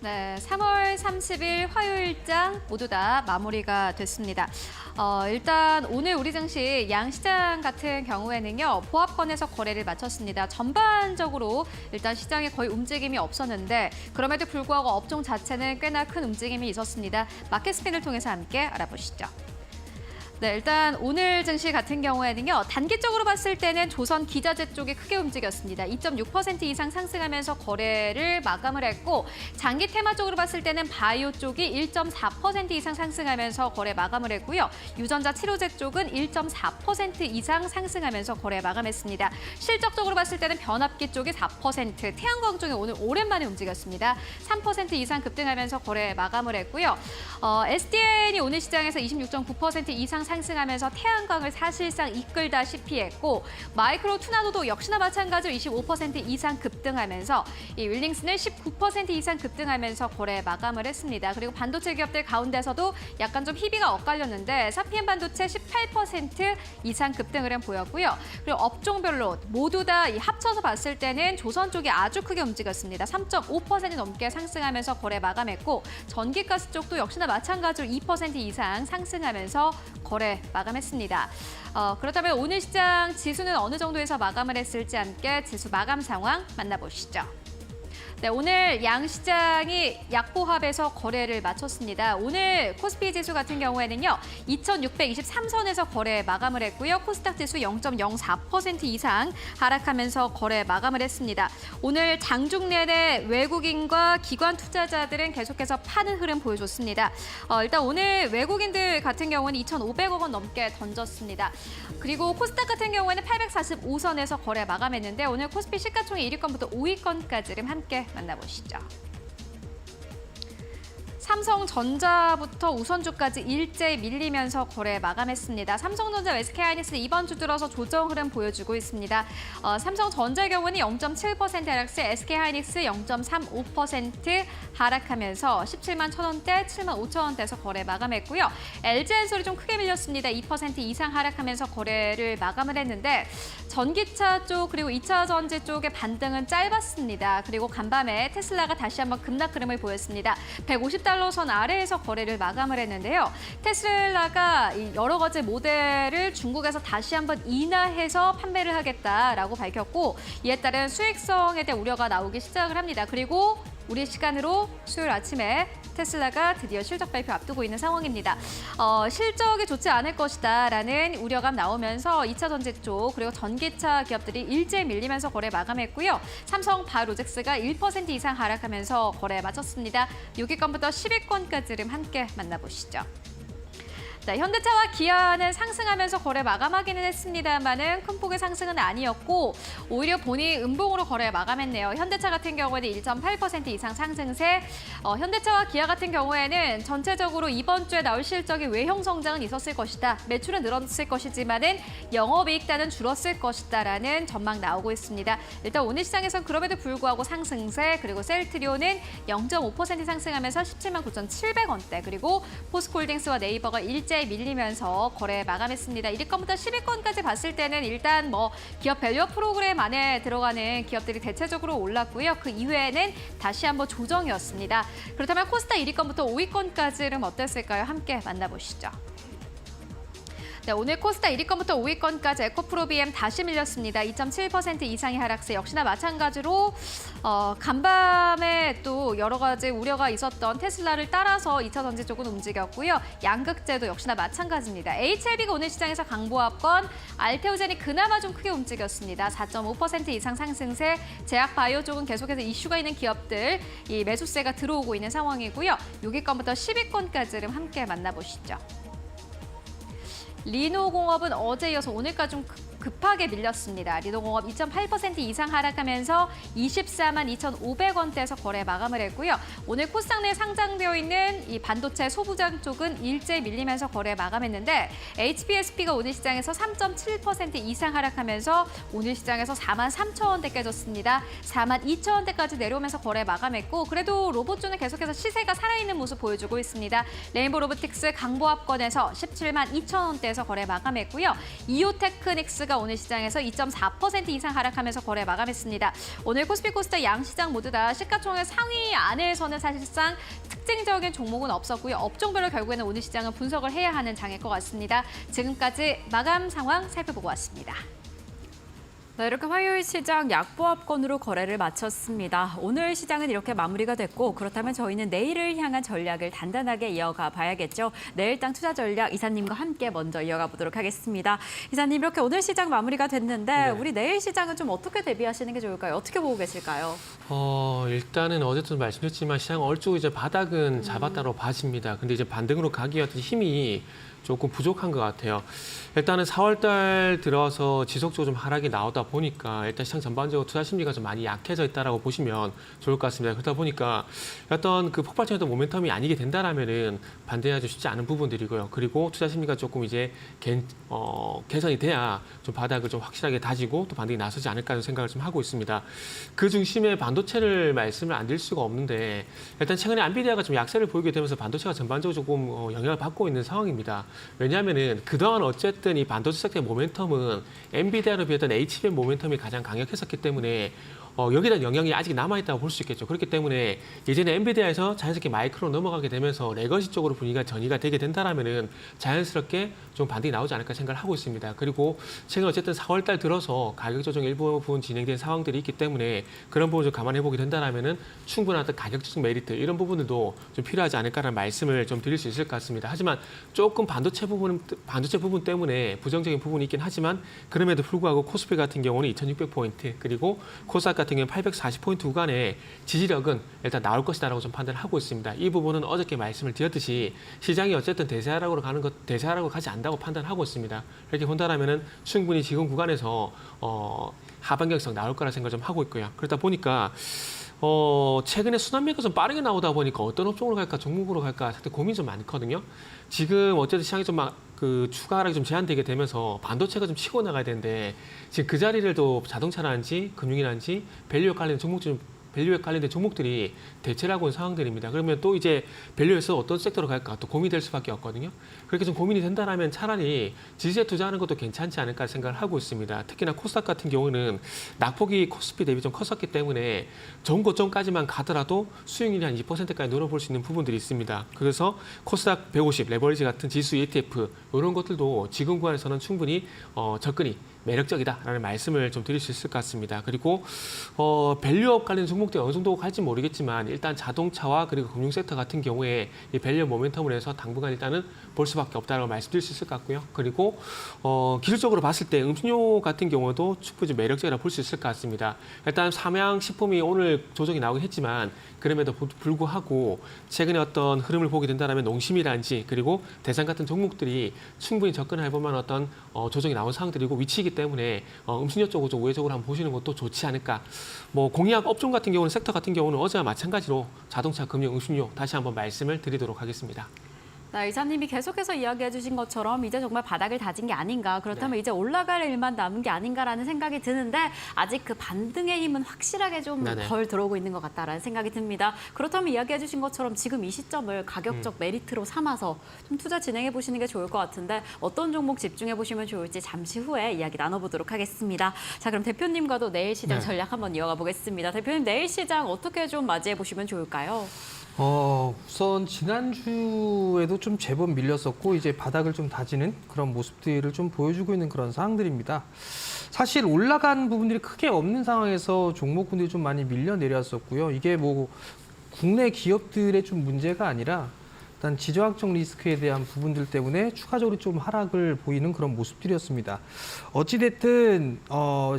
네, 3월 30일 화요일장 모두 다 마무리가 됐습니다. 일단 오늘 우리 증시 양시장 같은 경우에는요, 보합권에서 거래를 마쳤습니다. 전반적으로 일단 시장에 거의 움직임이 없었는데, 그럼에도 불구하고 업종 자체는 꽤나 큰 움직임이 있었습니다. 마켓 스핀을 통해서 함께 알아보시죠. 네, 일단 오늘 증시 같은 경우에는요, 단기적으로 봤을 때는 조선 기자재 쪽이 크게 움직였습니다. 2.6% 이상 상승하면서 거래를 마감을 했고, 장기 테마적으로 봤을 때는 바이오 쪽이 1.4% 이상 상승하면서 거래 마감을 했고요. 유전자 치료제 쪽은 1.4% 이상 상승하면서 거래 마감했습니다. 실적적으로 봤을 때는 변압기 쪽이 4%, 태양광 쪽이 오늘 오랜만에 움직였습니다. 3% 이상 급등하면서 거래 마감을 했고요. SDN이 오늘 시장에서 26.9% 이상 상승하면서 태양광을 사실상 이끌다시피 했고, 마이크로 투나노도 역시나 마찬가지로 25% 이상 급등하면서 이 윌링스는 19% 이상 급등하면서 거래 마감을 했습니다. 그리고 반도체 기업들 가운데서도 약간 좀 희비가 엇갈렸는데, 사피엔 반도체 18% 이상 급등을 보였고요. 그리고 업종별로 모두 다 합쳐서 봤을 때는 조선 쪽이 아주 크게 움직였습니다. 3.5% 넘게 상승하면서 거래 마감했고, 전기가스 쪽도 역시나 마찬가지로 2% 이상 상승하면서 거래 마감했습니다. 그렇다면 오늘 시장 지수는 어느 정도에서 마감을 했을지 함께 지수 마감 상황 만나보시죠. 네, 오늘 양시장이 약보합에서 거래를 마쳤습니다. 오늘 코스피 지수 같은 경우에는요, 2,623선에서 거래 마감을 했고요. 코스닥 지수 0.04% 이상 하락하면서 거래 마감을 했습니다. 오늘 장중 내내 외국인과 기관 투자자들은 계속해서 파는 흐름 보여줬습니다. 일단 오늘 외국인들 같은 경우는 2,500억 원 넘게 던졌습니다. 그리고 코스닥 같은 경우에는 845선에서 거래 마감했는데, 오늘 코스피 시가총액 1위권부터 5위권까지를 함께 만나보시죠. 삼성전자부터 우선주까지 일제히 밀리면서 거래 마감했습니다. 삼성전자, SK하이닉스 이번 주 들어서 조정 흐름 보여주고 있습니다. 삼성전자의 경우는 0.7% 하락세, SK하이닉스 0.35% 하락하면서 17만 1,000원대, 7만 5천원대에서 거래 마감했고요. LG엔솔이 좀 크게 밀렸습니다. 2% 이상 하락하면서 거래를 마감을 했는데 전기차 쪽 그리고 2차 전지 쪽의 반등은 짧았습니다. 그리고 간밤에 테슬라가 다시 한번 급락 흐름을 보였습니다. 150달러 선 아래에서 거래를 마감을 했는데요. 테슬라가 여러 가지 모델을 중국에서 다시 한번 인하해서 판매를 하겠다라고 밝혔고 이에 따른 수익성에 대한 우려가 나오기 시작을 합니다. 그리고 우리 시간으로 수요일 아침에 테슬라가 드디어 실적 발표 앞두고 있는 상황입니다. 실적이 좋지 않을 것이다라는 우려감 나오면서 2차 전지 쪽 그리고 전기차 기업들이 일제히 밀리면서 거래 마감했고요. 삼성 바이오로직스가 1% 이상 하락하면서 거래 마쳤습니다. 6위권부터 10위권까지 함께 만나보시죠. 네, 현대차와 기아는 상승하면서 거래 마감하기는 했습니다만은 큰 폭의 상승은 아니었고 오히려 본이 음봉으로 거래 마감했네요. 현대차 같은 경우에는 1.8% 이상 상승세, 현대차와 기아 같은 경우에는 전체적으로 이번 주에 나올 실적이 외형 성장은 있었을 것이다. 매출은 늘었을 것이지만은 영업이익단은 줄었을 것이다라는 전망 나오고 있습니다. 일단 오늘 시장에선 그럼에도 불구하고 상승세, 그리고 셀트리온은 0.5% 상승하면서 17만 9,700원대, 그리고 포스코홀딩스와 네이버가 일제히 밀리면서 거래 마감했습니다. 1위권부터 10위권까지 봤을 때는 일단 기업 밸류업 프로그램 안에 들어가는 기업들이 대체적으로 올랐고요. 그 이외에는 다시 한번 조정이었습니다. 그렇다면 코스닥 1위권부터 5위권까지는 어땠을까요? 함께 만나보시죠. 네, 오늘 코스닥 1위권부터 5위권까지 에코프로 BM 다시 밀렸습니다. 2.7% 이상의 하락세, 역시나 마찬가지로 간밤에 또 여러 가지 우려가 있었던 테슬라를 따라서 2차 전지 쪽은 움직였고요. 양극재도 역시나 마찬가지입니다. HLB가 오늘 시장에서 강보합권, 알테오젠이 그나마 좀 크게 움직였습니다. 4.5% 이상 상승세, 제약바이오 쪽은 계속해서 이슈가 있는 기업들, 이 매수세가 들어오고 있는 상황이고요. 6위권부터 10위권까지를 함께 만나보시죠. 리노공업은 어제 이어서 오늘까지 좀 급하게 밀렸습니다. 리노공업 2.8% 이상 하락하면서 24만 2,500원대에서 거래 마감을 했고요. 오늘 코스닥 내에 상장되어 있는 이 반도체 소부장 쪽은 일제히 밀리면서 거래 마감했는데 HPSP가 오늘 시장에서 3.7% 이상 하락하면서 오늘 시장에서 4만 3천원대 깨졌습니다. 4만 2천원대까지 내려오면서 거래 마감했고 그래도 로봇주는 계속해서 시세가 살아있는 모습 보여주고 있습니다. 레인보 로보틱스 강보합권에서 17만 2천원대에서 거래 마감했고요. 이오테크닉스가 오늘 시장에서 2.4% 이상 하락하면서 거래 마감했습니다. 오늘 코스피 코스닥 양시장 모두 다 시가총액 상위 안에서는 사실상 특징적인 종목은 없었고요. 업종별로 결국에는 오늘 시장은 분석을 해야 하는 장일 것 같습니다. 지금까지 마감 상황 살펴보고 왔습니다. 네, 이렇게 화요일 시장 약보합권으로 거래를 마쳤습니다. 오늘 시장은 이렇게 마무리가 됐고 그렇다면 저희는 내일을 향한 전략을 단단하게 이어가 봐야겠죠. 내일당 투자 전략 이사님과 함께 먼저 이어가 보도록 하겠습니다. 이사님, 이렇게 오늘 시장 마무리가 됐는데 네. 우리 내일 시장은 좀 어떻게 대비하시는 게 좋을까요? 어떻게 보고 계실까요? 일단은 어제도 말씀드렸지만 시장 얼추 이제 바닥은 잡았다고 봐집니다. 근데 이제 반등으로 가기 위한 힘이 조금 부족한 것 같아요. 일단은 4월달 들어서 지속적으로 좀 하락이 나오다 보니까 일단 시장 전반적으로 투자 심리가 좀 많이 약해져 있다라고 보시면 좋을 것 같습니다. 그러다 보니까 어떤 그 폭발적인 모멘텀이 아니게 된다라면은 반대하기 쉽지 않은 부분들이고요. 그리고 투자 심리가 조금 이제 개선이 돼야 좀 바닥을 좀 확실하게 다지고 또 반등이 나서지 않을까 하는 생각을 좀 하고 있습니다. 그 중심에 반도체를 말씀을 안 드릴 수가 없는데 일단 최근에 엔비디아가 좀 약세를 보이게 되면서 반도체가 전반적으로 조금 영향을 받고 있는 상황입니다. 왜냐하면은 그동안 어쨌든 이 반도체 섹터의 모멘텀은 엔비디아로 비했던 HBM 모멘텀이 가장 강력했었기 때문에 여기다 영향이 아직 남아있다고 볼 수 있겠죠. 그렇기 때문에 예전에 엔비디아에서 자연스럽게 마이크로 넘어가게 되면서 레거시 쪽으로 분위기가 전이가 되게 된다라면은 자연스럽게 좀 반등이 나오지 않을까 생각을 하고 있습니다. 그리고 최근 어쨌든 4월달 들어서 가격 조정 일부분 진행된 상황들이 있기 때문에 그런 부분 좀 감안해 보게 된다라면은 충분한 어떤 가격 조정 메리트 이런 부분들도 좀 필요하지 않을까라는 말씀을 좀 드릴 수 있을 것 같습니다. 하지만 조금 반도체 부분 때문에 부정적인 부분이 있긴 하지만 그럼에도 불구하고 코스피 같은 경우는 2,600포인트 그리고 코스닥 같은 경우는 840포인트 구간의 지지력은 일단 나올 것이다라고 좀 판단을 하고 있습니다. 이 부분은 어저께 말씀을 드렸듯이 시장이 어쨌든 대세하락으로 가지 않는다고 판단하고 있습니다. 이렇게 본다라면은 충분히 지금 구간에서 하반 경성 나올 거라 생각을 좀 하고 있고요. 그러다 보니까 최근에 순환매가 좀 빠르게 나오다 보니까 어떤 업종으로 갈까, 종목으로 갈까 상당히 고민이 좀 많거든요. 지금 어쨌든 시장이 좀 추가 하락이 좀 제한되게 되면서 반도체가 좀 치고 나가야 되는데 지금 그 자리를 또 자동차라든지 금융이라든지 밸류에 관련된 종목들이 대체를 하고 있는 상황들입니다. 그러면 또 이제 밸류에서 어떤 섹터로 갈까 또 고민이 될 수밖에 없거든요. 그렇게 좀 고민이 된다면 차라리 지수에 투자하는 것도 괜찮지 않을까 생각을 하고 있습니다. 특히나 코스닥 같은 경우는 낙폭이 코스피 대비 좀 컸었기 때문에 전 고점까지만 가더라도 수익률이 한 2%까지 늘어볼 수 있는 부분들이 있습니다. 그래서 코스닥 150, 레버리지 같은 지수 ETF 이런 것들도 지금 구간에서는 충분히 접근이 매력적이다라는 말씀을 좀 드릴 수 있을 것 같습니다. 그리고 밸류업 관련 종목들이 어느 정도 갈지 모르겠지만 일단 자동차와 그리고 금융 섹터 같은 경우에 이 밸류업 모멘텀을 해서 당분간 일단은 볼 수밖에 없다라고 말씀드릴 수 있을 것 같고요. 그리고 기술적으로 봤을 때 음식료 같은 경우도 충분히 매력적이라고 볼 수 있을 것 같습니다. 일단 삼양식품이 오늘 조정이 나오긴 했지만 그럼에도 불구하고 최근에 어떤 흐름을 보게 된다면 농심이라든지 그리고 대상 같은 종목들이 충분히 접근해 볼 만한 어떤 조정이 나온 상황들이고 위치이기 때문에 음식료 쪽으로 좀 우회적으로 한번 보시는 것도 좋지 않을까. 공약 업종 같은 경우는 섹터 같은 경우는 어제와 마찬가지로 자동차, 금융, 음식료 다시 한번 말씀을 드리도록 하겠습니다. 네, 이사님이 계속해서 이야기해 주신 것처럼 이제 정말 바닥을 다진 게 아닌가, 그렇다면 이제 올라갈 일만 남은 게 아닌가라는 생각이 드는데 아직 그 반등의 힘은 확실하게 좀 덜 들어오고 있는 것 같다라는 생각이 듭니다. 그렇다면 이야기해 주신 것처럼 지금 이 시점을 가격적 메리트로 삼아서 좀 투자 진행해 보시는 게 좋을 것 같은데 어떤 종목 집중해 보시면 좋을지 잠시 후에 이야기 나눠보도록 하겠습니다. 자, 그럼 대표님과도 내일 시장 전략 한번 이어가 보겠습니다. 대표님, 내일 시장 어떻게 좀 맞이해 보시면 좋을까요? 우선 지난주에도 좀 제법 밀렸었고 이제 바닥을 좀 다지는 그런 모습들을 좀 보여주고 있는 그런 상황들입니다. 사실 올라간 부분들이 크게 없는 상황에서 종목군들이 좀 많이 밀려 내렸었고요. 이게 국내 기업들의 좀 문제가 아니라 일단 지정학적 리스크에 대한 부분들 때문에 추가적으로 좀 하락을 보이는 그런 모습들이었습니다. 어찌됐든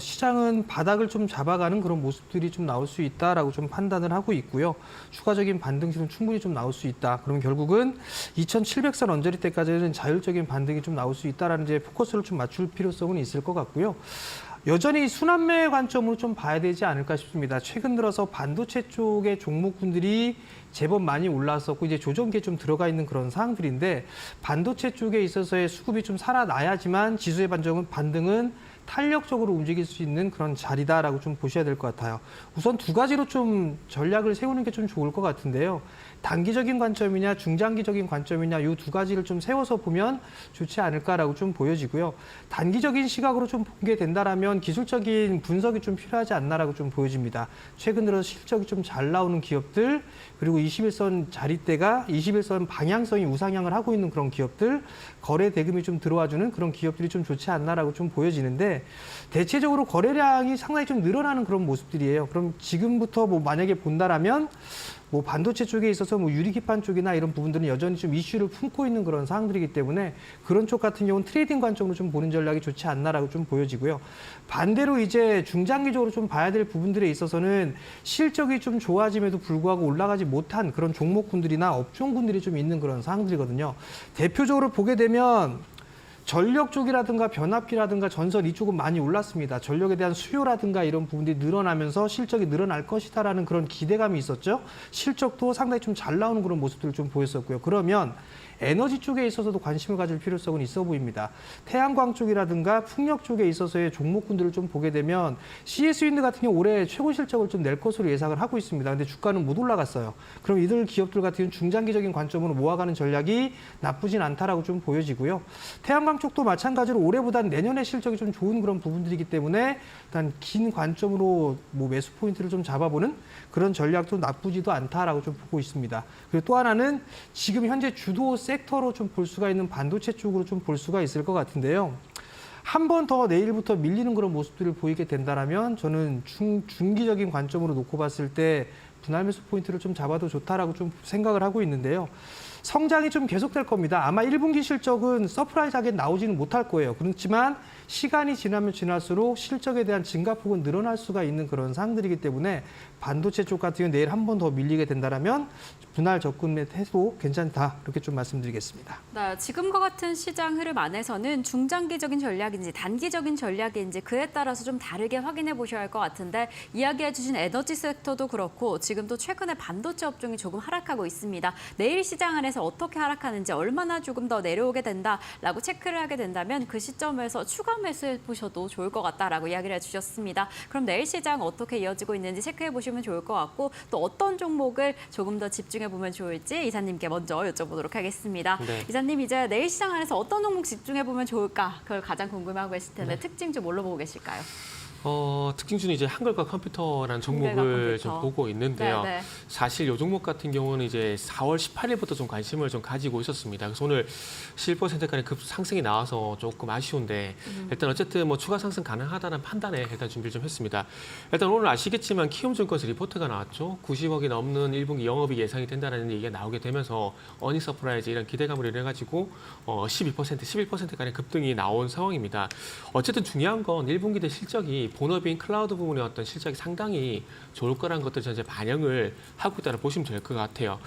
시장은 바닥을 좀 잡아가는 그런 모습들이 좀 나올 수 있다라고 좀 판단을 하고 있고요. 추가적인 반등세는 충분히 좀 나올 수 있다. 그러면 결국은 2,700선 언저리 때까지는 자율적인 반등이 좀 나올 수 있다라는 이제 포커스를 좀 맞출 필요성은 있을 것 같고요. 여전히 순환매 관점으로 좀 봐야 되지 않을까 싶습니다. 최근 들어서 반도체 쪽의 종목군들이 제법 많이 올랐었고 이제 조정기에 좀 들어가 있는 그런 상황들인데 반도체 쪽에 있어서의 수급이 좀 살아나야지만 지수의 반등은 탄력적으로 움직일 수 있는 그런 자리다라고 좀 보셔야 될 것 같아요. 우선 두 가지로 좀 전략을 세우는 게 좀 좋을 것 같은데요. 단기적인 관점이냐 중장기적인 관점이냐 이 두 가지를 좀 세워서 보면 좋지 않을까라고 좀 보여지고요. 단기적인 시각으로 좀 보게 된다라면 기술적인 분석이 좀 필요하지 않나라고 좀 보여집니다. 최근 들어 실적이 좀 잘 나오는 기업들 그리고 21선 자리대가 21선 방향성이 우상향을 하고 있는 그런 기업들 거래 대금이 좀 들어와주는 그런 기업들이 좀 좋지 않나라고 좀 보여지는데 대체적으로 거래량이 상당히 좀 늘어나는 그런 모습들이에요. 그럼 지금부터 만약에 본다라면 반도체 쪽에 있어서 유리기판 쪽이나 이런 부분들은 여전히 좀 이슈를 품고 있는 그런 상황들이기 때문에 그런 쪽 같은 경우는 트레이딩 관점으로 좀 보는 전략이 좋지 않나라고 좀 보여지고요. 반대로 이제 중장기적으로 좀 봐야 될 부분들에 있어서는 실적이 좀 좋아짐에도 불구하고 올라가지 못한 그런 종목군들이나 업종군들이 좀 있는 그런 상황들이거든요. 대표적으로 보게 되면 전력 쪽이라든가 변압기라든가 전설 이쪽은 많이 올랐습니다. 전력에 대한 수요라든가 이런 부분들이 늘어나면서 실적이 늘어날 것이다라는 그런 기대감이 있었죠. 실적도 상당히 좀 잘 나오는 그런 모습들을 좀 보였었고요. 그러면 에너지 쪽에 있어서도 관심을 가질 필요성은 있어 보입니다. 태양광 쪽이라든가 풍력 쪽에 있어서의 종목군들을 좀 보게 되면 CS윈드 같은 경우 올해 최고 실적을 좀 낼 것으로 예상을 하고 있습니다. 근데 주가는 못 올라갔어요. 그럼 이들 기업들 같은 경우는 중장기적인 관점으로 모아가는 전략이 나쁘진 않다라고 좀 보여지고요. 태양광 쪽도 마찬가지로 올해보다는 내년에 실적이 좀 좋은 그런 부분들이기 때문에 일단 긴 관점으로 매수 포인트를 좀 잡아보는 그런 전략도 나쁘지도 않다라고 좀 보고 있습니다. 그리고 또 하나는 지금 현재 주도 섹터로 좀 볼 수가 있는 반도체 쪽으로 좀 볼 수가 있을 것 같은데요. 한 번 더 내일부터 밀리는 그런 모습들을 보이게 된다면 저는 중기적인 관점으로 놓고 봤을 때 분할 매수 포인트를 좀 잡아도 좋다라고 좀 생각을 하고 있는데요. 성장이 좀 계속될 겁니다. 아마 1분기 실적은 서프라이즈하게 나오지는 못할 거예요. 그렇지만 시간이 지나면 지날수록 실적에 대한 증가폭은 늘어날 수가 있는 그런 상황들이기 때문에 반도체 쪽 같은 경우는 내일 한 번 더 밀리게 된다면 분할 접근해도 괜찮다. 이렇게 좀 말씀드리겠습니다. 네, 지금과 같은 시장 흐름 안에서는 중장기적인 전략인지 단기적인 전략인지 그에 따라서 좀 다르게 확인해 보셔야 할 것 같은데 이야기해 주신 에너지 섹터도 그렇고 지금 또 최근에 반도체 업종이 조금 하락하고 있습니다. 내일 시장 안에서 어떻게 하락하는지 얼마나 조금 더 내려오게 된다라고 체크를 하게 된다면 그 시점에서 추가 매수해 보셔도 좋을 것 같다라고 이야기를 해주셨습니다. 그럼 내일 시장 어떻게 이어지고 있는지 체크해 보시면 좋을 것 같고 또 어떤 종목을 조금 더 집중해 보면 좋을지 이사님께 먼저 여쭤보도록 하겠습니다. 네. 이사님 이제 내일 시장 안에서 어떤 종목 집중해 보면 좋을까? 그걸 가장 궁금해하고 계실 텐데 특징 좀 뭘로 보고 계실까요? 특징 중에 이제 한글과 컴퓨터라는 한글과 종목을 컴퓨터. 좀 보고 있는데요. 네, 네. 사실 이 종목 같은 경우는 이제 4월 18일부터 좀 관심을 좀 가지고 있었습니다. 그래서 오늘 11%까지 급 상승이 나와서 조금 아쉬운데 일단 어쨌든 뭐 추가 상승 가능하다는 판단에 일단 준비를 좀 했습니다. 일단 오늘 아시겠지만 키움증권에서 리포트가 나왔죠. 90억이 넘는 1분기 영업이 예상이 된다는 얘기가 나오게 되면서 어닝 서프라이즈 이런 기대감을 이뤄가지고 12%, 11%까지 급등이 나온 상황입니다. 어쨌든 중요한 건 1분기 때 실적이 본업인 클라우드 부분의 어떤 실적이 상당히 좋을 거라는 것들 전체 반영을 하고 있다는 보시면 될 것 같아요.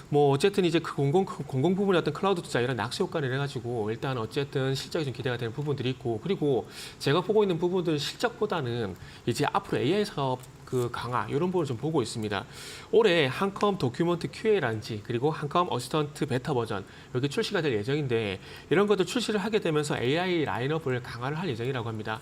뭐 어쨌든 이제 그 공공 부분의 어떤 클라우드 투자 이런 낙수 효과를 해가지고 일단 어쨌든 실적이 좀 기대가 되는 부분들이 있고 그리고 제가 보고 있는 부분들 실적보다는 이제 앞으로 AI 사업 그 강화 이런 부분을 좀 보고 있습니다. 올해 한컴 도큐먼트 QA라든지 그리고 한컴 어시스턴트 베타 버전 여기 출시가 될 예정인데 이런 것들 출시를 하게 되면서 AI 라인업을 강화를 할 예정이라고 합니다.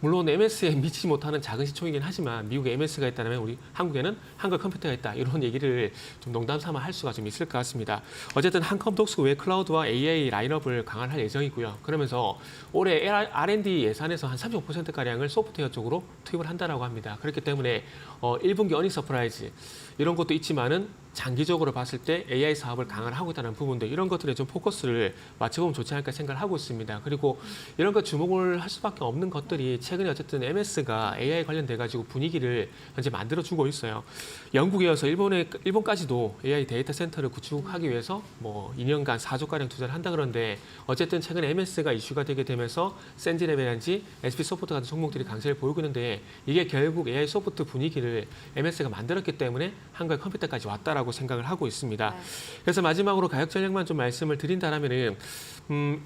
물론 MS에 미치지 못하는 작은 시총이긴 하지만 미국에 MS가 있다면 우리 한국에는 한글 컴퓨터가 있다 이런 얘기를 좀 농담 삼아 할 수가 좀 있을 것 같습니다. 어쨌든 한컴 독스 외 클라우드와 AI 라인업을 강화를 할 예정이고요. 그러면서 올해 R&D 예산에서 한 35%가량을 소프트웨어 쪽으로 투입을 한다라고 합니다. 그렇기 때문에 1분기 어닝 서프라이즈 이런 것도 있지만은 장기적으로 봤을 때 AI 사업을 강화를 하고 있다는 부분들 이런 것들에 좀 포커스를 맞춰보면 좋지 않을까 생각을 하고 있습니다. 그리고 이런 것 주목을 할 수밖에 없는 것들이 최근에 어쨌든 MS가 AI 관련돼 가지고 분위기를 현재 만들어주고 있어요. 영국에 이어서 일본까지도 AI 데이터 센터를 구축하기 위해서 뭐 2년간 4조가량 투자를 한다 그러는데 어쨌든 최근에 MS가 이슈가 되게 되면서 센지랩이라든지 SP소프트 같은 종목들이 강세를 보이고 있는데 이게 결국 AI 소프트 분위기를 MS가 만들었기 때문에 한글 컴퓨터까지 왔다라고 생각을 하고 있습니다. 네. 그래서 마지막으로 가격 전략만 좀 말씀을 드린다면은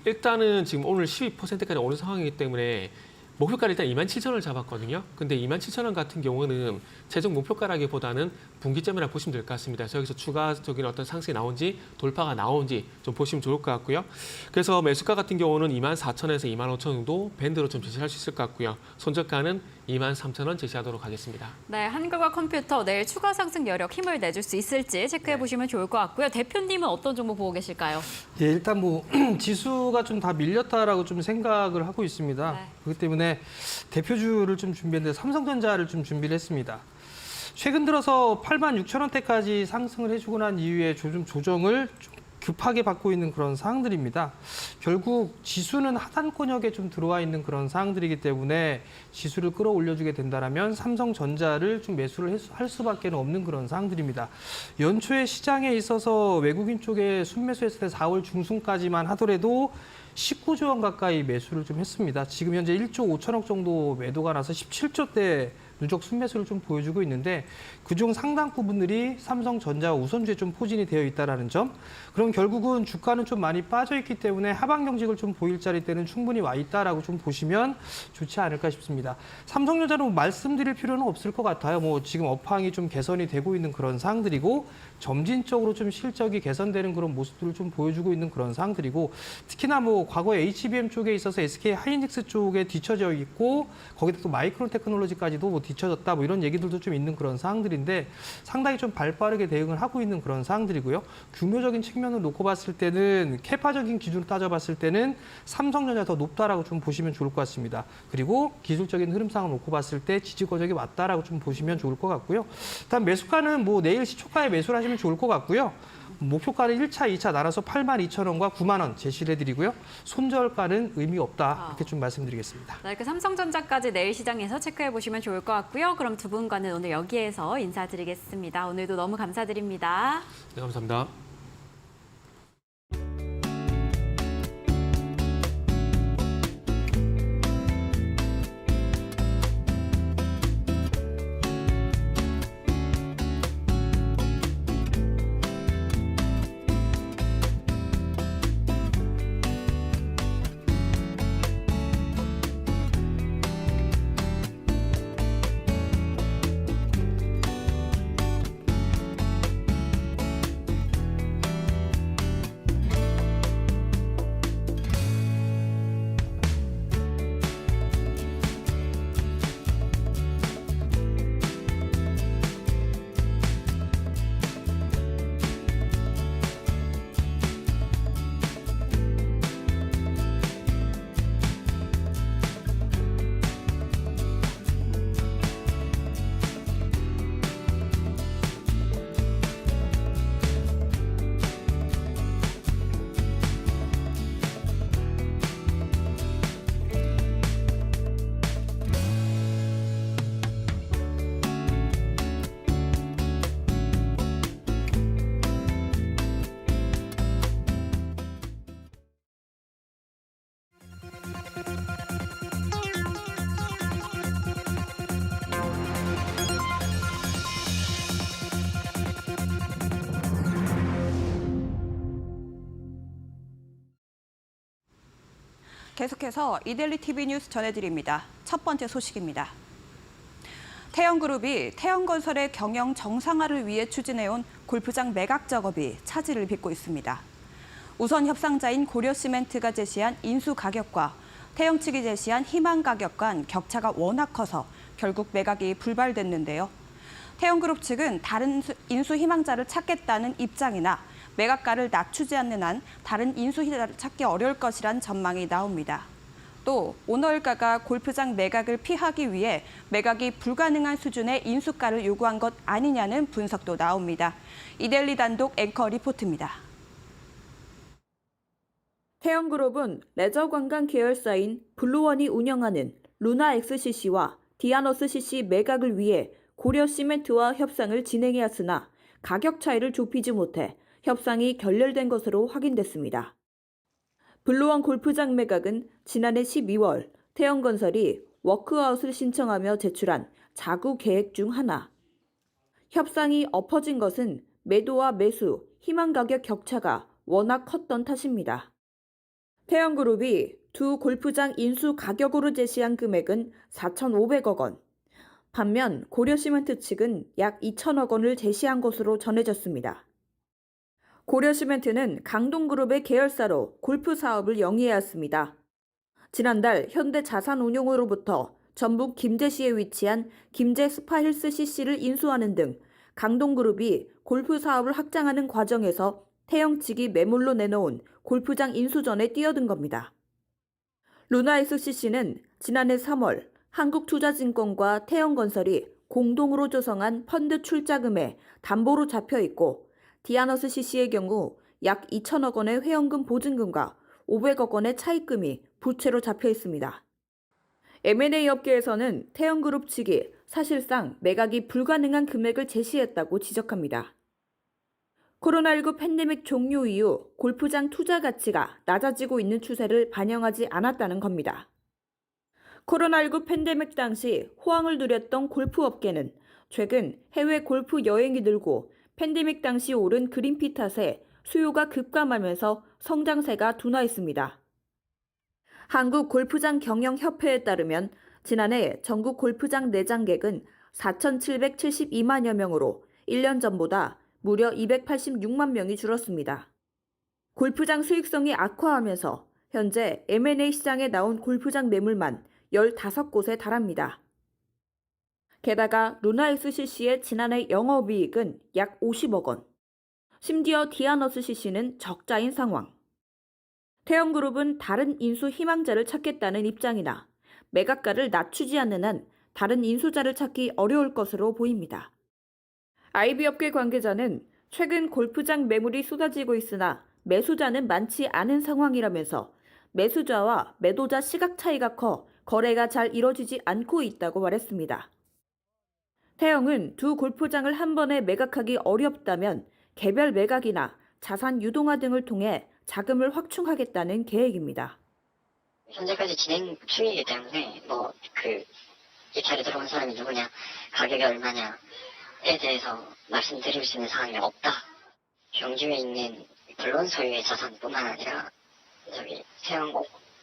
일단은 지금 오늘 12%까지 오는 상황이기 때문에 목표가를 일단 27,000원을 잡았거든요. 근데 27,000원 같은 경우는 최종 목표가라기보다는 분기점이라고 보시면 될 것 같습니다. 그래서 여기서 추가적인 어떤 상승이 나온지 돌파가 나온지 좀 보시면 좋을 것 같고요. 그래서 매수가 같은 경우는 24,000원에서 25,000원 정도 밴드로 좀 제시할 수 있을 것 같고요. 손절가는 23,000원 제시하도록 하겠습니다. 네, 한글과 컴퓨터 내일 추가 상승 여력 힘을 내줄 수 있을지 체크해 보시면 좋을 것 같고요. 대표님은 어떤 종목 보고 계실까요? 예, 일단 뭐 지수가 좀 다 밀렸다라고 좀 생각을 하고 있습니다. 네. 그렇기 때문에 대표주를 좀 준비했는데 삼성전자를 좀 준비를 했습니다. 최근 들어서 86,000원대까지 상승을 해주고 난 이후에 조정을 좀 급하게 받고 있는 그런 상황들입니다. 결국 지수는 하단권역에 좀 들어와 있는 그런 상황들이기 때문에 지수를 끌어올려주게 된다면 삼성전자를 좀 매수를 할 수밖에 없는 그런 상황들입니다. 연초에 시장에 있어서 외국인 쪽에 순매수했을 때 4월 중순까지만 하더라도 19조 원 가까이 매수를 좀 했습니다. 지금 현재 1조 5천억 정도 매도가 나서 17조대 누적 순매수를 좀 보여주고 있는데 그중 상당 부분들이 삼성전자와 우선주에 좀 포진이 되어 있다는 점. 그럼 결국은 주가는 좀 많이 빠져 있기 때문에 하방 경직을 좀 보일 자리 때는 충분히 와 있다라고 좀 보시면 좋지 않을까 싶습니다. 삼성전자는 뭐 말씀드릴 필요는 없을 것 같아요. 뭐 지금 업황이 좀 개선이 되고 있는 그런 상황들이고 점진적으로 좀 실적이 개선되는 그런 모습들을 좀 보여주고 있는 그런 상황들이고 특히나 뭐 과거에 HBM 쪽에 있어서 SK 하이닉스 쪽에 뒤처져 있고 거기다 또 마이크론 테크놀로지까지도 뭐 뒤처졌다 뭐 이런 얘기들도 좀 있는 그런 상황들인데 상당히 좀 발빠르게 대응을 하고 있는 그런 상황들이고요. 규모적인 측면을 놓고 봤을 때는 캐파적인 기준으로 따져봤을 때는 삼성전자 더 높다라고 좀 보시면 좋을 것 같습니다. 그리고 기술적인 흐름상을 놓고 봤을 때 지지권역이 맞다라고 좀 보시면 좋을 것 같고요. 일단 매수가는 뭐 내일 시초가에 매수를 하시면 좋을 것 같고요. 목표가는 1차, 2차 나눠서 82,000원과 9만 원 제시를 해드리고요. 손절가는 의미 없다 이렇게 좀 말씀드리겠습니다. 네, 그 삼성전자까지 내일 시장에서 체크해 보시면 좋을 것 같고요. 그럼 두 분과는 오늘 여기에서 인사드리겠습니다. 오늘도 너무 감사드립니다. 네, 감사합니다. 계속해서 이데일리 TV 뉴스 전해드립니다. 첫 번째 소식입니다. 태영그룹이 태영건설의 경영 정상화를 위해 추진해온 골프장 매각 작업이 차질을 빚고 있습니다. 우선 협상자인 고려시멘트가 제시한 인수 가격과 태영 측이 제시한 희망 가격 간 격차가 워낙 커서 결국 매각이 불발됐는데요. 태영그룹 측은 다른 인수 희망자를 찾겠다는 입장이나 매각가를 낮추지 않는 한 다른 인수 희망자를 찾기 어려울 것이란 전망이 나옵니다. 또 오너일가가 골프장 매각을 피하기 위해 매각이 불가능한 수준의 인수가를 요구한 것 아니냐는 분석도 나옵니다. 이데일리 단독 앵커 리포트입니다. 태영그룹은 레저관광 계열사인 블루원이 운영하는 루나XCC와 디아너스CC 매각을 위해 고려시멘트와 협상을 진행해왔으나 가격 차이를 좁히지 못해 협상이 결렬된 것으로 확인됐습니다. 블루원 골프장 매각은 지난해 12월 태영건설이 워크아웃을 신청하며 제출한 자구 계획 중 하나. 협상이 엎어진 것은 매도와 매수, 희망 가격 격차가 워낙 컸던 탓입니다. 태영그룹이 두 골프장 인수 가격으로 제시한 금액은 4,500억 원. 반면 고려시멘트 측은 약 2천억 원을 제시한 것으로 전해졌습니다. 고려시멘트는 강동그룹의 계열사로 골프 사업을 영위해왔습니다. 지난달 현대자산운용으로부터 전북 김제시에 위치한 김제 스파힐스 CC를 인수하는 등 강동그룹이 골프 사업을 확장하는 과정에서 태영 측이 매물로 내놓은 골프장 인수전에 뛰어든 겁니다. 루나XCC는 지난해 3월 한국투자증권과 태영건설이 공동으로 조성한 펀드 출자금에 담보로 잡혀 있고 디아너스CC의 경우 약 2천억 원의 회원금 보증금과 500억 원의 차입금이 부채로 잡혀 있습니다. M&A 업계에서는 태영그룹 측이 사실상 매각이 불가능한 금액을 제시했다고 지적합니다. 코로나19 팬데믹 종료 이후 골프장 투자 가치가 낮아지고 있는 추세를 반영하지 않았다는 겁니다. 코로나19 팬데믹 당시 호황을 누렸던 골프 업계는 최근 해외 골프 여행이 늘고 팬데믹 당시 오른 그린피 탓에 수요가 급감하면서 성장세가 둔화했습니다. 한국골프장 경영협회에 따르면 지난해 전국 골프장 내장객은 4,772만여 명으로 1년 전보다 무려 286만 명이 줄었습니다. 골프장 수익성이 악화하면서 현재 M&A 시장에 나온 골프장 매물만 15곳에 달합니다. 게다가 루나XCC의 지난해 영업이익은 약 50억 원. 심지어 디아너스CC는 적자인 상황. 태영그룹은 다른 인수 희망자를 찾겠다는 입장이나 매각가를 낮추지 않는 한 다른 인수자를 찾기 어려울 것으로 보입니다. IB업계 관계자는 최근 골프장 매물이 쏟아지고 있으나 매수자는 많지 않은 상황이라면서 매수자와 매도자 시각 차이가 커 거래가 잘 이뤄지지 않고 있다고 말했습니다. 태영은 두 골프장을 한 번에 매각하기 어렵다면 개별 매각이나 자산 유동화 등을 통해 자금을 확충하겠다는 계획입니다. 현재까지 진행 중이기 때문에 입찰에 들어온 사람이 누구냐, 가격이 얼마냐에 대해서 말씀드릴 수 있는 상황이 없다. 경주에 있는 블루원 소유의 자산뿐만 아니라 태영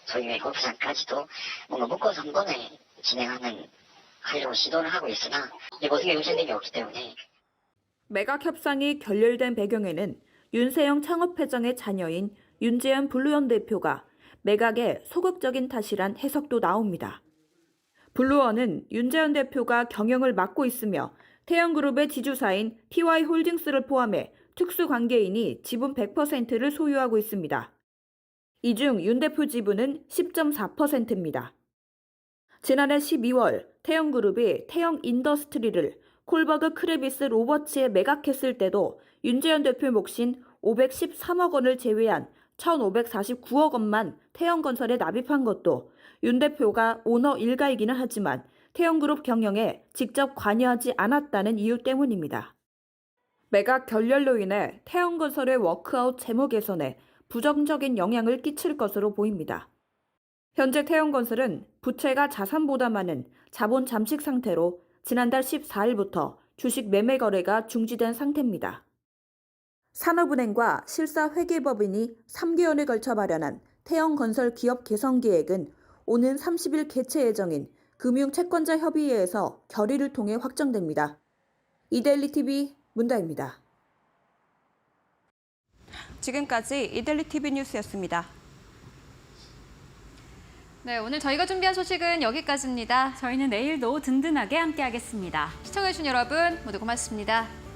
소유의 골프장까지도 뭔가 묶어서 한 번에 하려고 시도를 하고 있으나 이 모든 게 의견이 없기 때문에. 매각 협상이 결렬된 배경에는 윤세영 창업회장의 자녀인 윤재현 블루원 대표가 매각에 소극적인 탓이란 해석도 나옵니다. 블루원은 윤재현 대표가 경영을 맡고 있으며 태영그룹의 지주사인 TY홀딩스를 포함해 특수관계인이 지분 100%를 소유하고 있습니다. 이 중 윤 대표 지분은 10.4%입니다. 지난해 12월 태영그룹이 태영인더스트리를 콜버그 크레비스 로버츠에 매각했을 때도 윤재현 대표 몫인 513억 원을 제외한 1,549억 원만 태영건설에 납입한 것도 윤 대표가 오너 일가이기는 하지만 태영그룹 경영에 직접 관여하지 않았다는 이유 때문입니다. 매각 결렬로 인해 태영건설의 워크아웃 재무 개선에 부정적인 영향을 끼칠 것으로 보입니다. 현재 태영건설은 부채가 자산보다 많은 자본 잠식 상태로 지난달 14일부터 주식 매매 거래가 중지된 상태입니다. 산업은행과 실사회계법인이 3개월에 걸쳐 마련한 태영건설 기업 개선 계획은 오는 30일 개최 예정인 금융채권자 협의회에서 결의를 통해 확정됩니다. 이데일리 TV 문다입니다. 지금까지 이데일리 TV 뉴스였습니다. 네, 오늘 저희가 준비한 소식은 여기까지입니다. 저희는 내일도 든든하게 함께하겠습니다. 시청해주신 여러분 모두 고맙습니다.